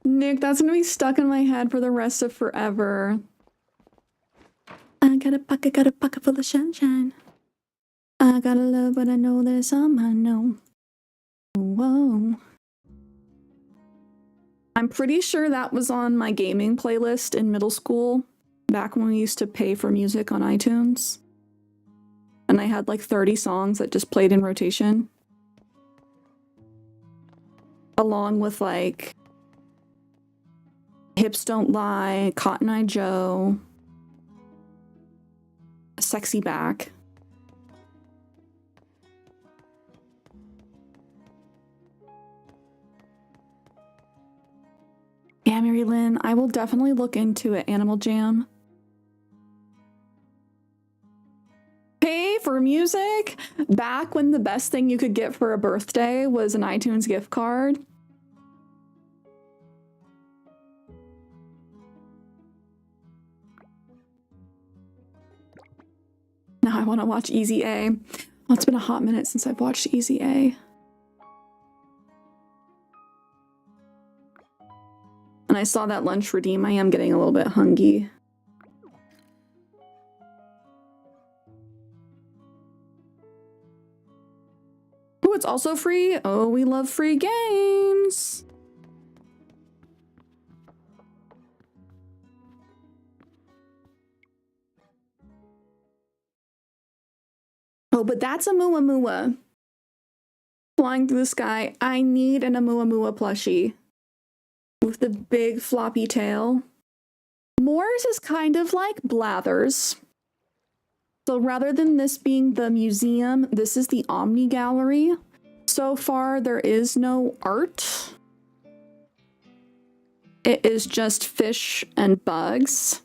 Nick, that's gonna be stuck in my head for the rest of forever. I got a pocket full of sunshine. I got a love, but I know there's some I know. Whoa. I'm pretty sure that was on my gaming playlist in middle school, back when we used to pay for music on iTunes. And I had like 30 songs that just played in rotation. Along with like Hips Don't Lie, Cotton Eye Joe. sexy back. Yeah, Mary Lynn, I will definitely look into it, Animal Jam. Pay for music? Back when the best thing you could get for a birthday was an iTunes gift card. Now I want to watch Easy A. Well, it's been a hot minute since I've watched Easy A. And I saw that lunch redeem. I am getting a little bit hungry. Oh, it's also free. Oh, we love free games. Oh, but that's a Muamua. Flying through the sky. I need an Muamua plushie. With the big floppy tail. Moore's is kind of like Blathers. So rather than this being the museum, this is the Omni Gallery. So far, there is no art. It is just fish and bugs.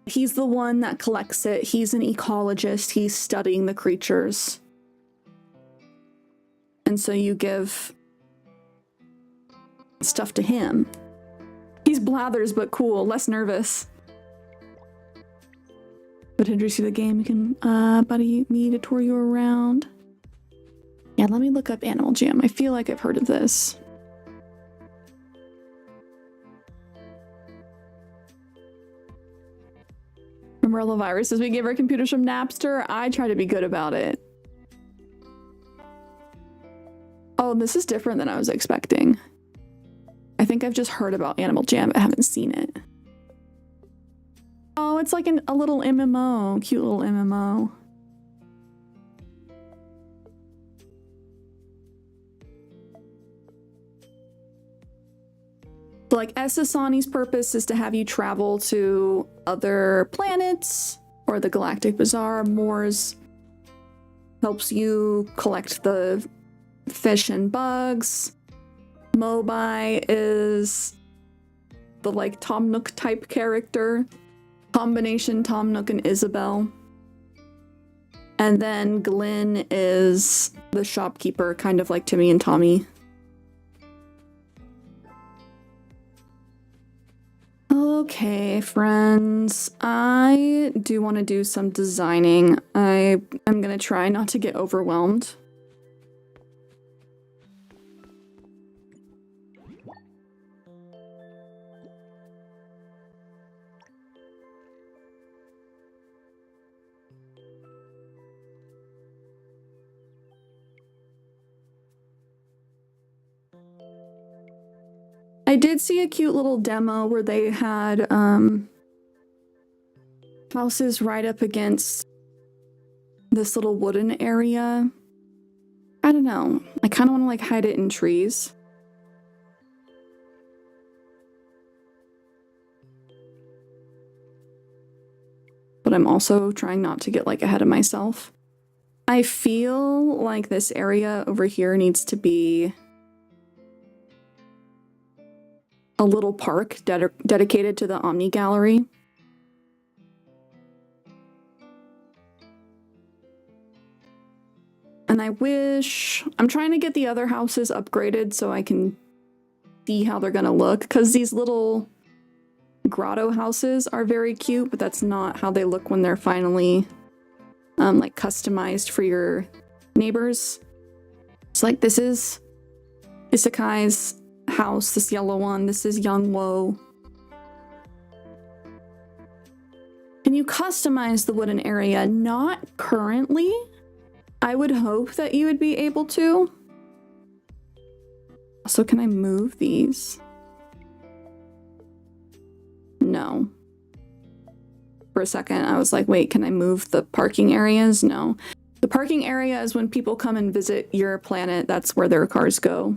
He's the one that collects it. He's an ecologist. He's studying the creatures. And so you give stuff to him. He's Blathers, but cool, less nervous. But to introduce you to the game, you can buddy me to tour you around. Yeah, let me look up Animal Jam. I feel like I've heard of this. Umbrella viruses. We gave our computers from Napster. I try to be good about it. Oh, this is different than I was expecting. I think I've just heard about Animal Jam, but haven't seen it. Oh, it's like a little MMO. Cute little MMO. So like Esasani's purpose is to have you travel to other planets or the Galactic Bazaar. Moore's helps you collect the fish and bugs. Mobai is the like Tom Nook type character. Combination Tom Nook and Isabel. And then Glenn is the shopkeeper, kind of like Timmy and Tommy. Okay, friends, I do want to do some designing. I am going to try not to get overwhelmed. I did see a cute little demo where they had houses right up against this little wooden area. I don't know. I kind of want to like hide it in trees. But I'm also trying not to get like ahead of myself. I feel like this area over here needs to be a little park dedicated to the Omni Gallery. And I wish... I'm trying to get the other houses upgraded so I can see how they're gonna look, because these little grotto houses are very cute, but that's not how they look when they're finally like customized for your neighbors. It's like this is Isakai's house, this yellow one. This is Young Wo. Can you customize the wooden area? Not currently. I would hope that you would be able to. So can I move these? No. For a second, I was like, wait, can I move the parking areas? No. The parking area is when people come and visit your planet. That's where their cars go.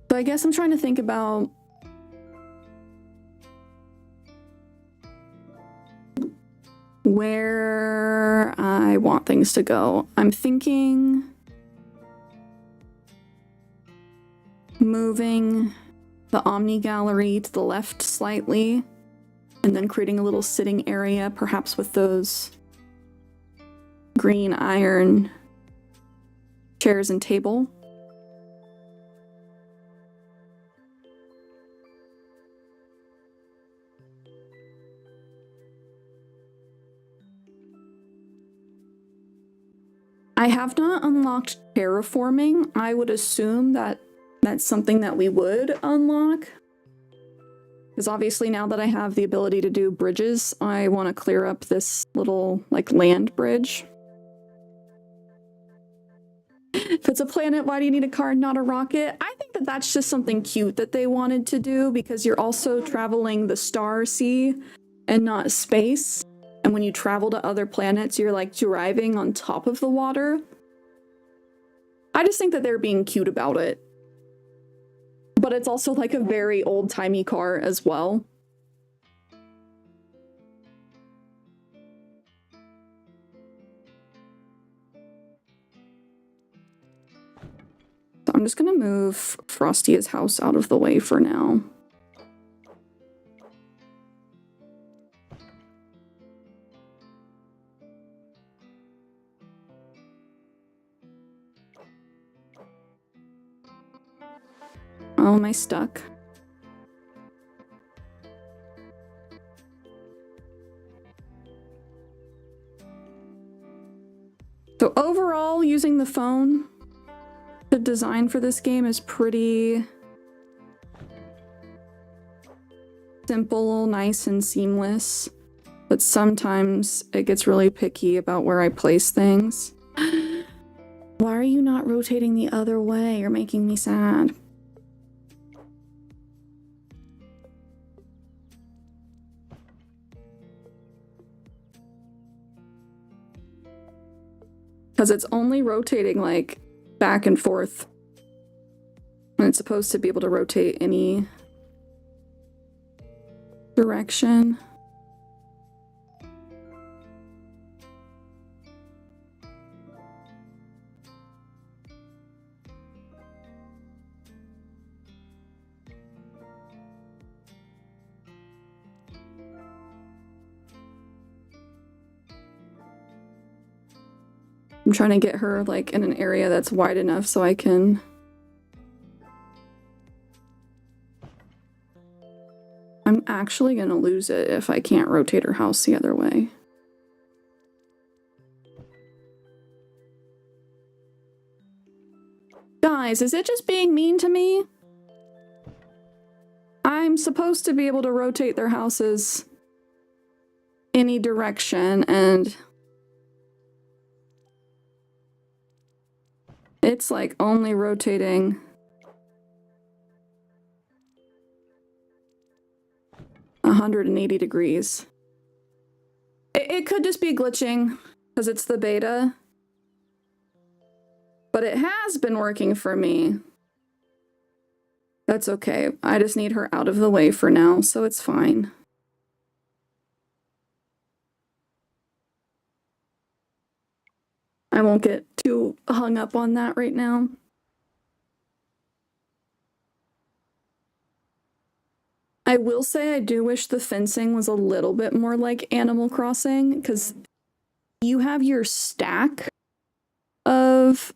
So I guess I'm trying to think about where I want things to go. I'm thinking moving the Omni Gallery to the left slightly, and then creating a little sitting area, perhaps with those green iron chairs and table. I have not unlocked terraforming. I would assume that that's something that we would unlock. Because obviously now that I have the ability to do bridges, I want to clear up this little, like, land bridge. If it's a planet, why do you need a car and not a rocket? I think that that's just something cute that they wanted to do, because you're also traveling the star sea and not space. And when you travel to other planets, you're like driving on top of the water. I just think that they're being cute about it. But it's also like a very old-timey car as well. So I'm just gonna move Frosty's house out of the way for now. Oh, am I stuck? So overall, using the phone, the design for this game is pretty simple, nice, and seamless. But sometimes it gets really picky about where I place things. Why are you not rotating the other way? You're making me sad. Because it's only rotating, like, back and forth. And it's supposed to be able to rotate any direction. I'm trying to get her, like, in an area that's wide enough so I can... I'm actually gonna lose it if I can't rotate her house the other way. Guys, is it just being mean to me? I'm supposed to be able to rotate their houses any direction, and... it's like only rotating 180 degrees. It could just be glitching because it's the beta, but it has been working for me. That's okay. I just need her out of the way for now, so it's fine. I won't get too hung up on that right now. I will say I do wish the fencing was a little bit more like Animal Crossing, because you have your stack of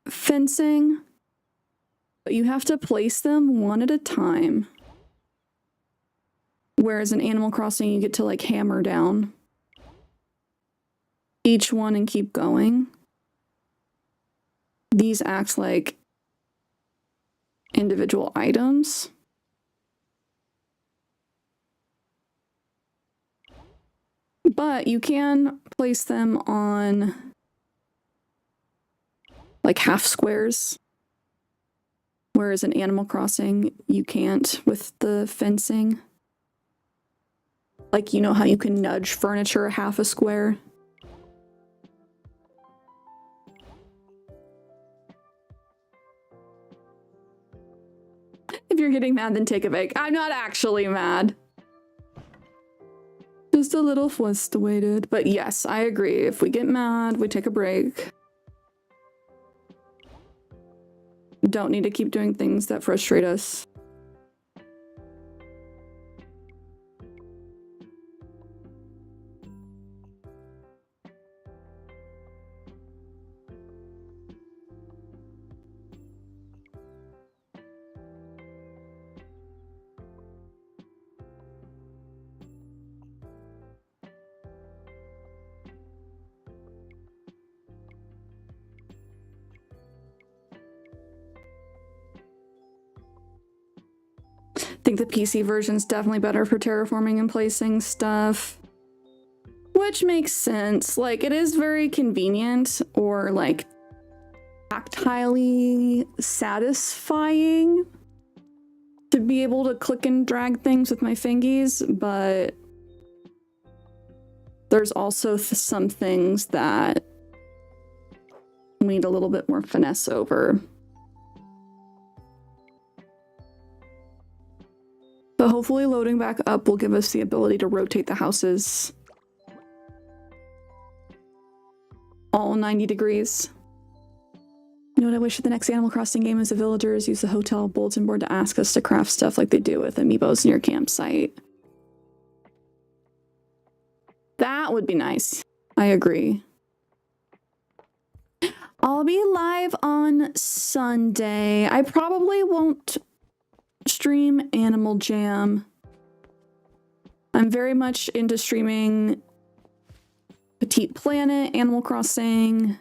fencing, but you have to place them one at a time. Whereas in Animal Crossing, you get to, like, hammer down each one and keep going. These act like individual items. But you can place them on, like, half squares. Whereas in Animal Crossing, you can't with the fencing. Like, you know how you can nudge furniture half a square? you're getting mad, then take a break. I'm not actually mad. Just a little frustrated. But yes, I agree. If we get mad, we take a break. Don't need to keep doing things that frustrate us. I think the PC version's definitely better for terraforming and placing stuff. Which makes sense. Like, it is very convenient or, like, tactilely satisfying to be able to click and drag things with my fingies, but there's also some things that we need a little bit more finesse over. But hopefully loading back up will give us the ability to rotate the houses all 90 degrees. You know what I wish for the next Animal Crossing game is the villagers use the hotel bulletin board to ask us to craft stuff like they do with amiibos near campsite. That would be nice. I agree. I'll be live on Sunday. I probably won't stream Animal Jam. I'm very much into streaming Petit Planet, Animal Crossing,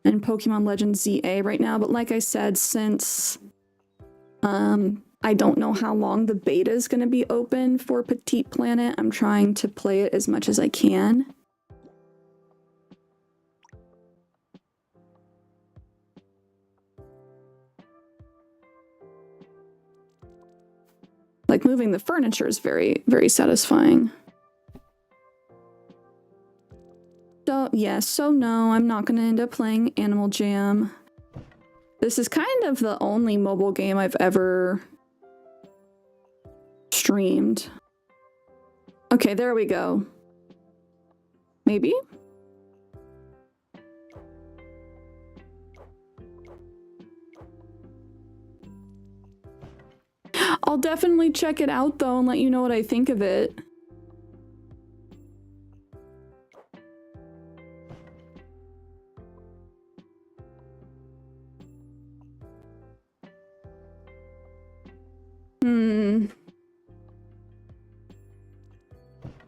and Pokemon Legends ZA right now, but like I said, since I don't know how long the beta is going to be open for Petit Planet, I'm trying to play it as much as I can. Like, moving the furniture is very, very satisfying. So, yes, so no, I'm not going to end up playing Animal Jam. This is kind of the only mobile game I've ever streamed. Okay, there we go. Maybe? I'll definitely check it out though and let you know what I think of it.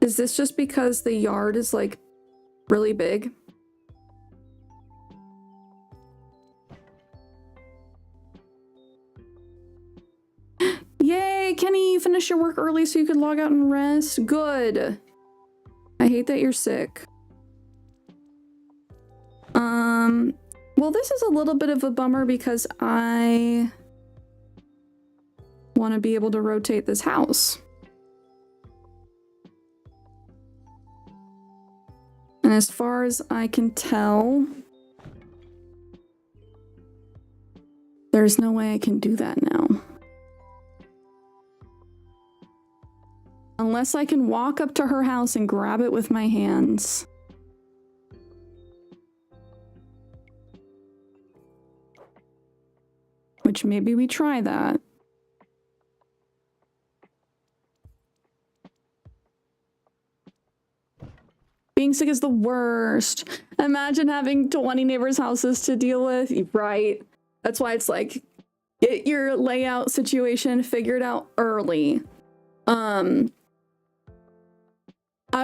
Is this just because the yard is like really big? Yay, Kenny, you finished your work early so you could log out and rest. Good. I hate that you're sick. Well, this is a little bit of a bummer because I want to be able to rotate this house. And as far as I can tell, there's no way I can do that now. Unless I can walk up to her house and grab it with my hands. Which maybe we try that. Being sick is the worst. Imagine having 20 neighbors' houses to deal with. Right. That's why it's like, get your layout situation figured out early. I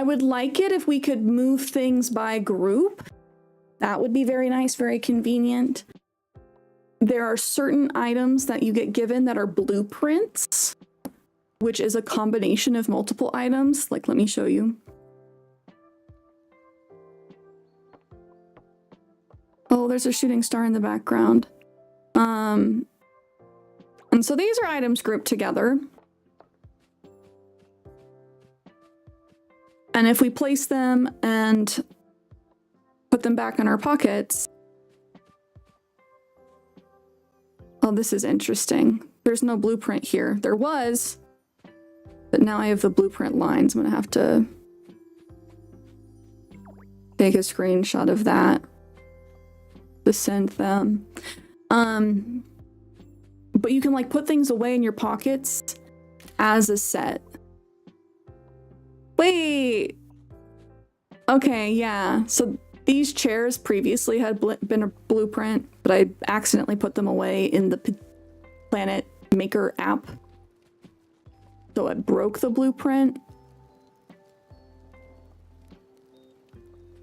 would like it if we could move things by group. That would be very nice, very convenient. There are certain items that you get given that are blueprints, which is a combination of multiple items. Like, let me show you. Oh, there's a shooting star in the background. And so these are items grouped together. And if we place them and put them back in our pockets, oh, Oh, this is interesting. There's no blueprint here. There was, but now I have the blueprint lines. I'm gonna have to take a screenshot of that to send them. But you can like put things away in your pockets as a set. Wait. Okay, yeah. So these chairs previously had been a blueprint, but I accidentally put them away in the Planet Maker app. So it broke the blueprint.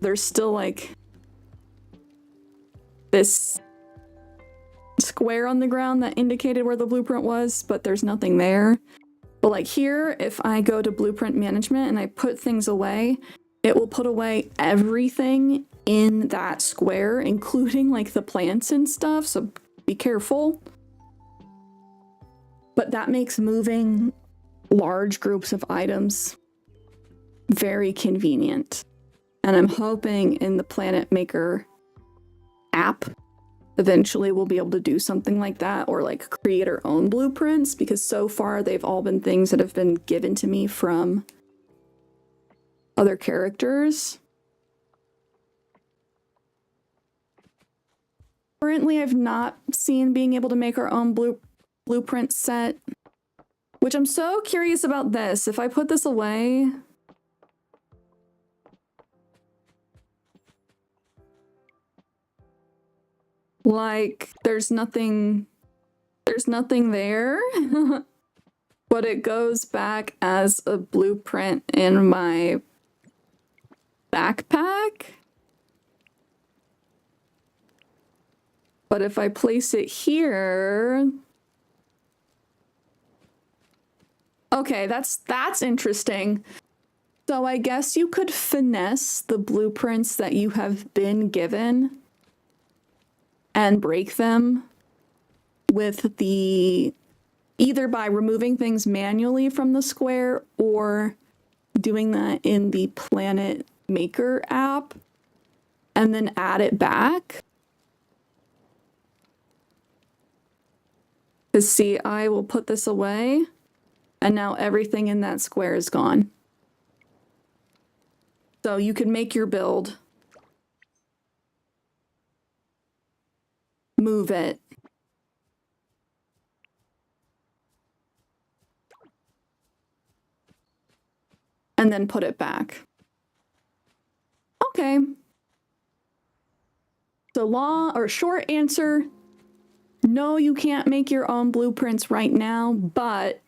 There's still like this square on the ground that indicated where the blueprint was, but there's nothing there. But like here, if I go to blueprint management and I put things away, it will put away everything in that square, including like the plants and stuff, so be careful. But that makes moving large groups of items very convenient. And I'm hoping in the Planet Maker app, eventually we'll be able to do something like that, or like create our own blueprints, because so far they've all been things that have been given to me from other characters. Currently, I've not seen being able to make our own blueprint set, which I'm so curious about this. If I put this away, like there's nothing there, but it goes back as a blueprint in my backpack. But if I place it here, okay, that's interesting. So I guess you could finesse the blueprints that you have been given and break them with the, either by removing things manually from the square or doing that in the Planet Maker app and then add it back. Because see, I will put this away and now everything in that square is gone. So you can make your build, move it, and then put it back. Okay. So short answer, no, you can't make your own blueprints right now, but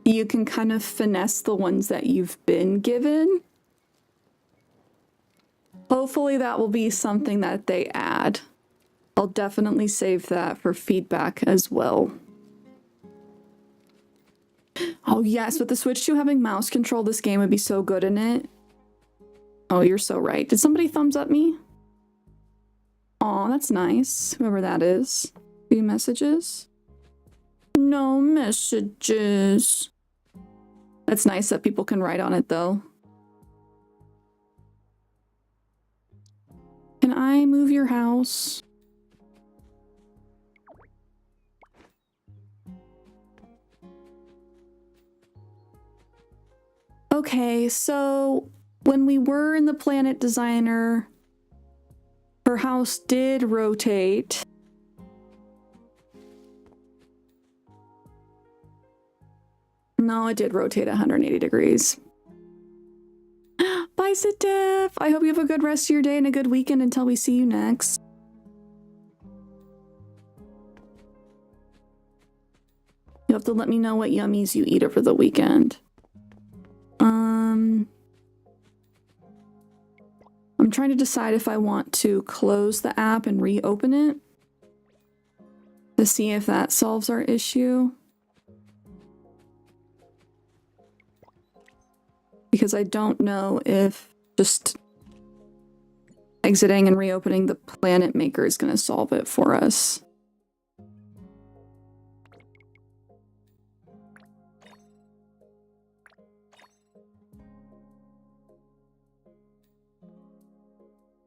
you can kind of finesse the ones that you've been given. Hopefully that will be something that they add. I'll definitely save that for feedback as well. Oh yes, with the Switch 2 having mouse control, this game would be so good in it. Oh, you're so right. Did somebody thumbs up me? Aw, that's nice. Whoever that is. Few messages? No messages. That's nice that people can write on it though. Can I move your house? Okay, so when we were in the Planet Designer, her house did rotate. No, it did rotate 180 degrees. Bye, Sitif! I hope you have a good rest of your day and a good weekend until we see you next. You have to let me know what yummies you eat over the weekend. I'm trying to decide if I want to close the app and reopen it to see if that solves our issue. Because I don't know if just exiting and reopening the Planet Maker is going to solve it for us.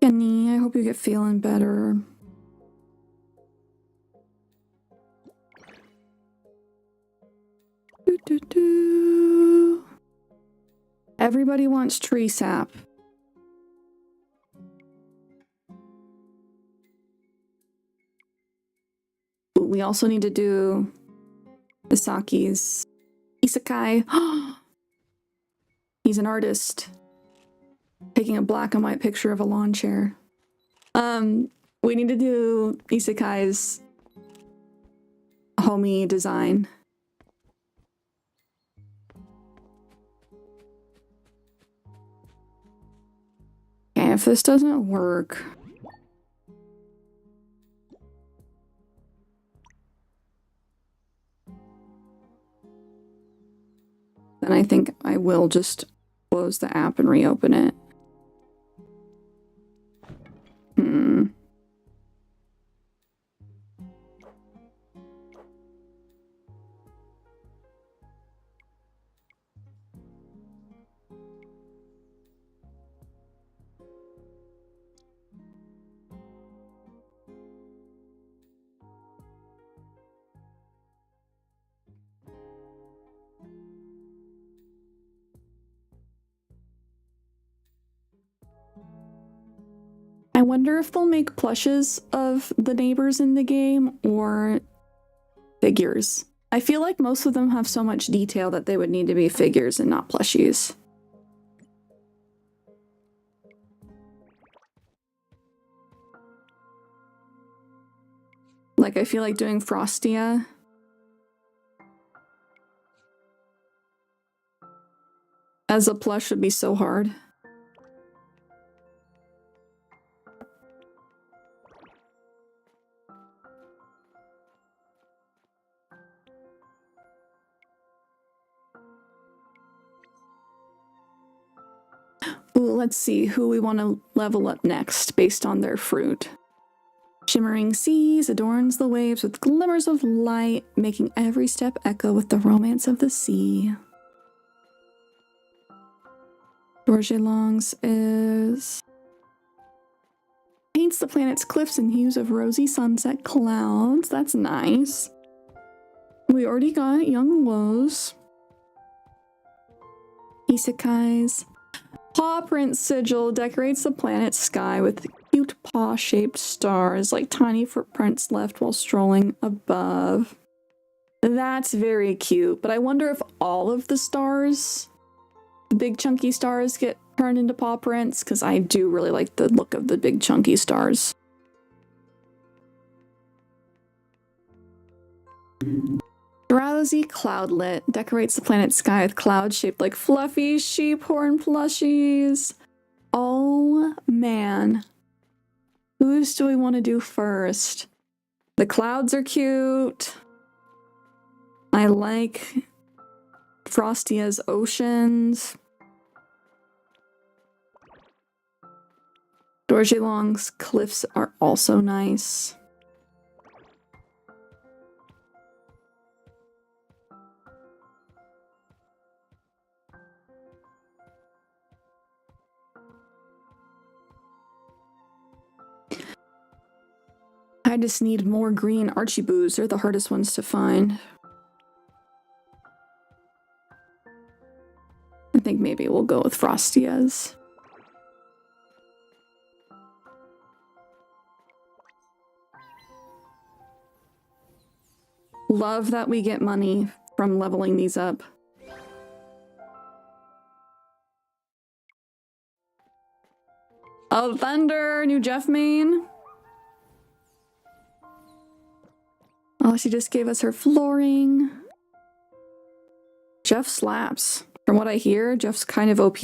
Kenny, I hope you get feeling better. Everybody wants tree sap. We also need to do Isaki's isekai. He's an artist taking a black and white picture of a lawn chair. We need to do Isekai's homie design. Okay, if this doesn't work, then I think I will just close the app and reopen it. I wonder if they'll make plushes of the neighbors in the game or figures. I feel like most of them have so much detail that they would need to be figures and not plushies. Like, I feel like doing Frostia as a plush would be so hard. Ooh, let's see who we want to level up next based on their fruit. Shimmering seas adorns the waves with glimmers of light, making every step echo with the romance of the sea. Dorjelong's is... paints the planet's cliffs in hues of rosy sunset clouds. That's nice. We already got Young Woes. Isekai's paw print sigil decorates the planet's sky with cute paw-shaped stars like tiny footprints left while strolling above. That's very cute, but I wonder if all of the stars, the big chunky stars, get turned into paw prints, because I do really like the look of the big chunky stars. Drowsy Cloudlet decorates the planet's sky with clouds shaped like fluffy sheep horn plushies. Oh man. Whose do we want to do first? The clouds are cute. I like Frostia's oceans. Dorjelong's cliffs are also nice. I just need more green Archiboos. They're the hardest ones to find. I think maybe we'll go with Frostia's. Love that we get money from leveling these up. Oh, Thunder! New Jeff main! Oh, she just gave us her flooring. Jeff slaps. From what I hear, Jeff's kind of OP.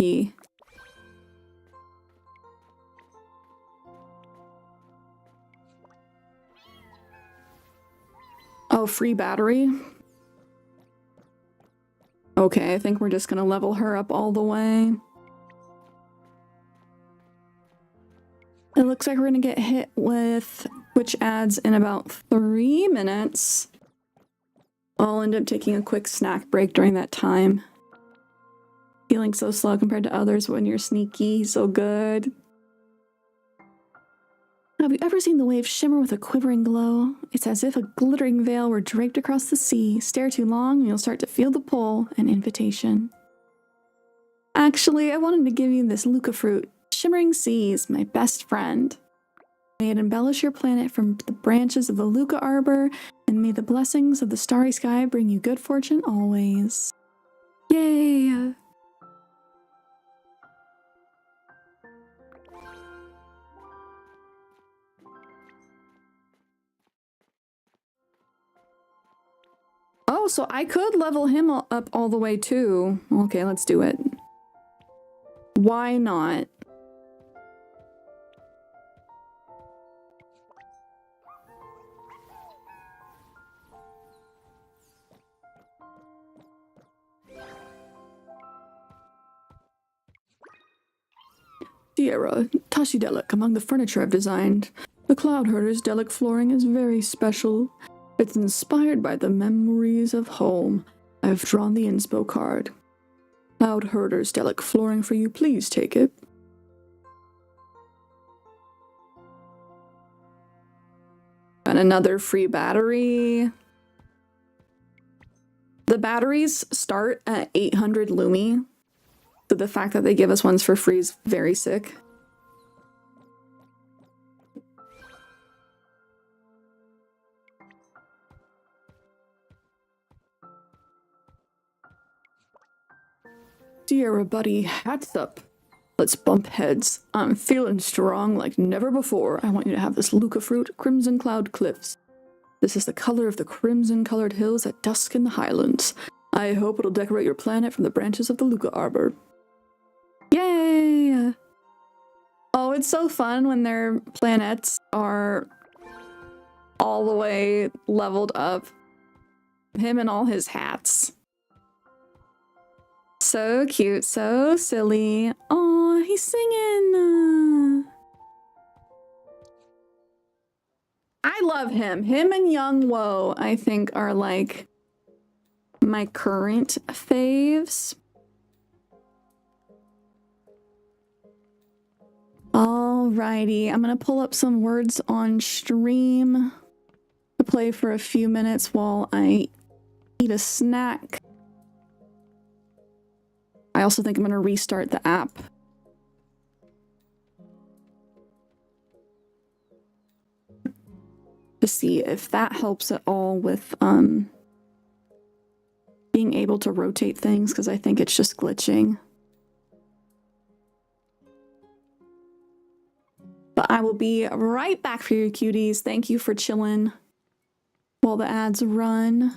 Oh, free battery? Okay, I think we're just gonna level her up all the way. It looks like we're gonna get hit with which adds in about 3 minutes. I'll end up taking a quick snack break during that time. Feeling so slow compared to others when you're sneaky, so good. Have you ever seen the waves shimmer with a quivering glow? It's as if a glittering veil were draped across the sea. Stare too long and you'll start to feel the pull, an invitation. Actually, I wanted to give you this Luca fruit. Shimmering seas, my best friend. May it embellish your planet from the branches of the Luca arbor, and may the blessings of the starry sky bring you good fortune always. Yay! Oh, so I could level him up all the way too. Okay, let's do it. Why not? Cierra, Tashidelic among the furniture I've designed. The Cloud Herder's Delic flooring is very special. It's inspired by the memories of home. I've drawn the inspo card. Cloud Herder's Delic flooring for you, please take it. And another free battery. The batteries start at 800 Lumi. So the fact that they give us ones for free is very sick. Cierra, buddy, hats up. Let's bump heads. I'm feeling strong like never before. I want you to have this Luca fruit, Crimson Cloud Cliffs. This is the color of the crimson-colored hills at dusk in the highlands. I hope it'll decorate your planet from the branches of the Luca arbor. Yay! Oh, it's so fun when their planets are all the way leveled up. Him and all his hats. So cute, so silly. Oh, he's singing. I love him. Him and Young Woe, I think, are like my current faves. Alrighty, I'm gonna pull up some words on stream to play for a few minutes while I eat a snack. I also think I'm gonna restart the app. To see if that helps at all with being able to rotate things, because I think it's just glitching. But I will be right back for you cuties. Thank you for chilling while the ads run.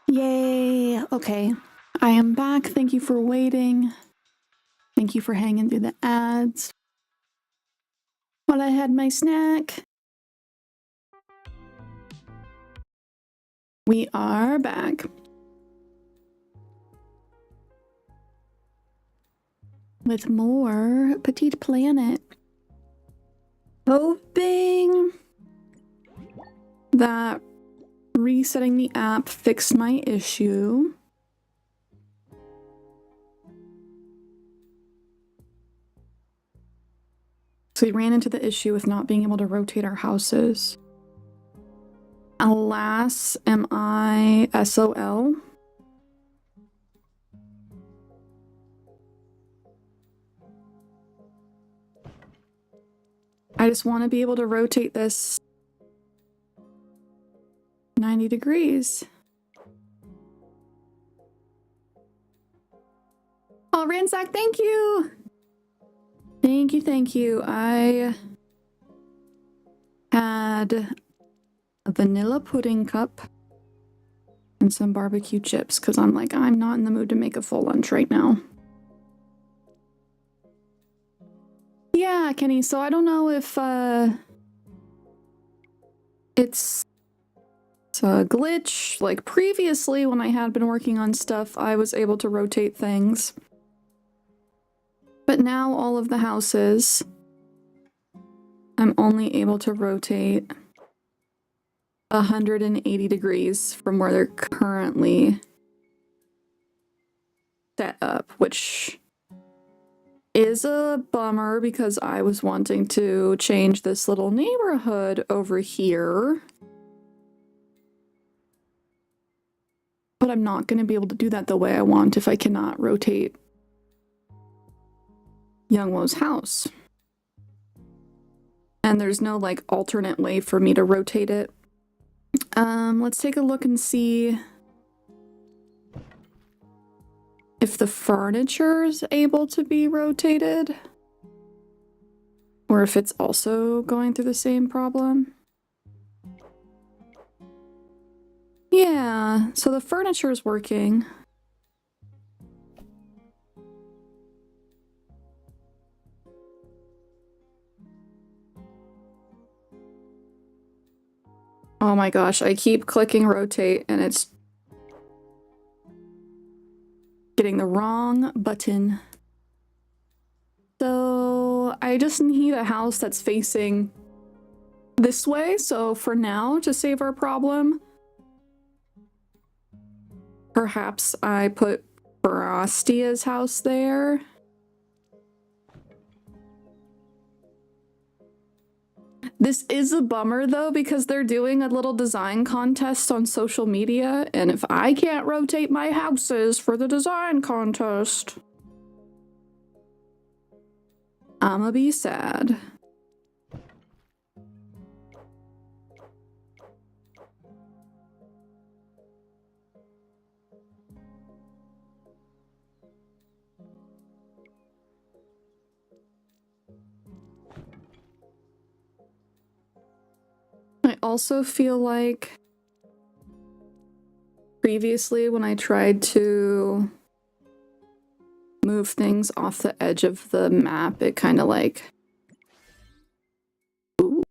Yay! Okay, I am back. Thank you for waiting. Thank you for hanging through the ads. While I had my snack. We are back. With more Petit Planet. Hoping that resetting the app fixed my issue. So we ran into the issue with not being able to rotate our houses. Alas, am I SOL? I just want to be able to rotate this 90 degrees. Oh, Ransack, thank you! Thank you, thank you. I had a vanilla pudding cup and some barbecue chips because I'm like, I'm not in the mood to make a full lunch right now. Yeah, Kenny, so I don't know if it's a glitch. Like previously when I had been working on stuff, I was able to rotate things. But now all of the houses I'm only able to rotate 180 degrees from where they're currently set up, which is a bummer because I was wanting to change this little neighborhood over here. But I'm not going to be able to do that the way I want if I cannot rotate Youngwo's house. And there's no like alternate way for me to rotate it. Let's take a look and see if the furniture is able to be rotated. Or if it's also going through the same problem. Yeah, so the furniture is working. Oh my gosh, I keep clicking rotate and it's getting the wrong button. So I just need a house that's facing this way. So for now, to save our problem, perhaps I put Frostia's house there. This is a bummer though, because they're doing a little design contest on social media, and if I can't rotate my houses for the design contest, I'ma be sad. I also feel like previously when I tried to move things off the edge of the map, it kind of like... Ooh.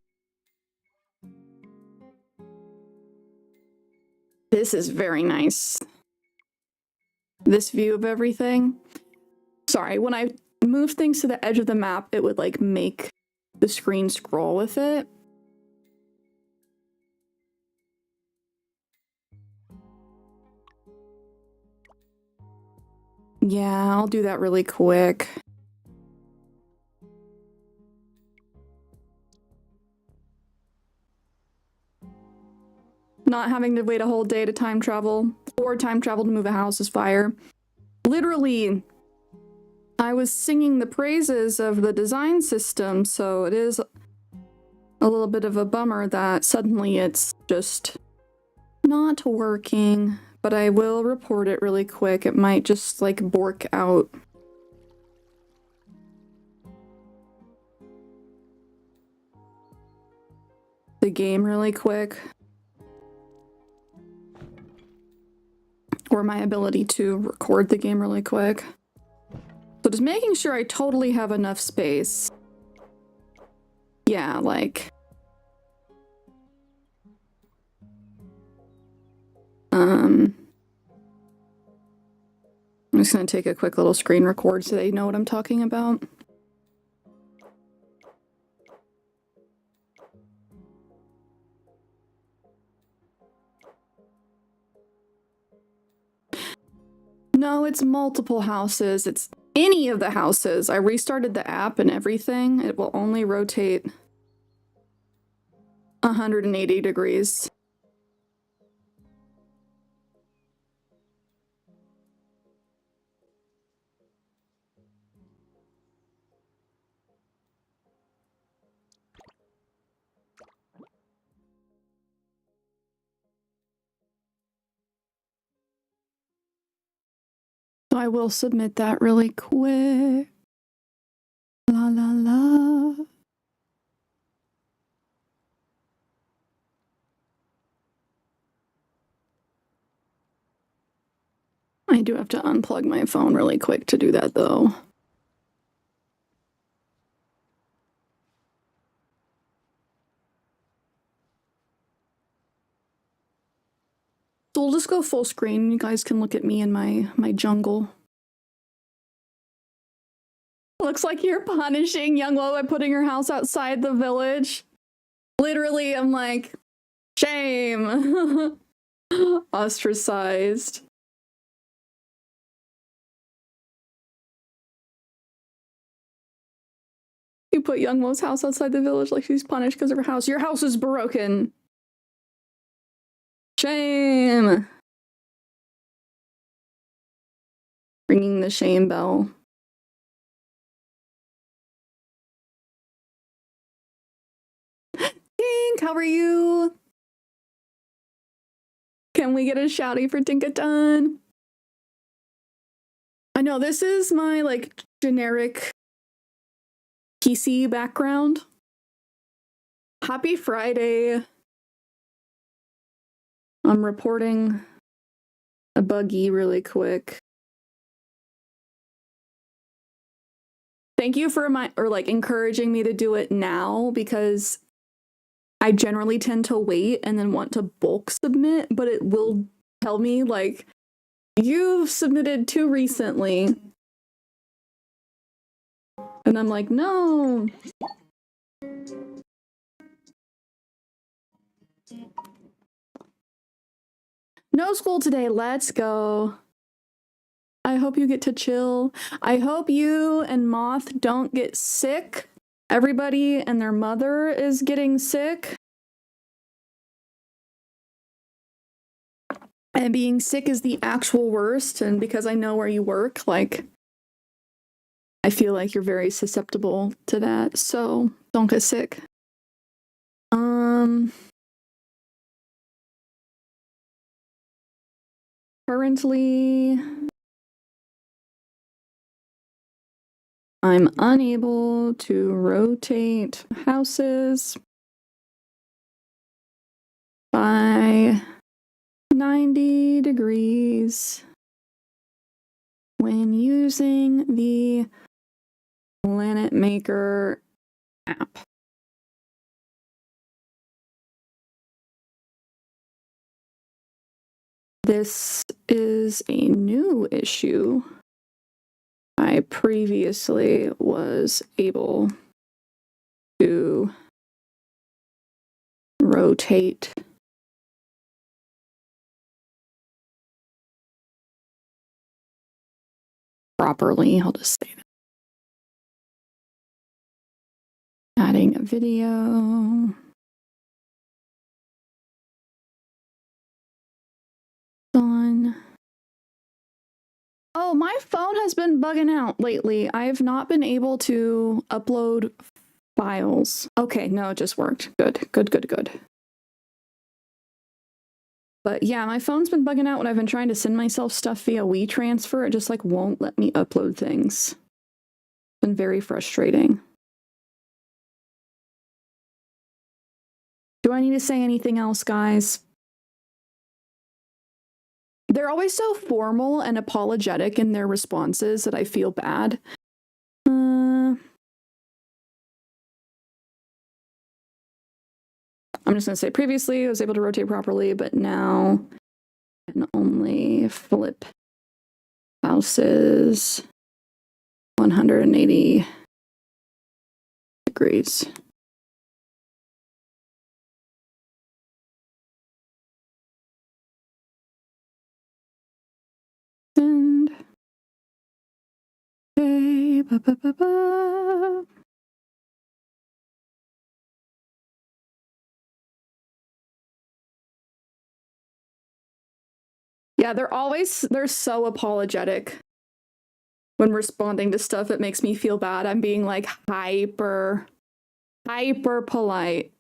This is very nice. This view of everything. Sorry, when I move things to the edge of the map, it would like make the screen scroll with it. Yeah, I'll do that really quick. Not having to wait a whole day to time travel, or time travel to move a house is fire. Literally, I was singing the praises of the design system, so it is a little bit of a bummer that suddenly it's just not working. But I will report it really quick. It might just like bork out. The game really quick. Or my ability to record the game really quick. So just making sure I totally have enough space. Yeah, like... I'm just gonna take a quick little screen record so they know what I'm talking about. No, it's multiple houses. It's any of the houses. I restarted the app and everything. It will only rotate 180 degrees. So I will submit that really quick. La la la. I do have to unplug my phone really quick to do that though. So we'll just go full screen. You guys can look at me in my jungle. Looks like you're punishing young Lo by putting her house outside the village. Literally, I'm like, shame. Ostracized. You put young Lo's house outside the village like she's punished because of her house. Your house is broken. Shame. Ringing the shame bell. Tink, how are you? Can we get a shouty for Tinkaton? I know this is my like generic PC background. Happy Friday. I'm reporting a buggy really quick. Thank you for encouraging me to do it now, because I generally tend to wait and then want to bulk submit, but it will tell me like, you've submitted too recently. And I'm like, no. No school today, let's go. I hope you get to chill. I hope you and Moth don't get sick. Everybody and their mother is getting sick. And being sick is the actual worst. And because I know where you work, like, I feel like you're very susceptible to that. So don't get sick. Currently, I'm unable to rotate houses by 90 degrees when using the Planet Maker app. This is a new issue. I previously was able to rotate properly. I'll just say that. Adding a video. Done. Oh, my phone has been bugging out lately. I have not been able to upload files. Okay, no, it just worked. Good, good, good, good. But yeah, my phone's been bugging out when I've been trying to send myself stuff via WeTransfer. It just like won't let me upload things. It's been very frustrating. Do I need to say anything else, guys? They're always so formal and apologetic in their responses that I feel bad. I'm just going to say previously I was able to rotate properly, but now I can only flip houses 180 degrees. And okay, yeah, they're so apologetic when responding to stuff. It makes me feel bad. I'm being like hyper polite.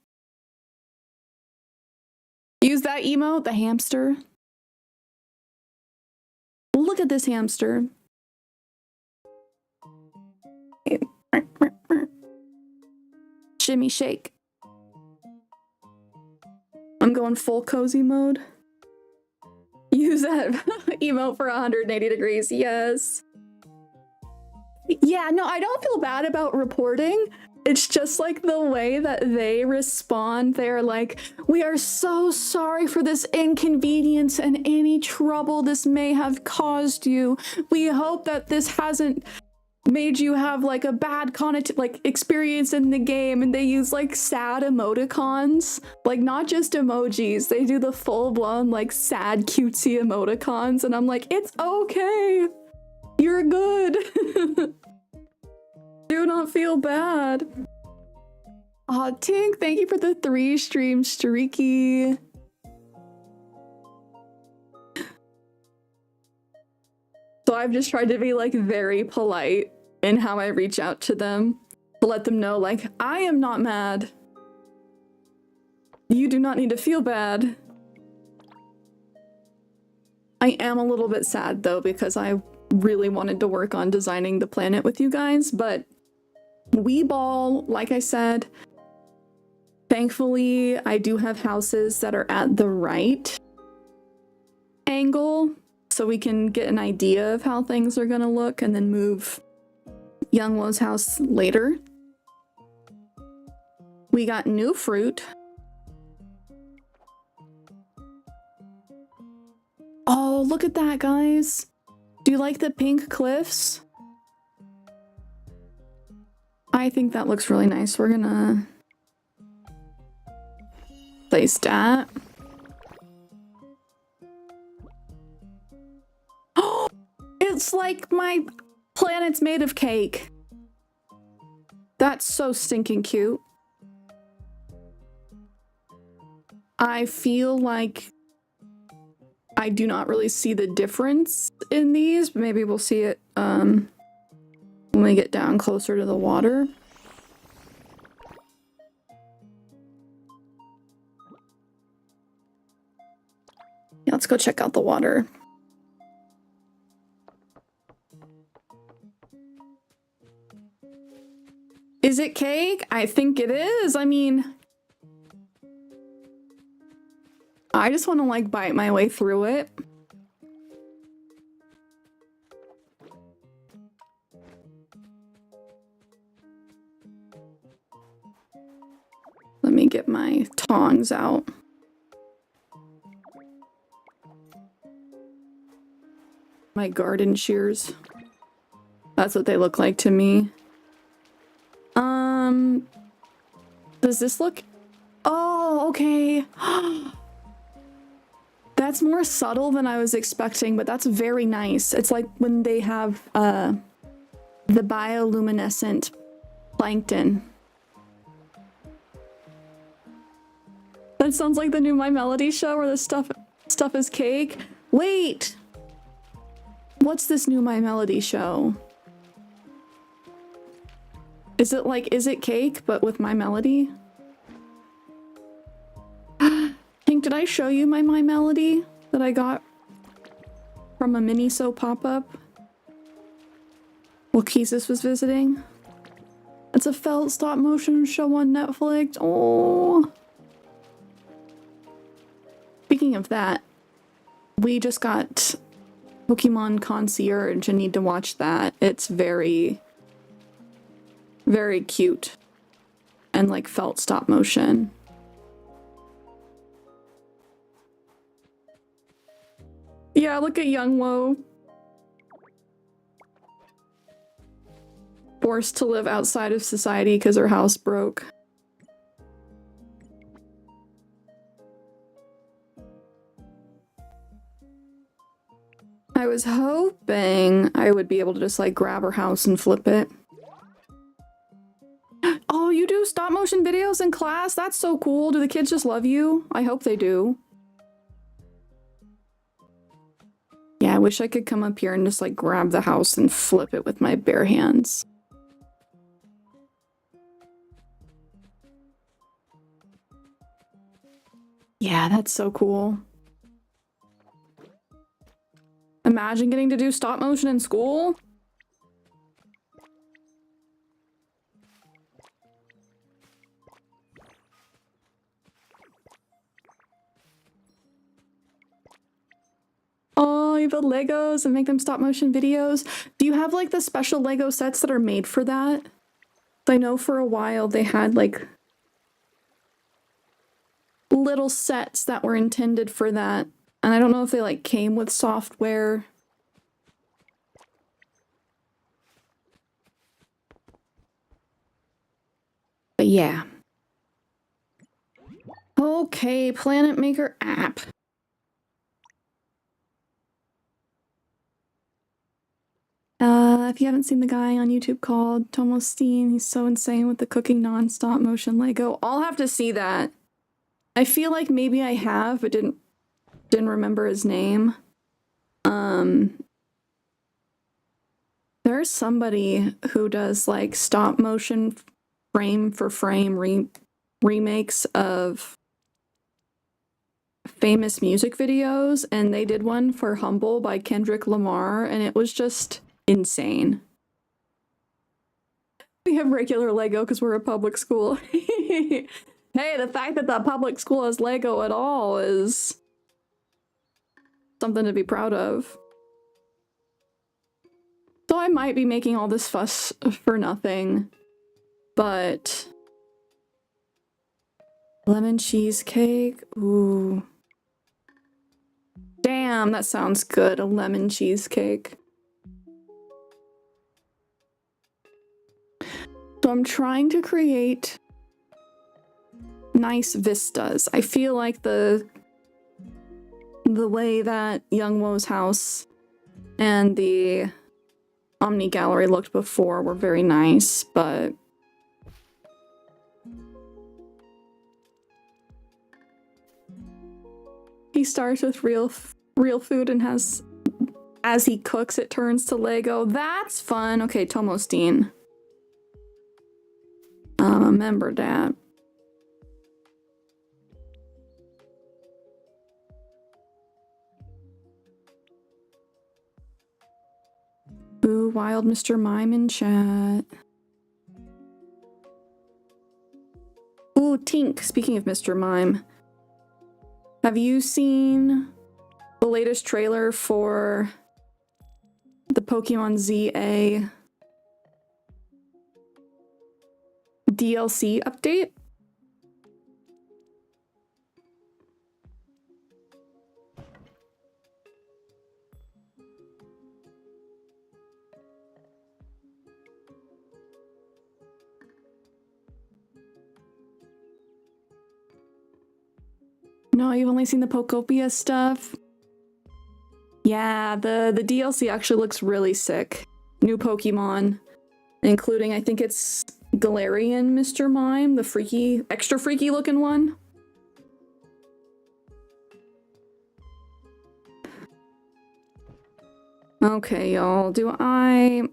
Use that emote, the hamster. Look at this hamster. Shimmy shake. I'm going full cozy mode. Use that emote for 180 degrees. Yes. Yeah, no, I don't feel bad about reporting. It's just like the way that they respond. They're like, we are so sorry for this inconvenience and any trouble this may have caused you. We hope that this hasn't made you have like a bad like experience in the game, and they use like sad emoticons, like not just emojis, they do the full-blown like sad cutesy emoticons, and I'm like, it's okay, you're good. Do not feel bad. Aw, Tink, thank you for the 3 stream streaky. So I've just tried to be like very polite in how I reach out to them to let them know, like, I am not mad. You do not need to feel bad. I am a little bit sad though, because I really wanted to work on designing the planet with you guys, but Weeball, like I said, thankfully I do have houses that are at the right angle, so we can get an idea of how things are gonna look and then move Youngwoo's house later. We got new fruit. Oh, look at that, guys. Do you like the pink cliffs? I think that looks really nice. We're gonna place that. Oh, it's like my planet's made of cake. That's so stinking cute. I feel like I do not really see the difference in these, but maybe we'll see it when we get down closer to the water. Yeah, let's go check out the water. Is it cake? I think it is. I mean, I just want to like bite my way through it. Let me get my tongs out. My garden shears. That's what they look like to me. Does this look... Oh, okay. That's more subtle than I was expecting, but that's very nice. It's like when they have the bioluminescent plankton. That sounds like the new My Melody show where the stuff is cake. Wait! What's this new My Melody show? Is it like, is it cake, but with My Melody? Pink, did I show you my Melody that I got from a Miniso pop-up while Keezus was visiting? It's a felt stop motion show on Netflix. Oh. Speaking of that, we just got Pokemon Concierge and need to watch that. It's very, very cute and like felt stop motion. Yeah, look at Youngwoo. Forced to live outside of society because her house broke. I was hoping I would be able to just like grab her house and flip it. Oh, you do stop motion videos in class? That's so cool. Do the kids just love you? I hope they do. Yeah, I wish I could come up here and just like grab the house and flip it with my bare hands. Yeah, that's so cool. Imagine getting to do stop motion in school. Oh, you build Legos and make them stop motion videos. Do you have like the special Lego sets that are made for that? I know for a while they had like little sets that were intended for that. And I don't know if they like came with software. But yeah. Okay, Planet Maker app. If you haven't seen the guy on YouTube called Tomo Steen, he's so insane with the cooking non-stop motion Lego. I'll have to see that. I feel like maybe I have, but didn't remember his name. There's somebody who does like stop motion frame for frame remakes of famous music videos, and they did one for Humble by Kendrick Lamar, and it was just insane. We have regular Lego because we're a public school. Hey, the fact that the public school has Lego at all is something to be proud of. So I might be making all this fuss for nothing, but lemon cheesecake, ooh. Damn, that sounds good, a lemon cheesecake. So I'm trying to create nice vistas. I feel like the way that Young Wo's house and the Omni Gallery looked before were very nice, but he starts with real food and has, as he cooks, it turns to Lego. That's fun. Okay, Tomo Steen. Remember that. Ooh, Wild Mr. Mime in chat. Ooh, Tink, speaking of Mr. Mime. Have you seen the latest trailer for the Pokemon ZA DLC update? No, you've only seen the Pokopia stuff? Yeah, the DLC actually looks really sick. New Pokemon, including, I think it's Galarian Mr. Mime, the extra freaky looking one. Okay, y'all, I'm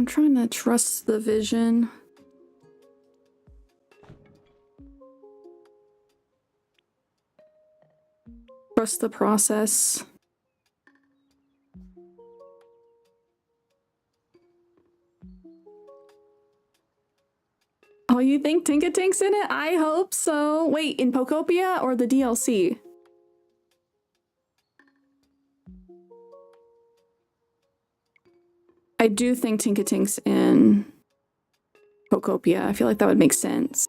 trying to trust the vision. Trust the process. Oh, you think Tinkatink's in it? I hope so. Wait, in Pokopia or the DLC? I do think Tinkatink's in Pokopia. I feel like that would make sense.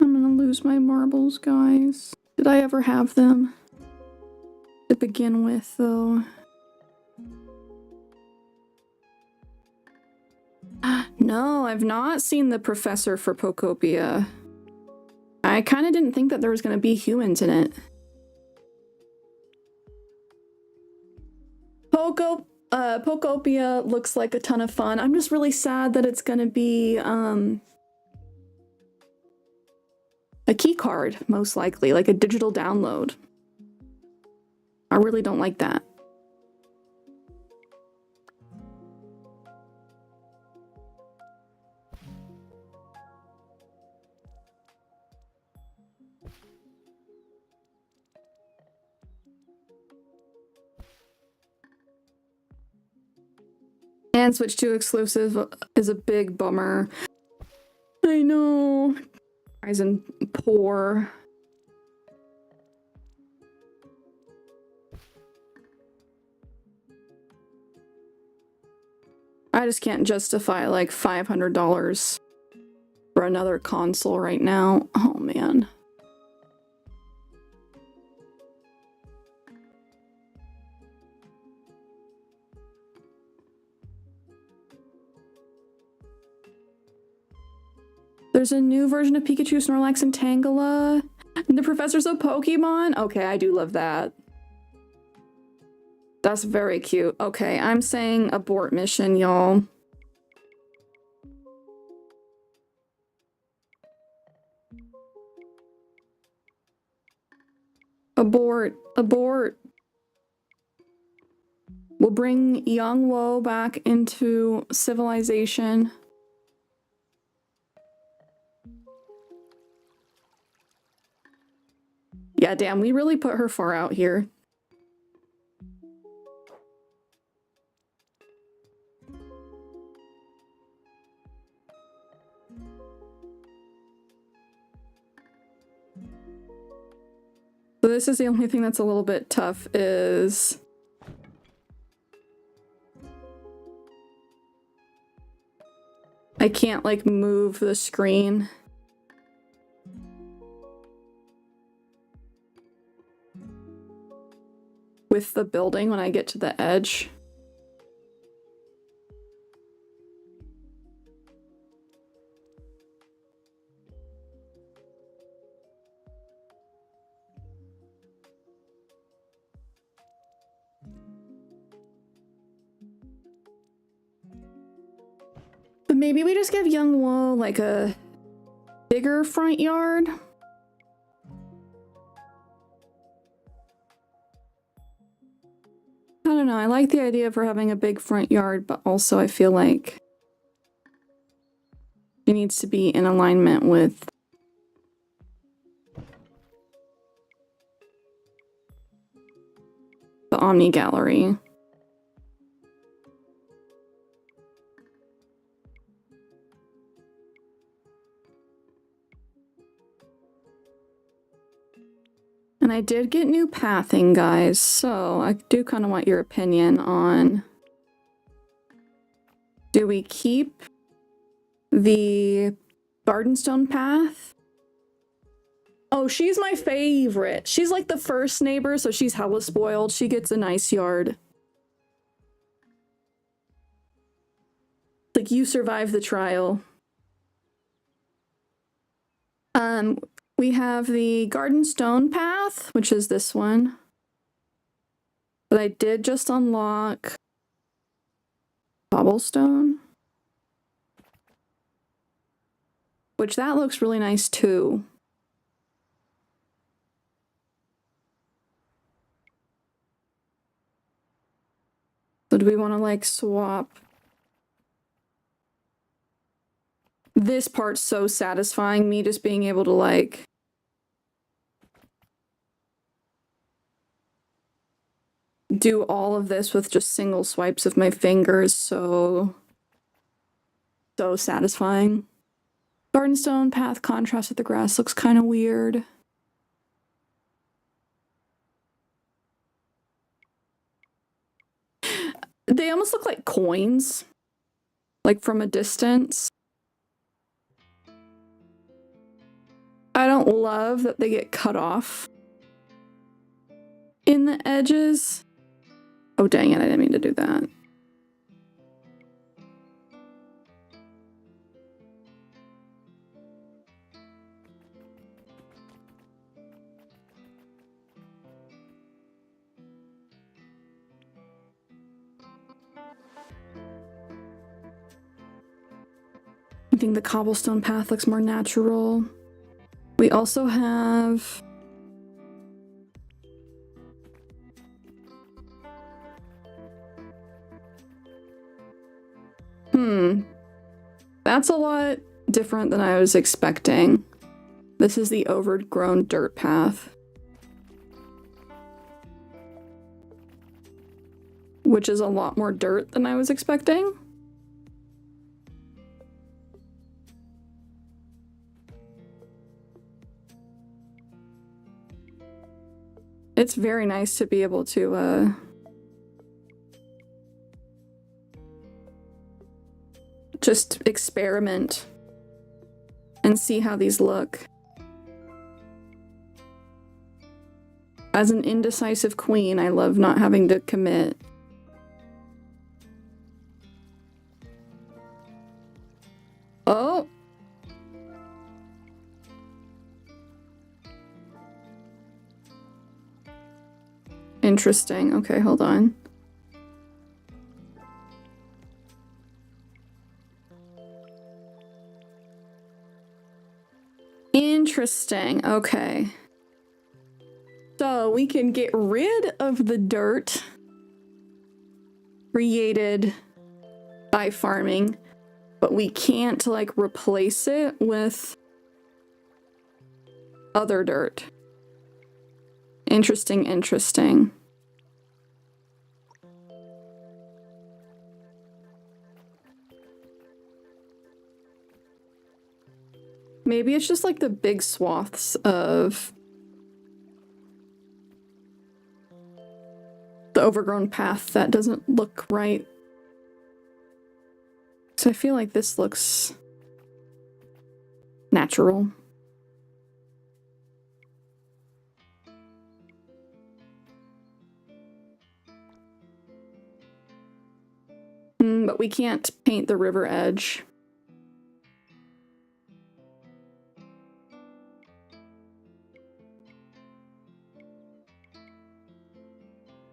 I'm gonna lose my marbles, guys. Did I ever have them? To begin with, though. No, I've not seen the professor for Pokopia. I kind of didn't think that there was going to be humans in it. Pokopia looks like a ton of fun. I'm just really sad that it's going to be a key card, most likely, like a digital download. I really don't like that. And switch to exclusive is a big bummer. I know. Ryzen poor. I just can't justify like $500 for another console right now. Oh man. There's a new version of Pikachu, Snorlax, and Tangela. And the professor's a Pokemon? Okay, I do love that. That's very cute. Okay, I'm saying abort mission, y'all. Abort. Abort. We'll bring Young Wo back into civilization. Yeah, damn, we really put her far out here. So this is the only thing that's a little bit tough is... I can't, like, move the screen. With the building when I get to the edge. But maybe we just give Young Wo like a bigger front yard. I don't know, I like the idea of her having a big front yard, but also I feel like she needs to be in alignment with the Omni Gallery. And I did get new pathing, guys, so I do kind of want your opinion on... Do we keep the Gardenstone path? Oh, she's my favorite. She's like the first neighbor, so she's hella spoiled. She gets a nice yard. Like, you survived the trial. We have the Gardenstone path, which is this one. But I did just unlock Cobblestone. Which that looks really nice too. So do we want to like swap? This part's so satisfying, me just being able to like do all of this with just single swipes of my fingers. So satisfying. Gardenstone path contrast with the grass looks kind of weird. They almost look like coins, like from a distance. I don't love that they get cut off in the edges. Oh, dang it, I didn't mean to do that. I think the cobblestone path looks more natural. We also have... That's a lot different than I was expecting. This is the overgrown dirt path. Which is a lot more dirt than I was expecting. It's very nice to be able to, just experiment and see how these look. As an indecisive queen, I love not having to commit. Oh! Interesting. Okay, hold on. Interesting. Okay. So we can get rid of the dirt created by farming, but we can't like replace it with other dirt. Interesting, interesting. Maybe it's just like the big swaths of the overgrown path that doesn't look right. So I feel like this looks natural. But we can't paint the river edge.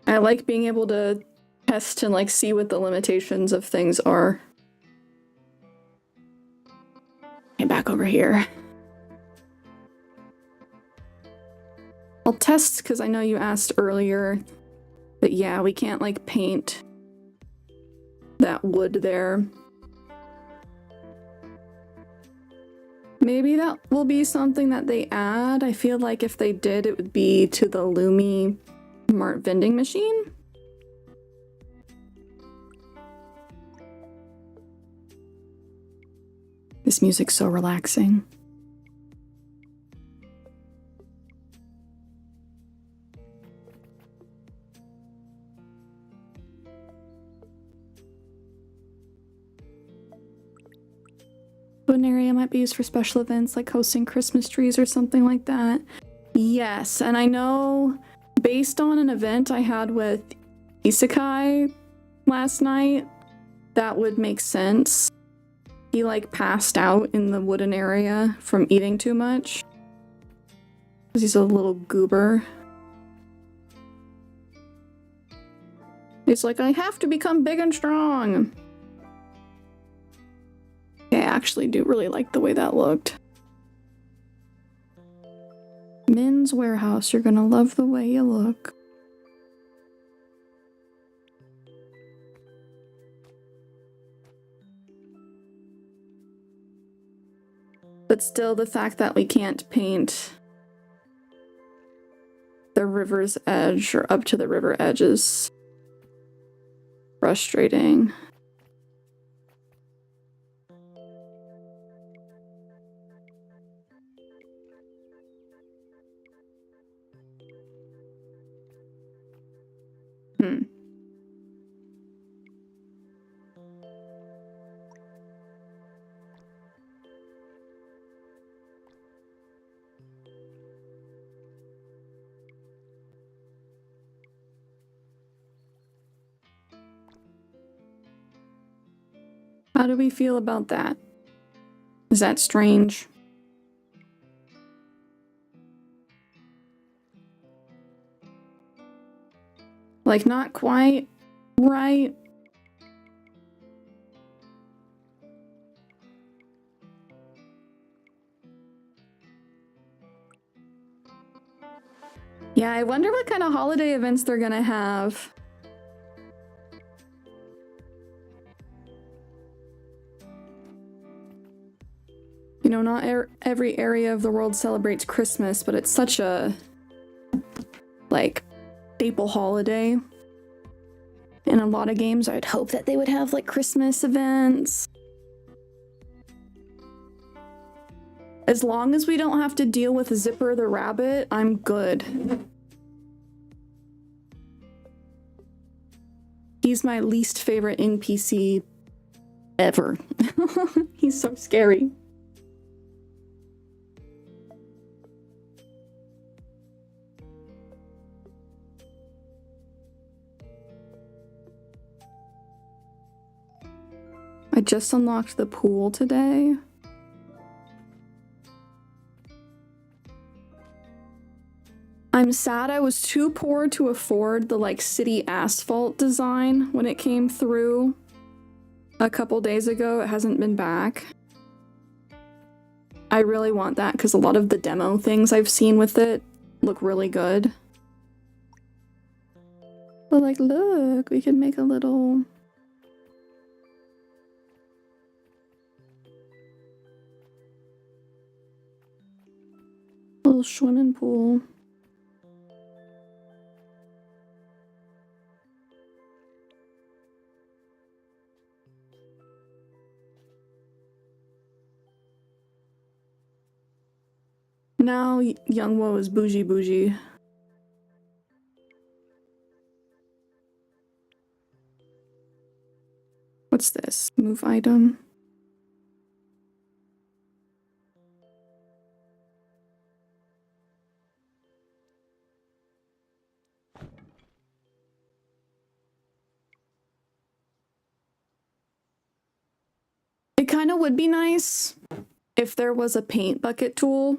I like being able to test and like see what the limitations of things are. Okay, back over here. I'll test because I know you asked earlier, but yeah, we can't like paint that wood there. Maybe that will be something that they add. I feel like if they did, it would be to the Lumi Mart vending machine. This music's so relaxing. An area might be used for special events like hosting Christmas trees or something like that. Yes, and I know based on an event I had with Isekai last night, that would make sense. He like passed out in the wooden area from eating too much. Because he's a little goober. He's like, I have to become big and strong. I actually do really like the way that looked. Men's Warehouse, you're gonna love the way you look. But still, the fact that we can't paint the river's edge or up to the river edge is frustrating. How do we feel about that? Is that strange? Like, not quite right? Yeah, I wonder what kind of holiday events they're gonna have. You know, not every area of the world celebrates Christmas, but it's such a, like, staple holiday. In a lot of games, I'd hope that they would have, like, Christmas events. As long as we don't have to deal with Zipper the rabbit, I'm good. He's my least favorite NPC ever. He's so scary. I just unlocked the pool today. I'm sad I was too poor to afford the like city asphalt design when it came through a couple days ago. It hasn't been back. I really want that because a lot of the demo things I've seen with it look really good. But like, look, we can make a little... little swimming pool. Now Young Wo is bougie bougie. What's this? Move item. It kind of would be nice if there was a paint bucket tool.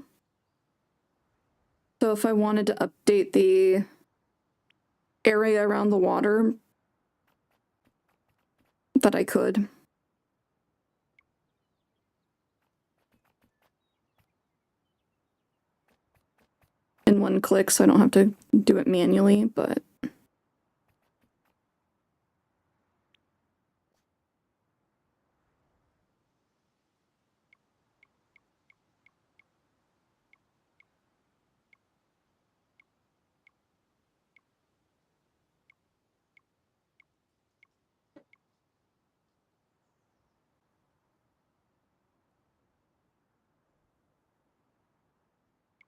So if I wanted to update the area around the water, that I could. In one click, so I don't have to do it manually, but...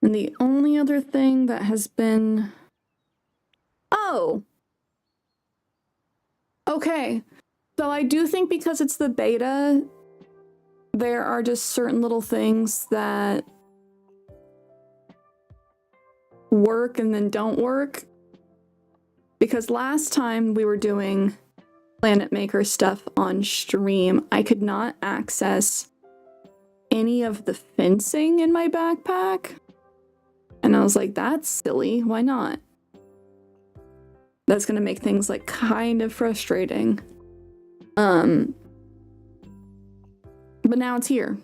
And the only other thing that has been... Oh! Okay. So I do think because it's the beta, there are just certain little things that work and then don't work. Because last time we were doing Planet Maker stuff on stream, I could not access any of the fencing in my backpack. And I was like, that's silly. Why not? That's gonna make things like kind of frustrating. But now it's here.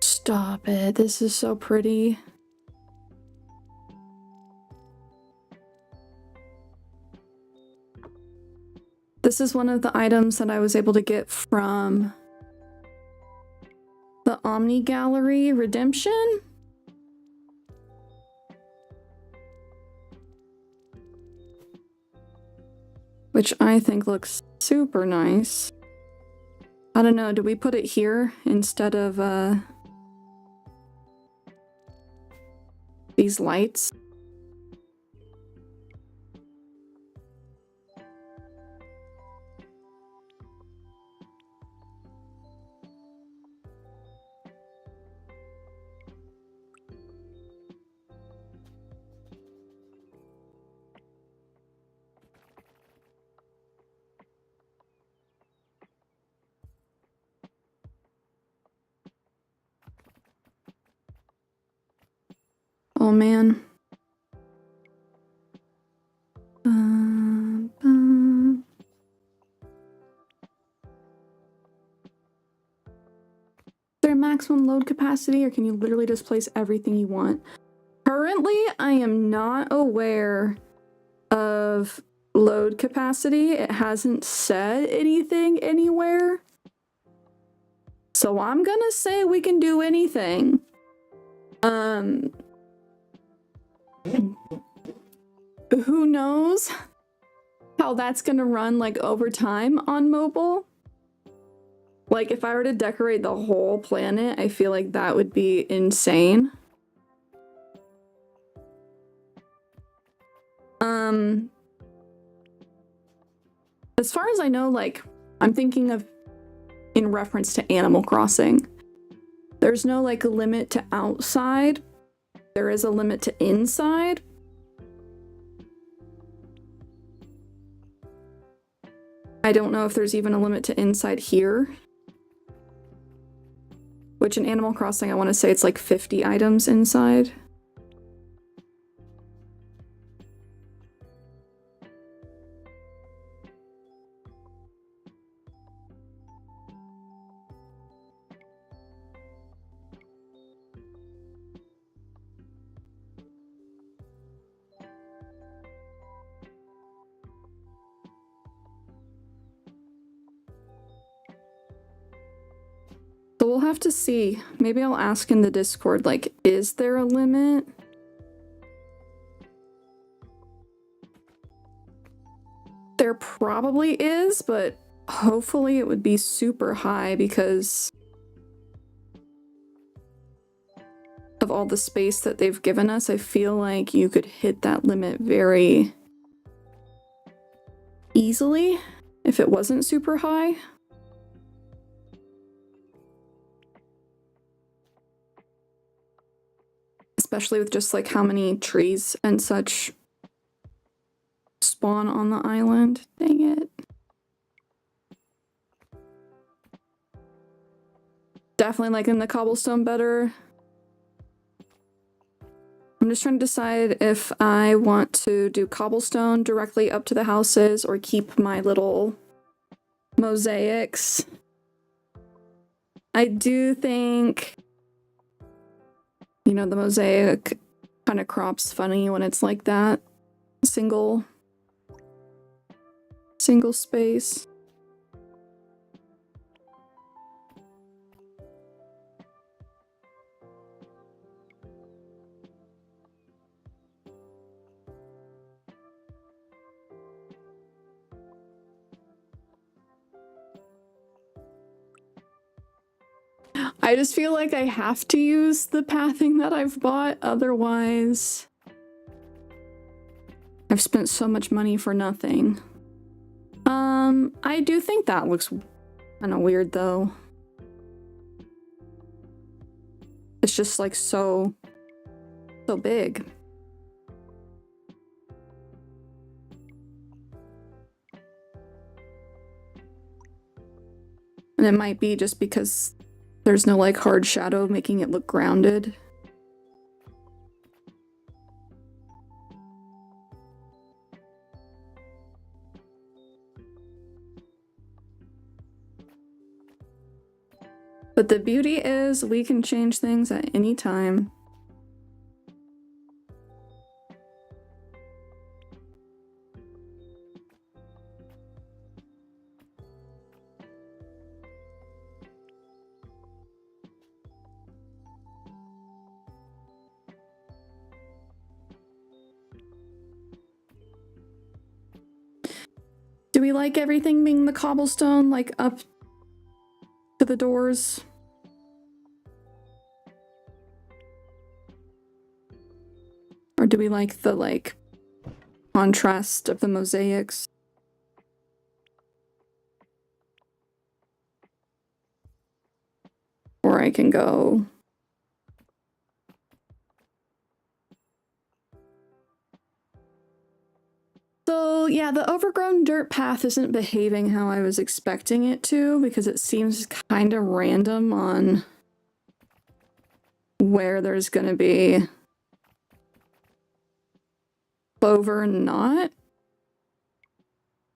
Stop it. This is so pretty. This is one of the items that I was able to get from the Omni Gallery Redemption. Which I think looks super nice. I don't know, do we put it here instead of these lights? Oh man. Is there a maximum load capacity, or can you literally just place everything you want? Currently, I am not aware of load capacity. It hasn't said anything anywhere. So I'm gonna say we can do anything. Who knows how that's gonna run like over time on mobile? Like if I were to decorate the whole planet, I feel like that would be insane. As far as I know, like I'm thinking of in reference to Animal Crossing. There's no like limit to outside. There is a limit to inside. I don't know if there's even a limit to inside here. Which in Animal Crossing, I want to say it's like 50 items inside. So we'll have to see. Maybe I'll ask in the Discord, like, is there a limit? There probably is, but hopefully it would be super high because of all the space that they've given us. I feel like you could hit that limit very easily if it wasn't super high. Especially with just like how many trees and such spawn on the island. Dang it. Definitely liking the cobblestone better. I'm just trying to decide if I want to do cobblestone directly up to the houses or keep my little mosaics. I do think, you know, the mosaic kind of crops funny when it's like that. Single space. I just feel like I have to use the pathing that I've bought, otherwise I've spent so much money for nothing. I do think that looks kind of weird though. It's just like so big. And it might be just because there's no like hard shadow making it look grounded. But the beauty is we can change things at any time. Do we like everything being the cobblestone, like up to the doors? Or do we like the like contrast of the mosaics? Or I can go so yeah, the overgrown dirt path isn't behaving how I was expecting it to because it seems kind of random on where there's gonna be clover and not.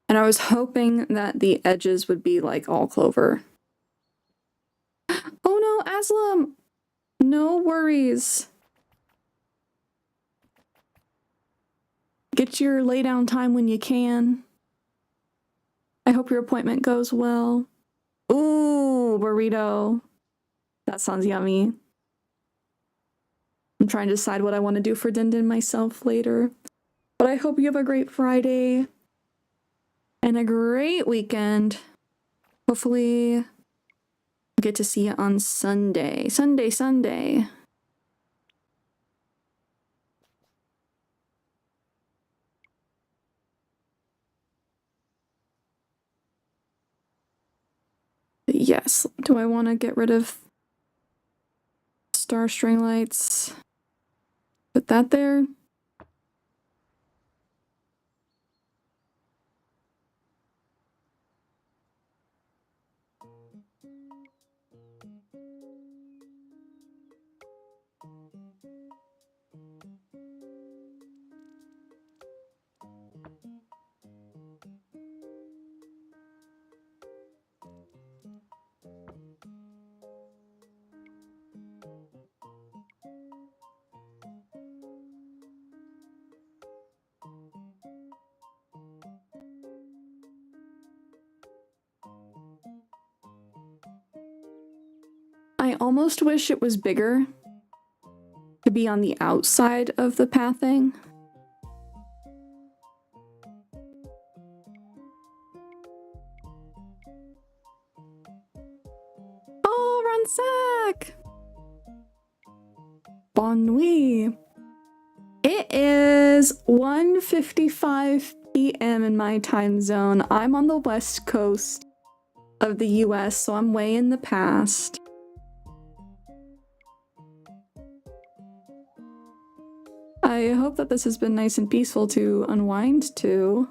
And I was hoping that the edges would be like all clover. Oh no, Aslam! No worries. Get your lay down time when you can. I hope your appointment goes well. Ooh, burrito. That sounds yummy. I'm trying to decide what I want to do for Din Din myself later. But I hope you have a great Friday and a great weekend. Hopefully I'll get to see you on Sunday. Sunday. Yes, do I want to get rid of star string lights. Put that there. I almost wish it was bigger to be on the outside of the pathing. Oh, Runsack! Bon nuit. It is 1:55 p.m. in my time zone. I'm on the west coast of the US, so I'm way in the past. I hope that this has been nice and peaceful to unwind to.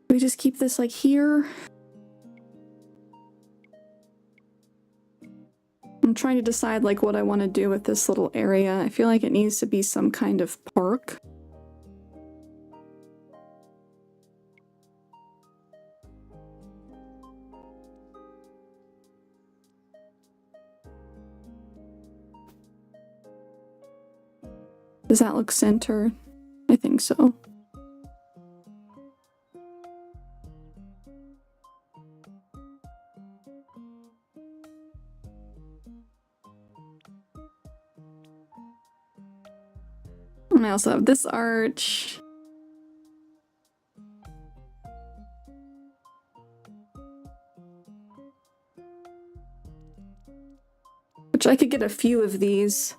We just keep this like here. I'm trying to decide like what I want to do with this little area. I feel like it needs to be some kind of park. Does that look centered? I think so. And I also have this arch. Which I could get a few of these.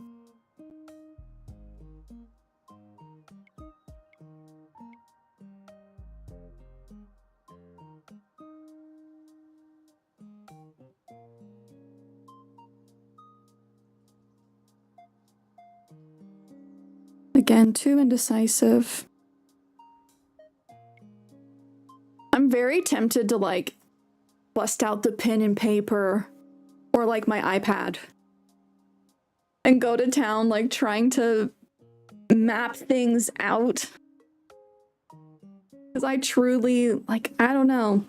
Again, too indecisive. I'm very tempted to like bust out the pen and paper or like my iPad and go to town like trying to map things out. Because I truly, like, I don't know.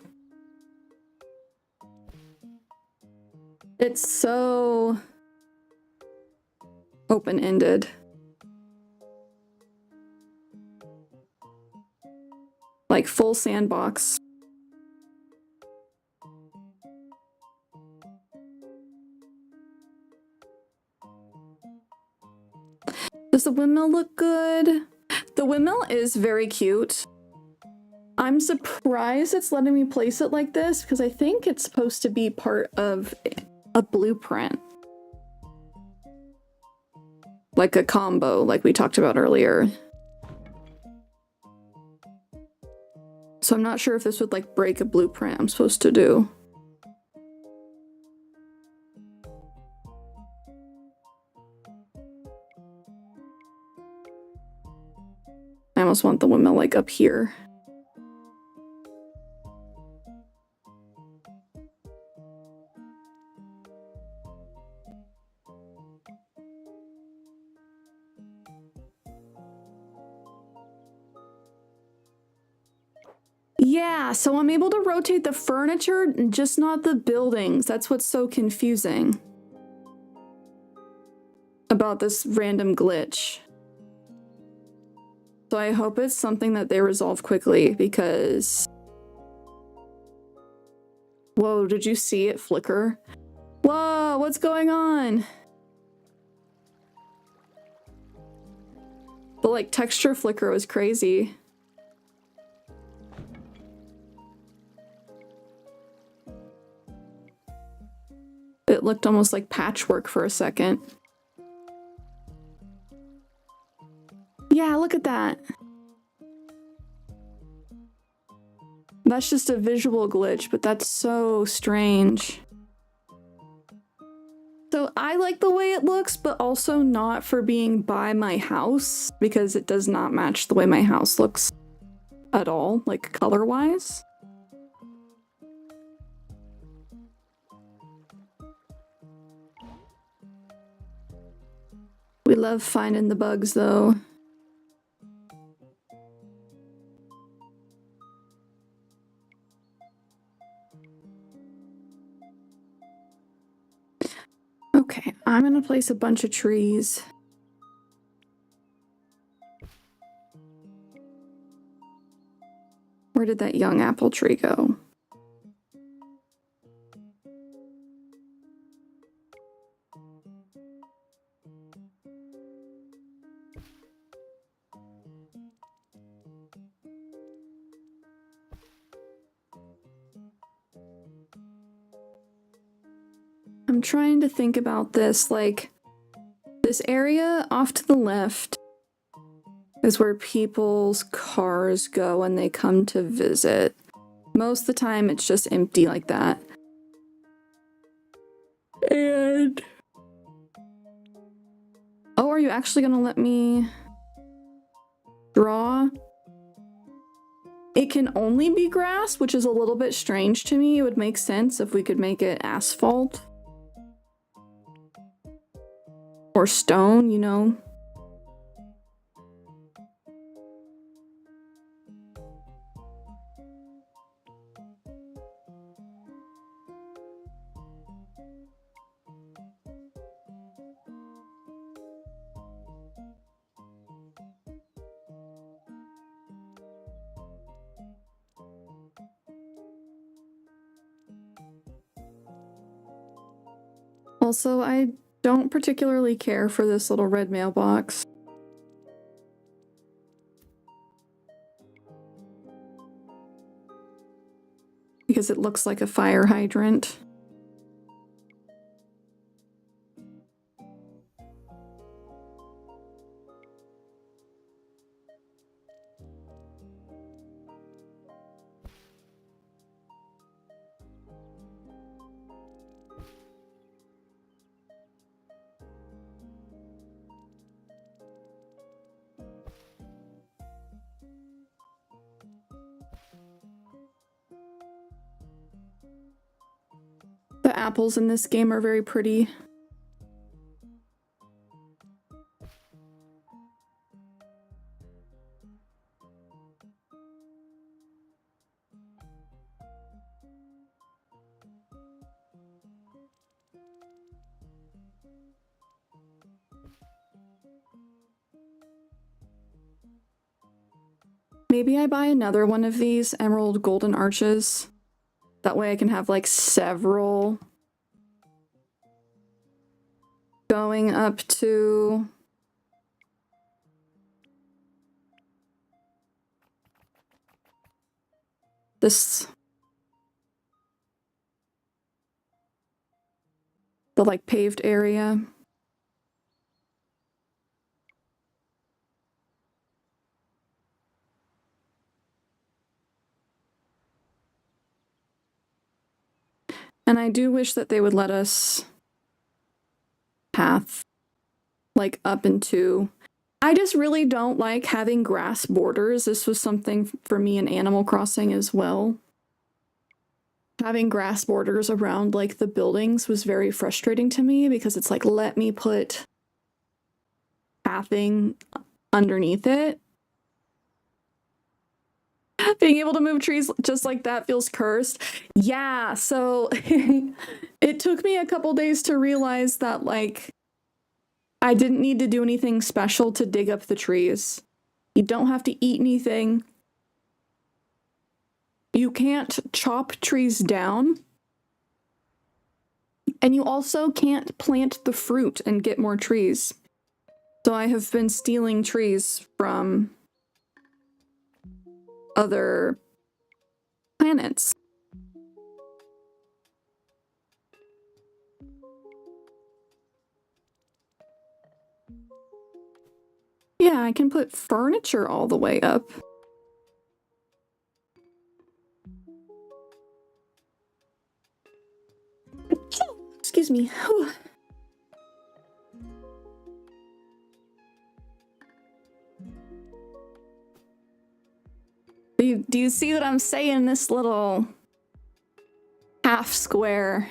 It's so open-ended. Like full sandbox. Does the windmill look good? The windmill is very cute. I'm surprised it's letting me place it like this because I think it's supposed to be part of a blueprint. Like a combo, like we talked about earlier. So I'm not sure if this would like break a blueprint I'm supposed to do. I almost want the windmill like up here. Yeah, so I'm able to rotate the furniture, just not the buildings. That's what's so confusing about this random glitch. So I hope it's something that they resolve quickly because... Whoa, did you see it flicker? Whoa, what's going on? The like texture flicker was crazy. It looked almost like patchwork for a second. Yeah, look at that. That's just a visual glitch, but that's so strange. So I like the way it looks, but also not for being by my house, because it does not match the way my house looks at all, like color-wise. We love finding the bugs, though. Okay, I'm gonna place a bunch of trees. Where did that young apple tree go? I'm trying to think about this, like, this area off to the left is where people's cars go when they come to visit. Most of the time, it's just empty like that. And... oh, are you actually gonna let me draw? It can only be grass, which is a little bit strange to me. It would make sense if we could make it asphalt. Or stone, you know? Also, I don't particularly care for this little red mailbox. Because it looks like a fire hydrant. The apples in this game are very pretty. Maybe I buy another one of these emerald golden arches. That way I can have like several going up to this, the like paved area. And I do wish that they would let us path like up into... I just really don't like having grass borders. This was something for me in Animal Crossing as well. Having grass borders around like the buildings was very frustrating to me because it's like, let me put pathing underneath it. Being able to move trees just like that feels cursed. Yeah, so it took me a couple days to realize that, like, I didn't need to do anything special to dig up the trees. You don't have to eat anything. You can't chop trees down. And you also can't plant the fruit and get more trees. So I have been stealing trees from other planets. Yeah, I can put furniture all the way up. Excuse me. Whew. Do you see what I'm saying? This little half square.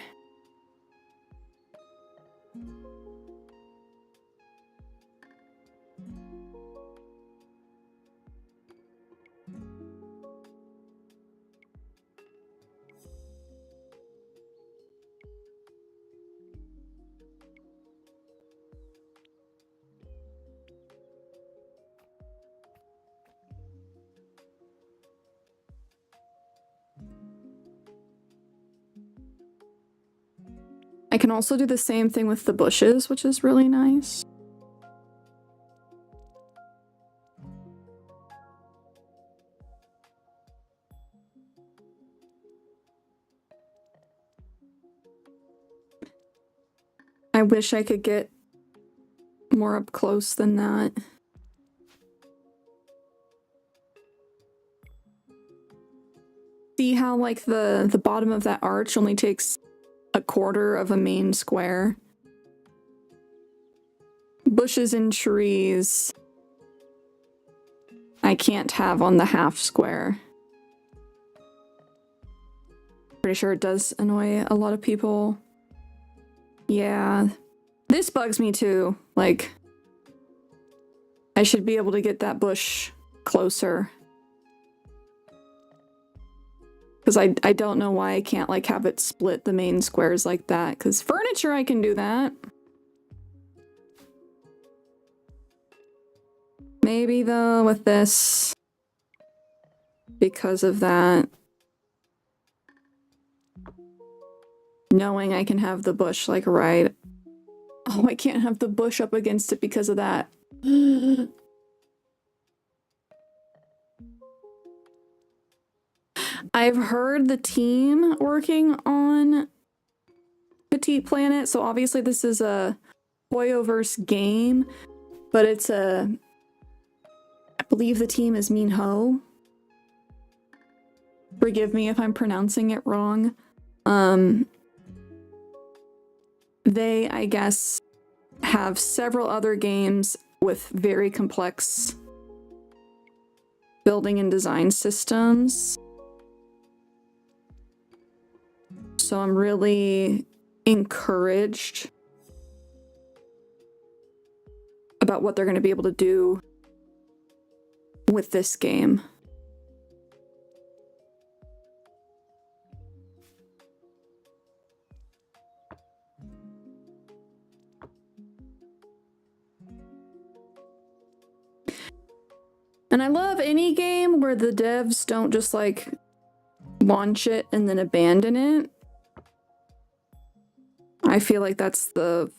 I can also do the same thing with the bushes, which is really nice. I wish I could get more up close than that. See how like the bottom of that arch only takes a quarter of a main square? Bushes and trees I can't have on the half square. Pretty sure it does annoy a lot of people. Yeah. This bugs me too. Like, I should be able to get that bush closer. Because I don't know why I can't like have it split the main squares like that. Because furniture I can do that. Maybe though with this, because of that, knowing I can have the bush like right. Oh, I can't have the bush up against it because of that. I've heard the team working on Petit Planet, so obviously this is a Hoyoverse game, but it's a... I believe the team is Min Ho. Forgive me if I'm pronouncing it wrong. They, I guess, have several other games with very complex building and design systems. So I'm really encouraged about what they're going to be able to do with this game. And I love any game where the devs don't just like launch it and then abandon it. I feel like that's the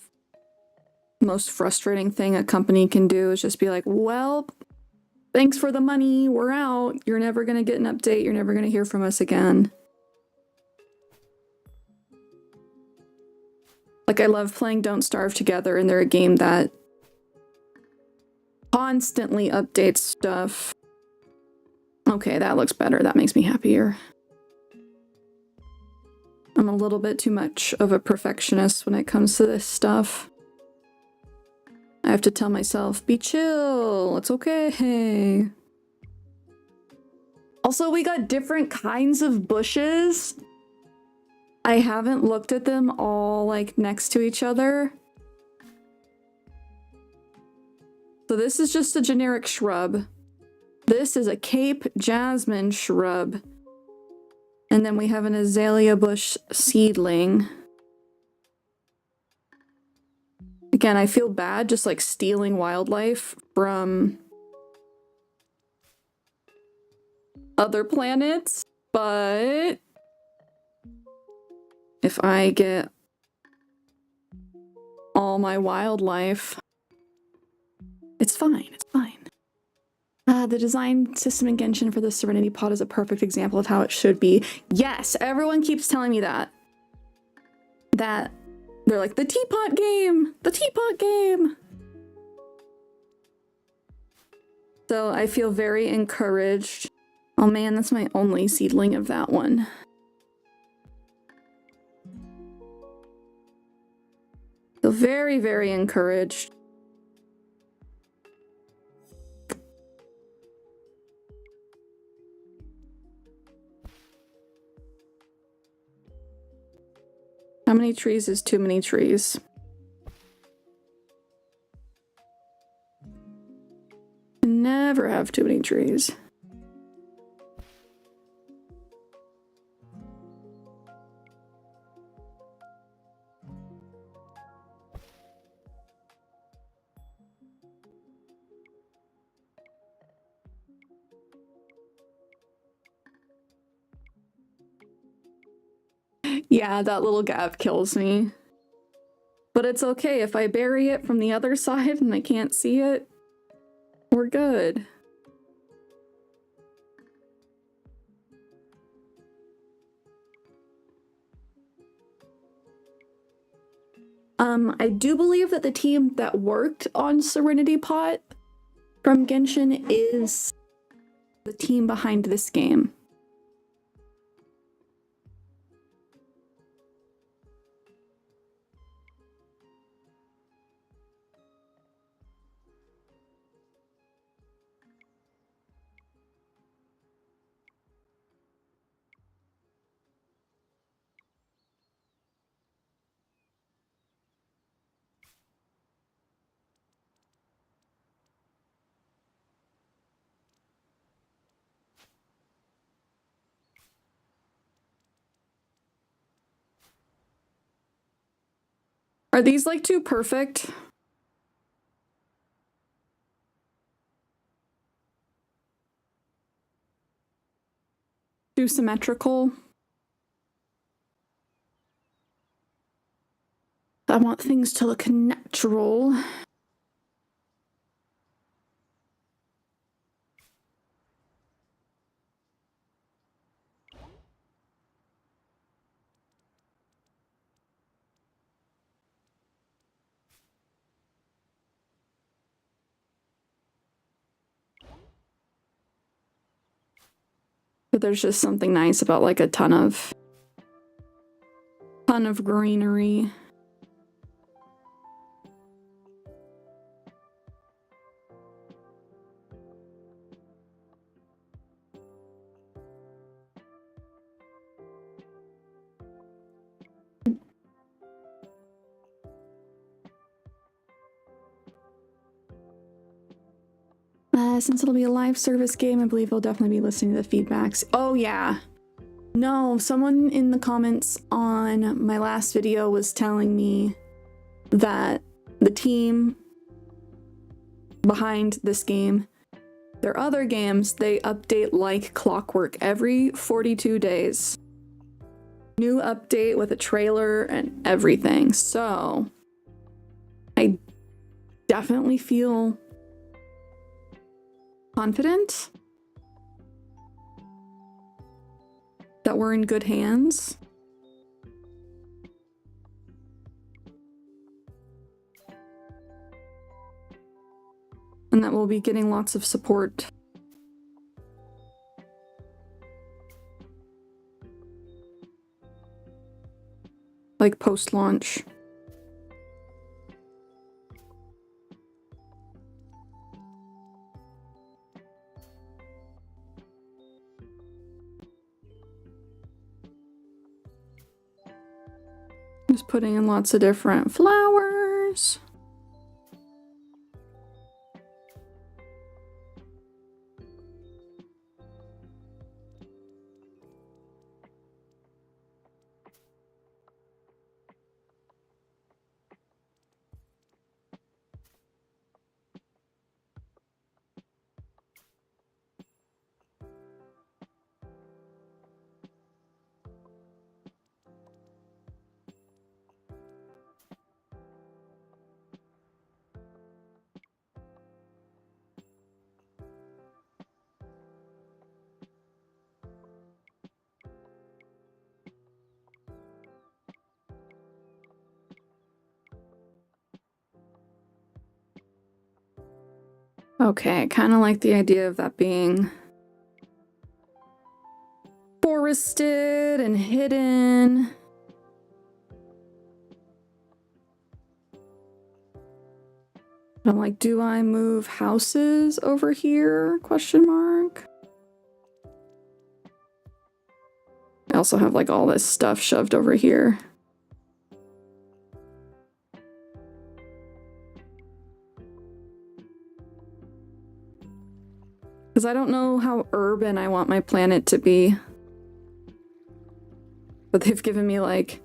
most frustrating thing a company can do, is just be like, well, thanks for the money, we're out. You're never gonna get an update, you're never gonna hear from us again. Like, I love playing Don't Starve Together, and they're a game that constantly updates stuff. Okay, that looks better. That makes me happier. I'm a little bit too much of a perfectionist when it comes to this stuff. I have to tell myself, be chill, it's okay. Also, we got different kinds of bushes. I haven't looked at them all like next to each other. So this is just a generic shrub. This is a Cape Jasmine shrub. And then we have an azalea bush seedling. Again, I feel bad just like stealing wildlife from other planets, but if I get all my wildlife, it's fine, it's fine. The design system in Genshin for the Serenity Pod is a perfect example of how it should be. Yes, everyone keeps telling me that. That they're like, the teapot game! The teapot game! So I feel very encouraged. Oh man, that's my only seedling of that one. Feel very, very encouraged. How many trees is too many trees? Never have too many trees. Yeah, that little gap kills me. But it's okay if I bury it from the other side and I can't see it. We're good. I do believe that the team that worked on Serenity Pot from Genshin is the team behind this game. Are these like too perfect? Too symmetrical? I want things to look natural. But there's just something nice about like a ton of greenery. Since it'll be a live service game, I believe I'll definitely be listening to the feedbacks. Oh yeah. No, someone in the comments on my last video was telling me that the team behind this game, their other games, they update like clockwork every 42 days. New update with a trailer and everything. So I definitely feel confident that we're in good hands. And that we'll be getting lots of support. Like post-launch. Just putting in lots of different flowers. Okay, I kind of like the idea of that being forested and hidden. I'm like, do I move houses over here? Question mark. I also have like all this stuff shoved over here. Because I don't know how urban I want my planet to be. But they've given me like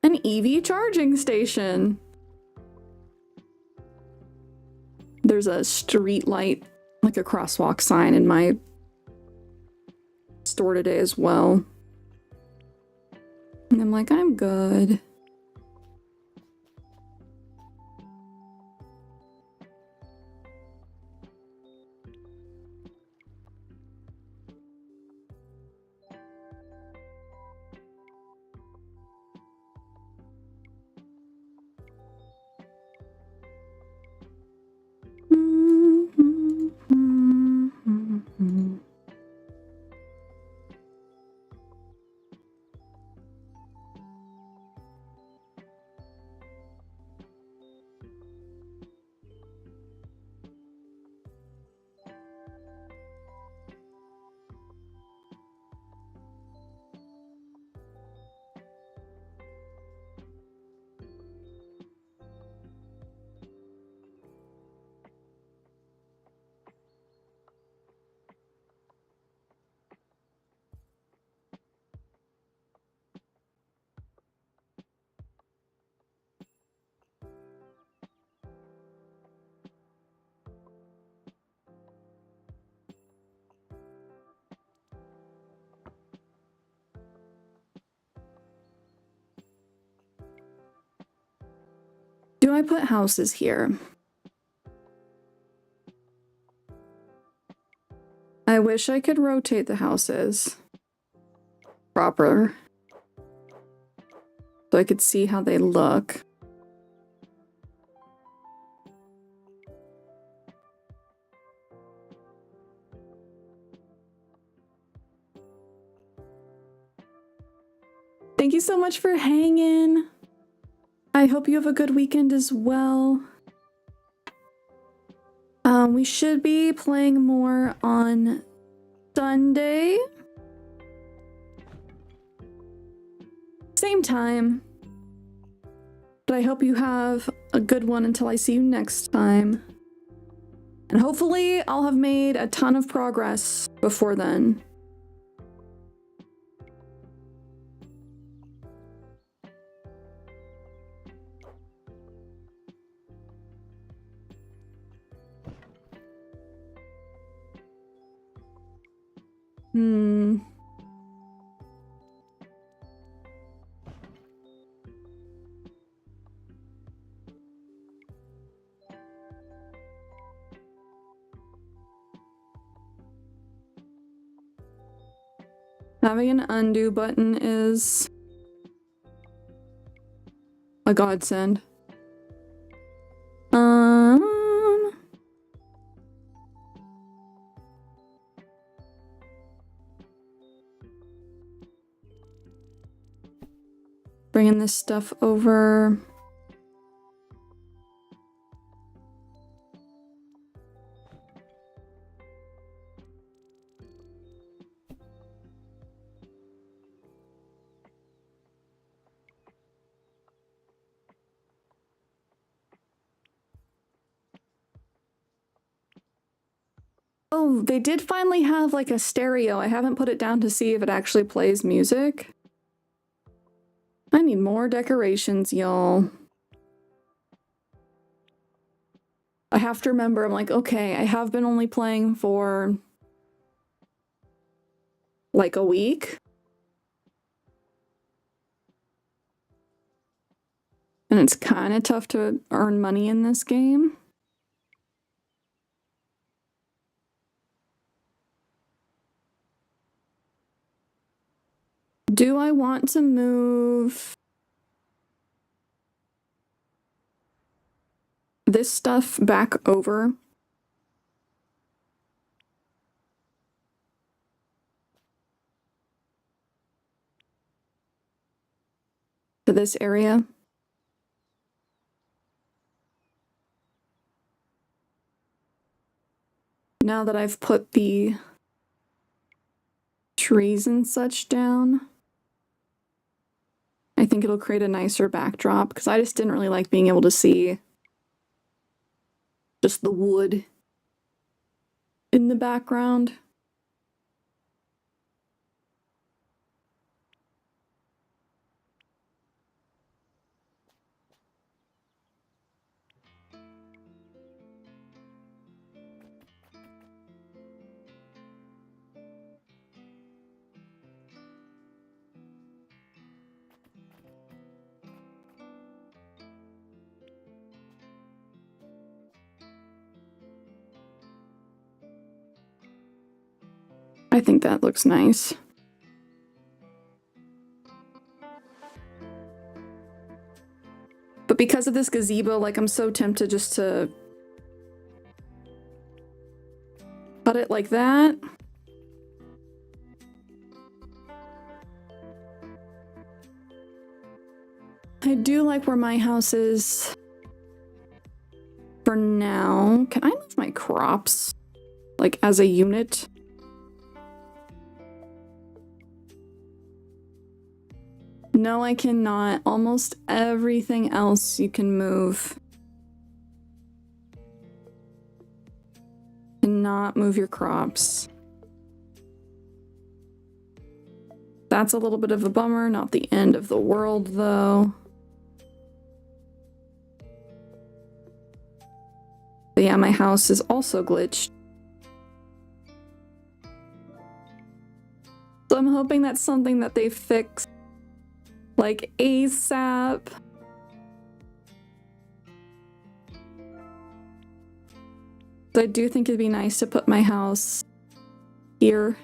an EV charging station. There's a street light, like a crosswalk sign in my store today as well. And I'm like, I'm good. Do I put houses here? I wish I could rotate the houses proper so I could see how they look. Thank you so much for hanging. I hope you have a good weekend as well. We should be playing more on Sunday. Same time. But I hope you have a good one until I see you next time. And hopefully I'll have made a ton of progress before then. Having an undo button is a godsend. Bringing this stuff over. Oh, they did finally have like a stereo. I haven't put it down to see if it actually plays music. I need more decorations, y'all. I have to remember, I'm like, okay, I have been only playing for like a week. And it's kind of tough to earn money in this game. Do I want to move this stuff back over? to this area. Now that I've put the trees and such down, I think it'll create a nicer backdrop, because I just didn't really like being able to see just the wood in the background. I think that looks nice. But because of this gazebo, like, I'm so tempted just to cut it like that. I do like where my house is for now. Can I move my crops, like, as a unit? No, I cannot. Almost everything else you can move. Cannot move your crops. That's a little bit of a bummer. Not the end of the world, though. But yeah, my house is also glitched. So I'm hoping that's something that they fix, like, ASAP. So I do think it'd be nice to put my house here.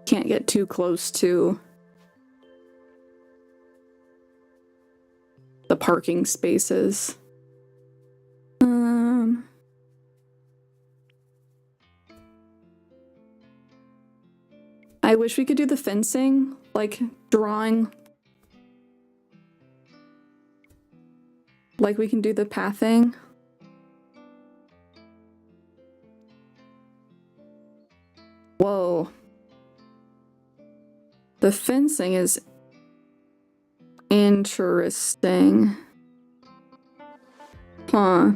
Can't get too close to the parking spaces. I wish we could do the fencing, like drawing, like we can do the pathing. Whoa. The fencing is interesting. Huh.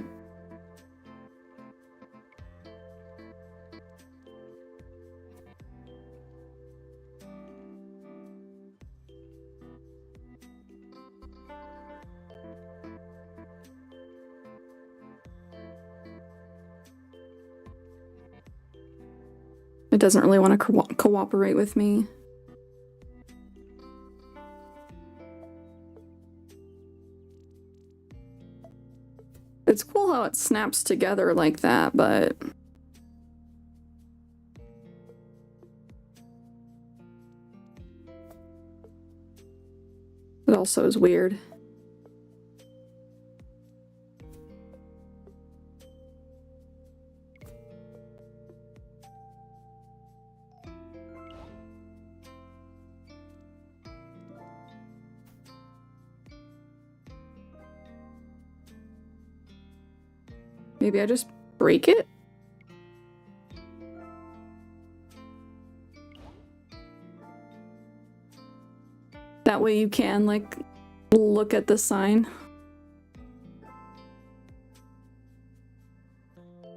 It doesn't really want to cooperate with me. It's cool how it snaps together like that, but it also is weird. Maybe I just break it? That way you can, like, look at the sign.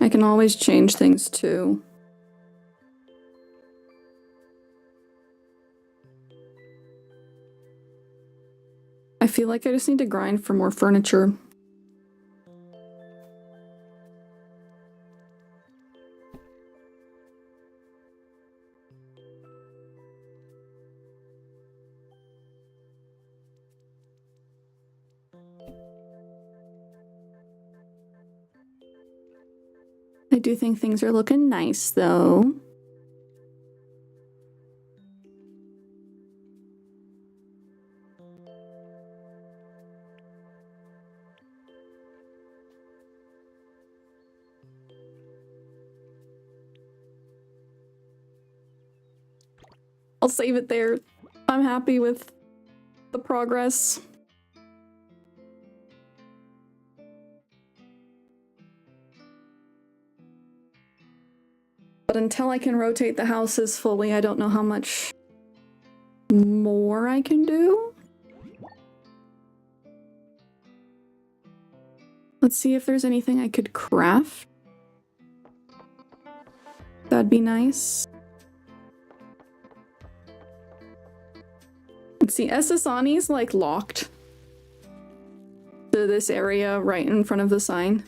I can always change things too. I feel like I just need to grind for more furniture. I do think things are looking nice, though. I'll save it there. I'm happy with the progress. But until I can rotate the houses fully, I don't know how much more I can do. Let's see if there's anything I could craft. That'd be nice. Let's see, Esasani's like locked to this area right in front of the sign.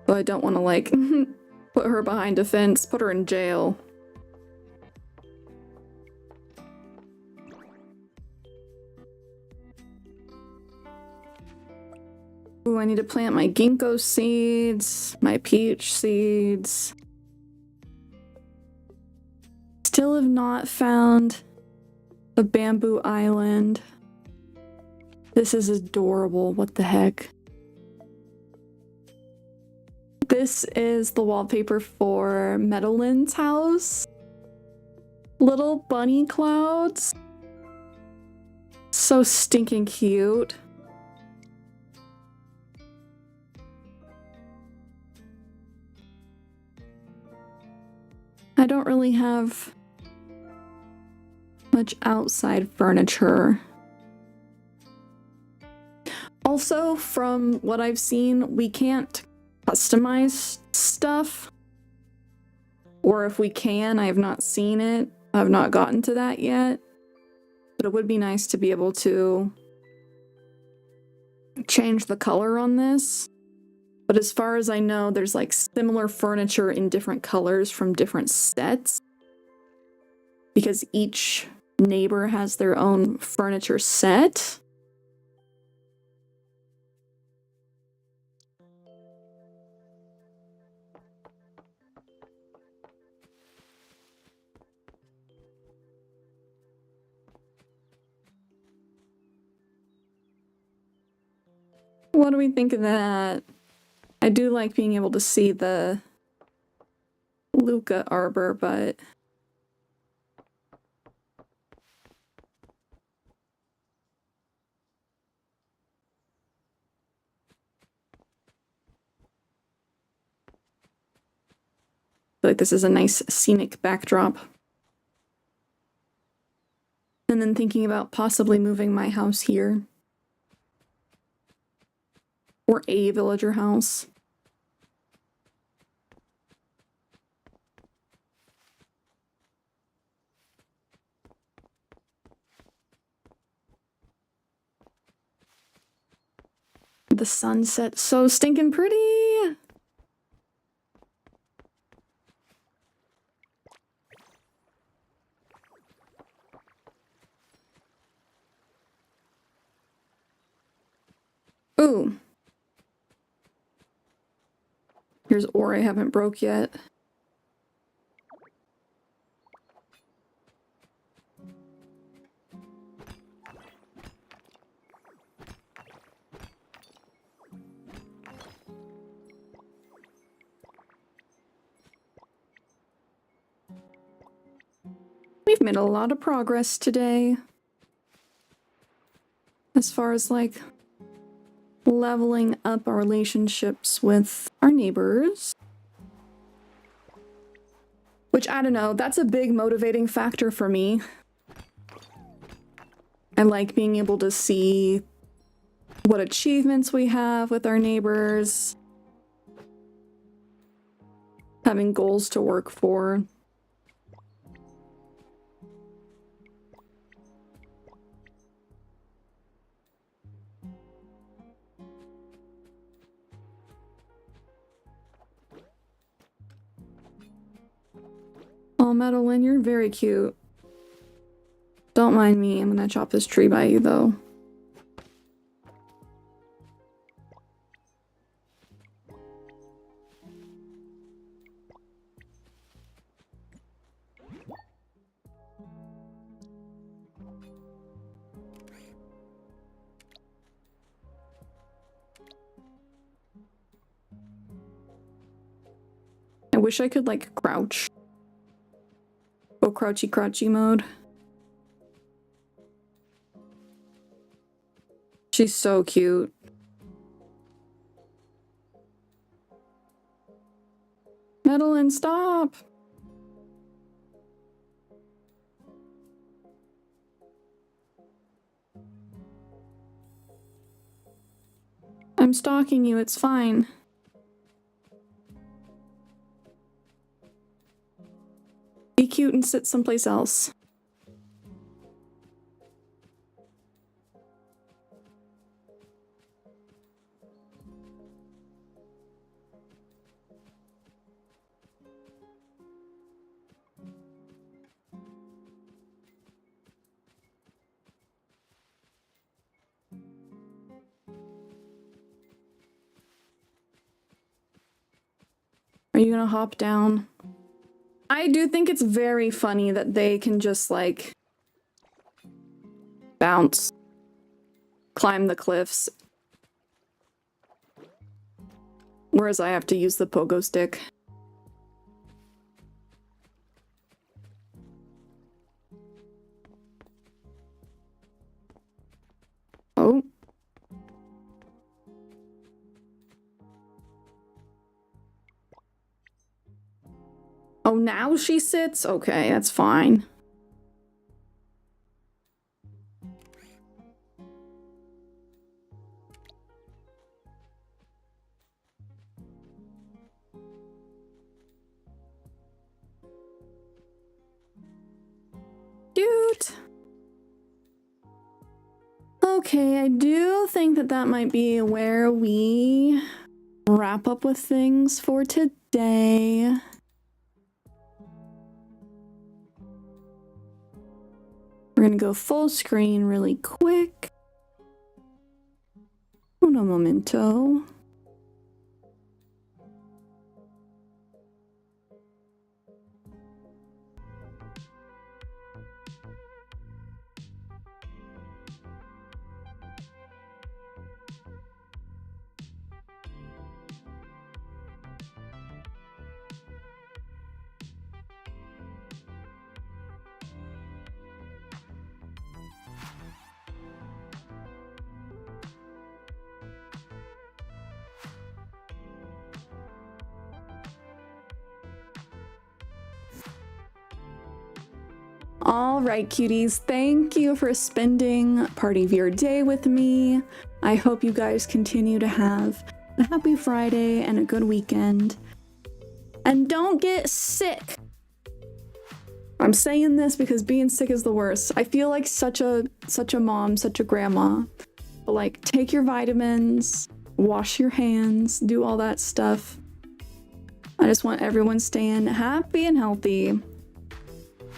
So I don't want to like put her behind a fence, put her in jail. Ooh, I need to plant my ginkgo seeds, my peach seeds. Still have not found a bamboo island. This is adorable. What the heck? This is the wallpaper for Meadowland's house. Little bunny clouds. So stinking cute. I don't really have much outside furniture. Also, from what I've seen, we can't customize stuff. Or if we can, I have not seen it. I've not gotten to that yet. But it would be nice to be able to change the color on this. But as far as I know, there's like similar furniture in different colors from different sets. Because each neighbor has their own furniture set. What do we think of that? I do like being able to see the Luca arbor, but I feel like this is a nice scenic backdrop. And then thinking about possibly moving my house here. Or a villager house. The sunset so stinking pretty. Ooh. Here's ore I haven't broke yet. We've made a lot of progress today. As far as like leveling up our relationships with our neighbors. Which, I don't know, that's a big motivating factor for me. I like being able to see what achievements we have with our neighbors. Having goals to work for. Oh, Madeline, you're very cute. Don't mind me. I'm gonna chop this tree by you, though. I wish I could, like, crouch. Go crouchy mode. She's so cute. Madeline, stop! I'm stalking you, it's fine. Be cute and sit someplace else. Are you gonna hop down? I do think it's very funny that they can just, like, bounce, climb the cliffs, whereas I have to use the pogo stick. Oh. Oh, now she sits? Okay, that's fine. Cute. Okay, I do think that that might be where we wrap up with things for today. We're gonna go full screen really quick. Uno momento. All right, cuties, thank you for spending part of your day with me. I hope you guys continue to have a happy Friday and a good weekend. And don't get sick. I'm saying this because being sick is the worst. I feel like such a mom, such a grandma. But like, take your vitamins, wash your hands, do all that stuff. I just want everyone staying happy and healthy.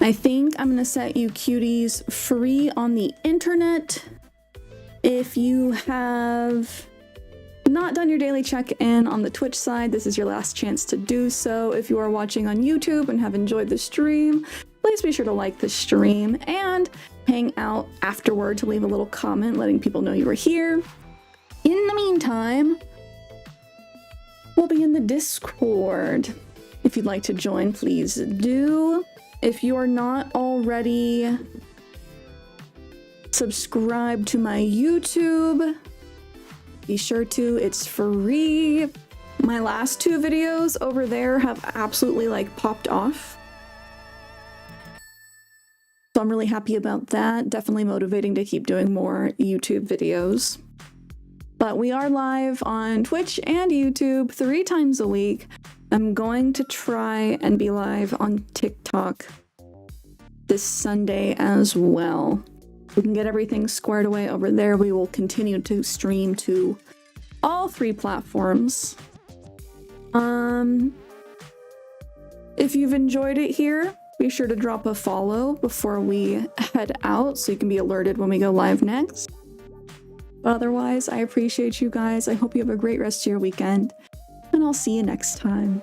I think I'm gonna set you cuties free on the internet. If you have not done your daily check-in on the Twitch side, this is your last chance to do so. If you are watching on YouTube and have enjoyed the stream, please be sure to like the stream and hang out afterward to leave a little comment letting people know you were here. In the meantime, we'll be in the Discord. If you'd like to join, please do. If you are not already subscribed to my YouTube, be sure to, it's free. My last two videos over there have absolutely like popped off. So I'm really happy about that. Definitely motivating to keep doing more YouTube videos. But we are live on Twitch and YouTube 3 times a week. I'm going to try and be live on TikTok this Sunday as well. We can get everything squared away over there. We will continue to stream to all 3 platforms. If you've enjoyed it here, Be sure to drop a follow before we head out so you can be alerted when we go live next. But otherwise, I appreciate you guys. I hope you have a great rest of your weekend, and I'll see you next time.